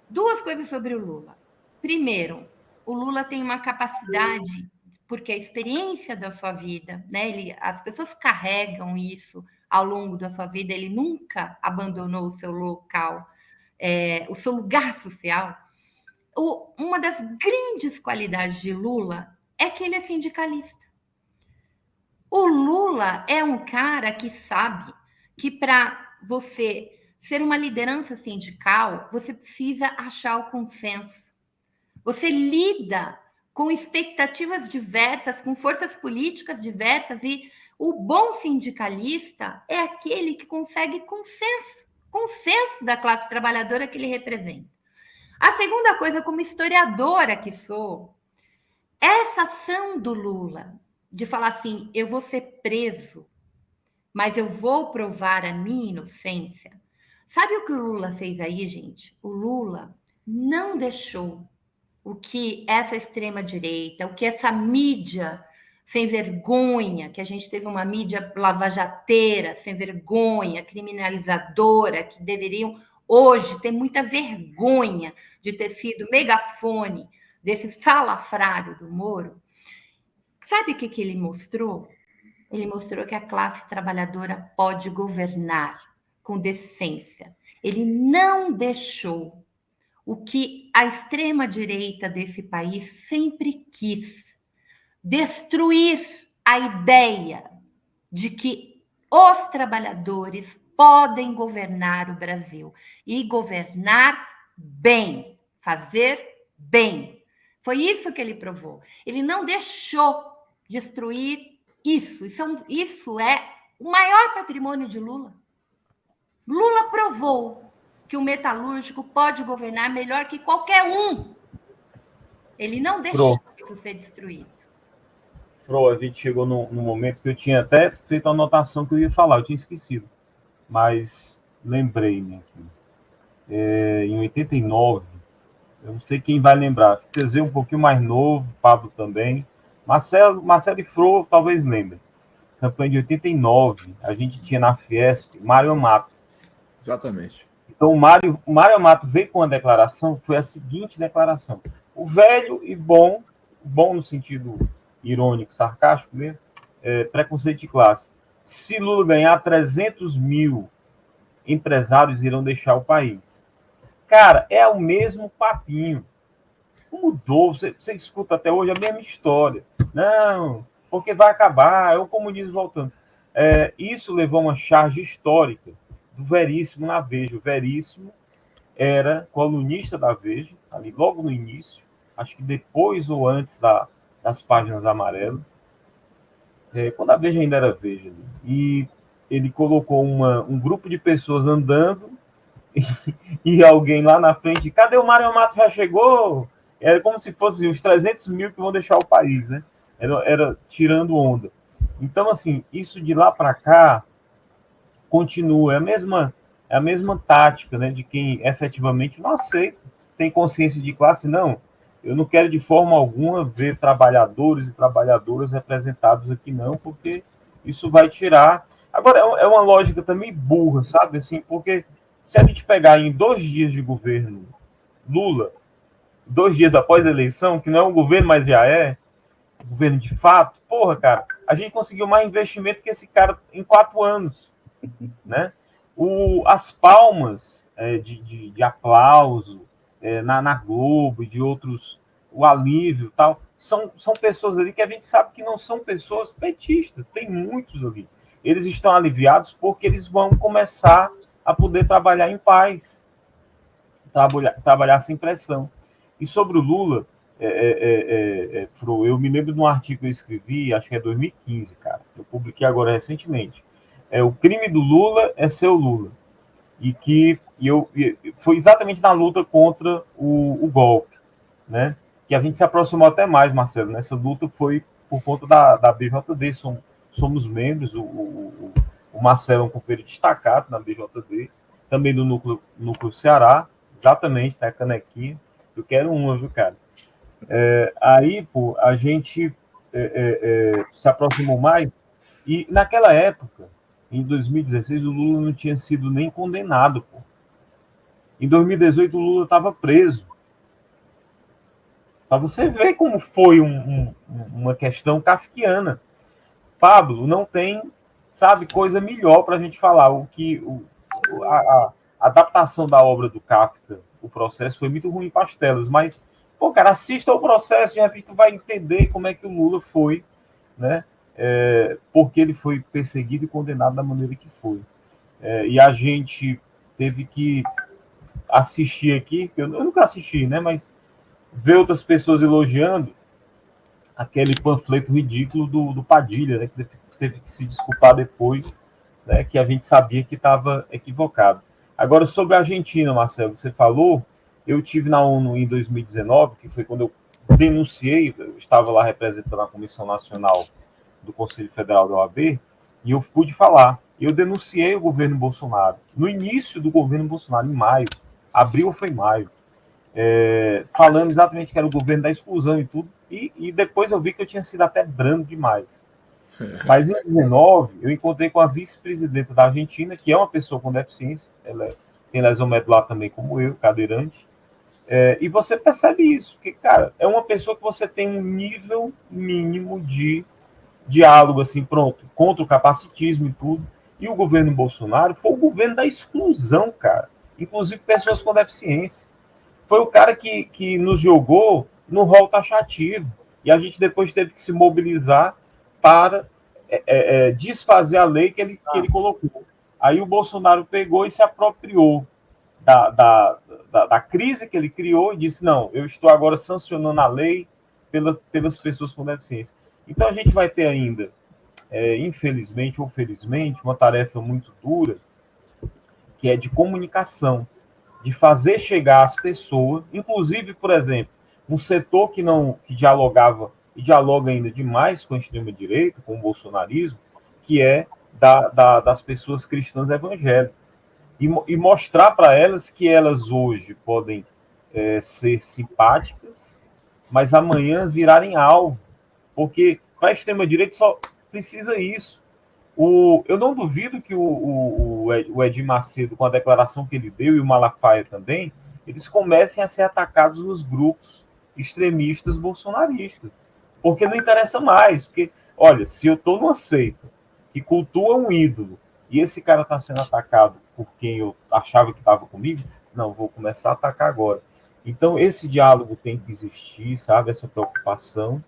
Duas coisas sobre o Lula. Primeiro, o Lula tem uma capacidade, porque a experiência da sua vida, né? As pessoas carregam isso ao longo da sua vida, ele nunca abandonou o seu local, o seu lugar social. Uma das grandes qualidades de Lula é que ele é sindicalista. O Lula é um cara que sabe que para você ser uma liderança sindical, você precisa achar o consenso. Você lida com expectativas diversas, com forças políticas diversas, e o bom sindicalista é aquele que consegue consenso da classe trabalhadora que ele representa. A segunda coisa, como historiadora que sou, essa ação do Lula de falar assim, eu vou ser preso, mas eu vou provar a minha inocência. Sabe o que o Lula fez aí, gente? O Lula não deixou o que essa extrema-direita, o que essa mídia sem vergonha, que a gente teve uma mídia lavajateira, sem vergonha, criminalizadora, que deveriam hoje ter muita vergonha de ter sido megafone desse salafrário do Moro. Sabe o que ele mostrou? Ele mostrou que a classe trabalhadora pode governar com decência. Ele não deixou o que a extrema-direita desse país sempre quis, destruir a ideia de que os trabalhadores podem governar o Brasil e governar bem, fazer bem. Foi isso que ele provou. Ele não deixou destruir isso. Isso é o maior patrimônio de Lula. Lula provou que o metalúrgico pode governar melhor que qualquer um. Ele não deixou isso ser destruído. Fro, a gente chegou no momento que eu tinha até feito a anotação que eu ia falar, eu tinha esquecido. Mas lembrei-me aqui. Em 89, eu não sei quem vai lembrar, Tezê um pouquinho mais novo, Pablo também, Marcelo e Fro talvez lembrem. Campanha de 89, a gente tinha na Fiesp Mário Amato. Exatamente. Então, o Mário Amato veio com uma declaração, foi a seguinte declaração. O velho e bom no sentido irônico, sarcástico mesmo, preconceito de classe. Se Lula ganhar 300 mil, empresários irão deixar o país. Cara, é o mesmo papinho. Não mudou, você escuta até hoje a mesma história. Não, porque vai acabar, é o comunismo voltando. Isso levou uma charge histórica do Veríssimo na Veja. O Veríssimo era colunista da Veja, ali logo no início, acho que depois ou antes das páginas amarelas, quando a Veja ainda era Veja. E ele colocou um grupo de pessoas andando e alguém lá na frente, cadê o Mário Amato, já chegou? Era como se fosse os 300 mil que vão deixar o país, né? Era tirando onda. Então, assim, isso de lá para cá continua, é a mesma tática, né, de quem efetivamente não aceita, tem consciência de classe, não. Eu não quero de forma alguma ver trabalhadores e trabalhadoras representados aqui, não, porque isso vai tirar. Agora, é uma lógica também burra, sabe? Assim, porque se a gente pegar em 2 dias de governo Lula, 2 dias após a eleição, que não é um governo, mas já é um governo de fato, porra, cara, a gente conseguiu mais investimento que esse cara em 4 anos, né? As palmas de aplauso na Globo e de outros, o alívio e tal, são pessoas ali que a gente sabe que não são pessoas petistas, tem muitos ali. Eles estão aliviados porque eles vão começar a poder trabalhar em paz, trabalhar sem pressão. E sobre o Lula, Fro, eu me lembro de um artigo que eu escrevi, acho que é 2015, cara, eu publiquei agora recentemente. O crime do Lula é ser o Lula. E foi exatamente na luta contra o golpe, né? Que a gente se aproximou até mais, Marcelo. Nessa luta foi por conta da BJD, somos membros, o Marcelo é um companheiro destacado na BJD, também do núcleo Ceará, exatamente, tá a canequinha. Eu quero uma, viu, cara? Aí, pô, a gente se aproximou mais, e naquela época, em 2016, o Lula não tinha sido nem condenado, pô. Em 2018, o Lula estava preso. Para você ver como foi uma questão kafkiana. Pablo, não tem, sabe, coisa melhor para a gente falar. A adaptação da obra do Kafka, o processo, foi muito ruim para as telas, mas, pô, cara, assista ao processo, de repente tu vai entender como é que o Lula foi, né? Porque ele foi perseguido e condenado da maneira que foi. E a gente teve que assistir aqui, eu nunca assisti, né? Mas ver outras pessoas elogiando aquele panfleto ridículo do Padilha, né? Que teve que se desculpar depois, né? Que a gente sabia que estava equivocado. Agora, sobre a Argentina, Marcelo, você falou, eu tive na ONU em 2019, que foi quando eu denunciei, eu estava lá representando a Comissão Nacional do Conselho Federal da OAB, e eu pude falar. Eu denunciei o governo Bolsonaro. No início do governo Bolsonaro, em maio, abril ou foi maio, falando exatamente que era o governo da exclusão e tudo, e depois eu vi que eu tinha sido até brando demais. Mas em 2019, eu encontrei com a vice-presidenta da Argentina, que é uma pessoa com deficiência, ela tem lesão medular também como eu, cadeirante, e você percebe isso, porque, cara, é uma pessoa que você tem um nível mínimo de diálogo, assim, pronto, contra o capacitismo e tudo. E o governo Bolsonaro foi o governo da exclusão, cara. Inclusive pessoas com deficiência. Foi o cara que nos jogou no rol taxativo. E a gente depois teve que se mobilizar para desfazer a lei que ele colocou. Aí o Bolsonaro pegou e se apropriou da crise que ele criou e disse, não, eu estou agora sancionando a lei pelas pessoas com deficiência. Então a gente vai ter ainda, infelizmente ou felizmente, uma tarefa muito dura, que é de comunicação, de fazer chegar às pessoas, inclusive, por exemplo, um setor que dialogava e dialoga ainda demais com a extrema-direita, com o bolsonarismo, que é das pessoas cristãs evangélicas. e mostrar para elas que elas hoje podem ser simpáticas, mas amanhã virarem alvo, porque para a extrema-direita só precisa isso. Eu não duvido que o Edir Macedo, com a declaração que ele deu, e o Malafaia também, eles comecem a ser atacados nos grupos extremistas bolsonaristas, porque não interessa mais, porque, olha, se eu estou numa seita que cultua um ídolo, e esse cara está sendo atacado por quem eu achava que estava comigo, não, vou começar a atacar agora. Então, esse diálogo tem que existir, sabe, essa preocupação.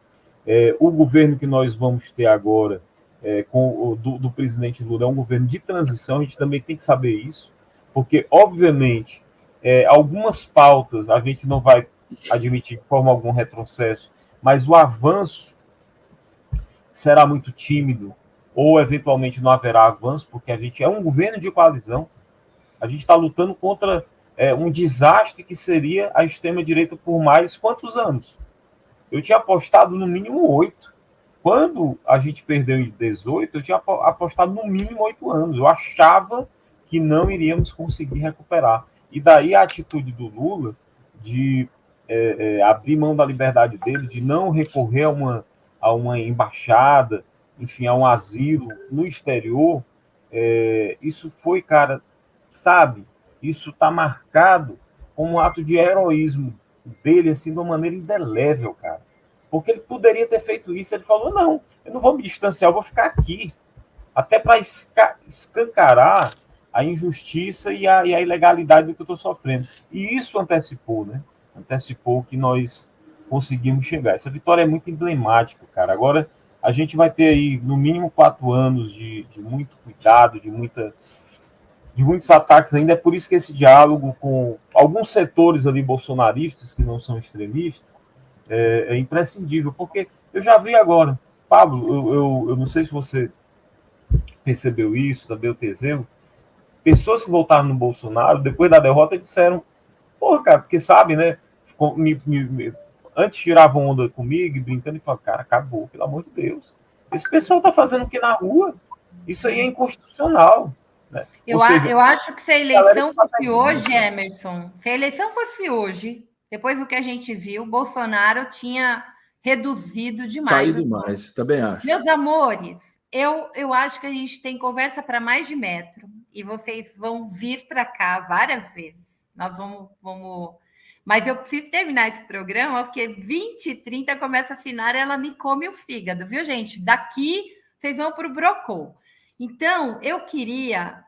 O governo que nós vamos ter agora, do presidente Lula, é um governo de transição, a gente também tem que saber isso, porque, obviamente, algumas pautas a gente não vai admitir de forma algum retrocesso, mas o avanço será muito tímido, ou eventualmente não haverá avanço, porque a gente é um governo de coalizão, a gente está lutando contra um desastre que seria a extrema-direita por mais quantos anos? Eu tinha apostado no mínimo 8. Quando a gente perdeu em 18, eu tinha apostado no mínimo 8 anos. Eu achava que não iríamos conseguir recuperar. E daí a atitude do Lula de abrir mão da liberdade dele, de não recorrer a uma embaixada, enfim, a um asilo no exterior, isso foi, cara, sabe, isso está marcado como um ato de heroísmo dele, assim, de uma maneira indelével, cara. Porque ele poderia ter feito isso, ele falou, não, eu não vou me distanciar, eu vou ficar aqui, até para escancarar a injustiça e a ilegalidade do que eu estou sofrendo. E isso antecipou, né? Antecipou que nós conseguimos chegar. Essa vitória é muito emblemática, cara. Agora, a gente vai ter aí, no mínimo, 4 anos de muito cuidado, de muitos ataques ainda. É por isso que esse diálogo com alguns setores ali bolsonaristas, que não são extremistas, é imprescindível, porque eu já vi agora, Pablo, eu não sei se você percebeu isso, também o Teseu, pessoas que voltaram no Bolsonaro, depois da derrota, disseram, porra, cara, porque sabe, né, antes tiravam onda comigo, brincando, e falavam, cara, acabou, pelo amor de Deus. Esse pessoal tá fazendo o que na rua? Isso aí é inconstitucional. Né? Eu acho que se a eleição fosse hoje, Emerson, se a eleição fosse hoje, depois do que a gente viu, Bolsonaro tinha reduzido demais. Caído mais, também acho. Meus amores, eu acho que a gente tem conversa para mais de metro, e vocês vão vir para cá várias vezes. Nós vamos... Mas eu preciso terminar esse programa, porque 20h30 começa a afinar e ela me come o fígado, viu, gente? Daqui vocês vão para o Brocou. Então, eu queria...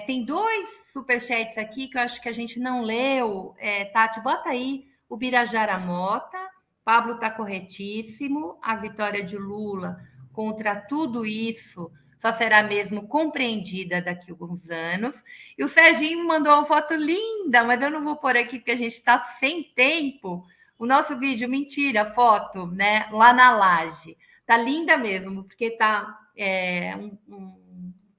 tem 2 superchats aqui que eu acho que a gente não leu. Tati, bota aí o Birajara Mota. Pablo está corretíssimo. A vitória de Lula contra tudo isso só será mesmo compreendida daqui a alguns anos. E o Serginho me mandou uma foto linda, mas eu não vou pôr aqui porque a gente está sem tempo. O nosso vídeo, mentira, foto, né? Lá na laje. Tá linda mesmo, porque tá um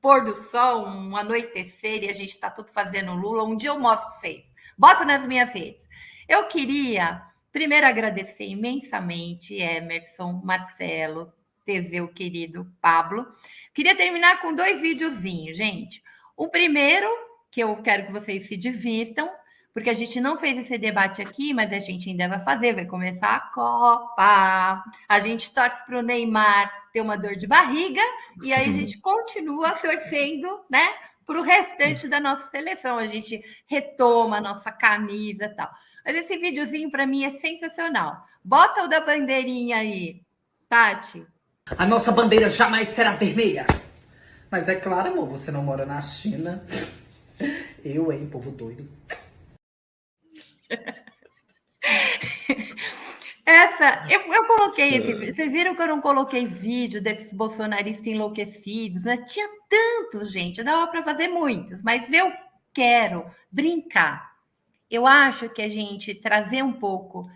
pôr do sol, um anoitecer, e a gente está tudo fazendo Lula. Um dia eu mostro para vocês. Boto nas minhas redes. Eu queria primeiro agradecer imensamente Emerson, Marcelo, Teseu, querido, Pablo. Queria terminar com 2 videozinhos, gente. O primeiro, que eu quero que vocês se divirtam, porque a gente não fez esse debate aqui, mas a gente ainda vai fazer, vai começar a Copa. A gente torce para o Neymar ter uma dor de barriga, e aí a gente continua torcendo, né, para o restante da nossa seleção. A gente retoma a nossa camisa e tal. Mas esse videozinho, para mim, é sensacional. Bota o da bandeirinha aí, Tati. A nossa bandeira jamais será vermelha. Mas é claro, amor, você não mora na China. Eu, hein, povo doido. Eu coloquei esse vídeo. Vocês viram que eu não coloquei vídeo desses bolsonaristas enlouquecidos, né? Tinha tantos, gente, dava para fazer muitos, mas eu quero brincar. Eu acho que a gente trazer um pouco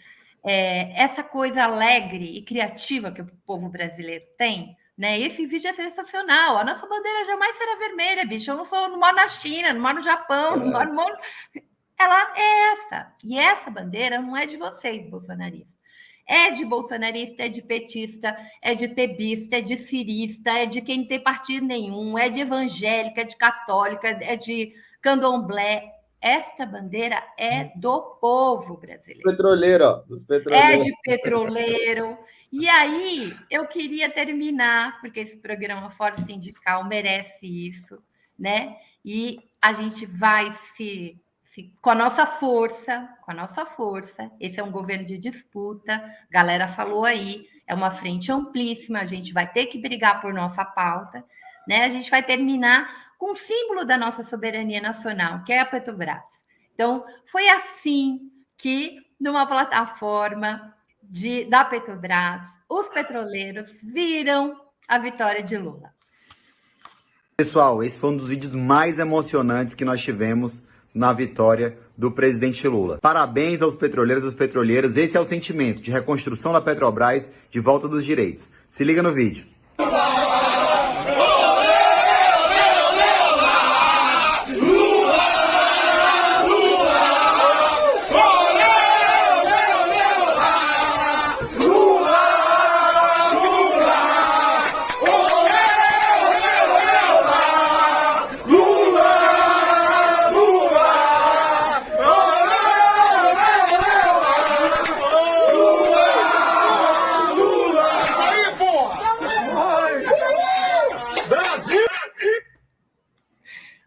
essa coisa alegre e criativa que o povo brasileiro tem, né? Esse vídeo é sensacional. A nossa bandeira jamais será vermelha, bicho. Eu não moro na China, não moro no Japão, não moro... Ela é essa. E essa bandeira não é de vocês, bolsonaristas. É de bolsonarista, é de petista, é de tebista, é de cirista, é de quem não tem partido nenhum, é de evangélica, é de católica, é de candomblé. Esta bandeira é do povo brasileiro. Petroleiro, ó, dos petroleiros. É de petroleiro. E aí, eu queria terminar, porque esse programa Fórum Sindical merece isso, né? E a gente vai com a nossa força, esse é um governo de disputa, a galera falou aí, é uma frente amplíssima, a gente vai ter que brigar por nossa pauta, né? A gente vai terminar com o símbolo da nossa soberania nacional, que é a Petrobras. Então, foi assim que, numa plataforma da Petrobras, os petroleiros viram a vitória de Lula. Pessoal, esse foi um dos vídeos mais emocionantes que nós tivemos na vitória do presidente Lula. Parabéns aos petroleiros e às petroleiras. Esse é o sentimento de reconstrução da Petrobras, de volta dos direitos. Se liga no vídeo.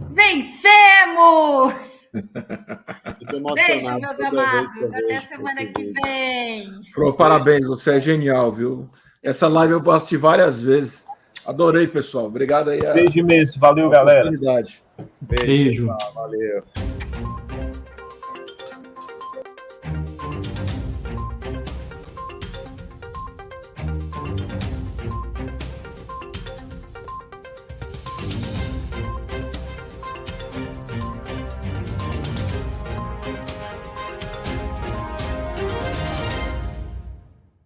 Vencemos! Beijo, meus amados. Até semana que vem. Fro, parabéns, você é genial, viu? Essa live eu vou assistir várias vezes. Adorei, pessoal. Obrigado aí. Beijo imenso. Valeu, galera. Beijo. Valeu.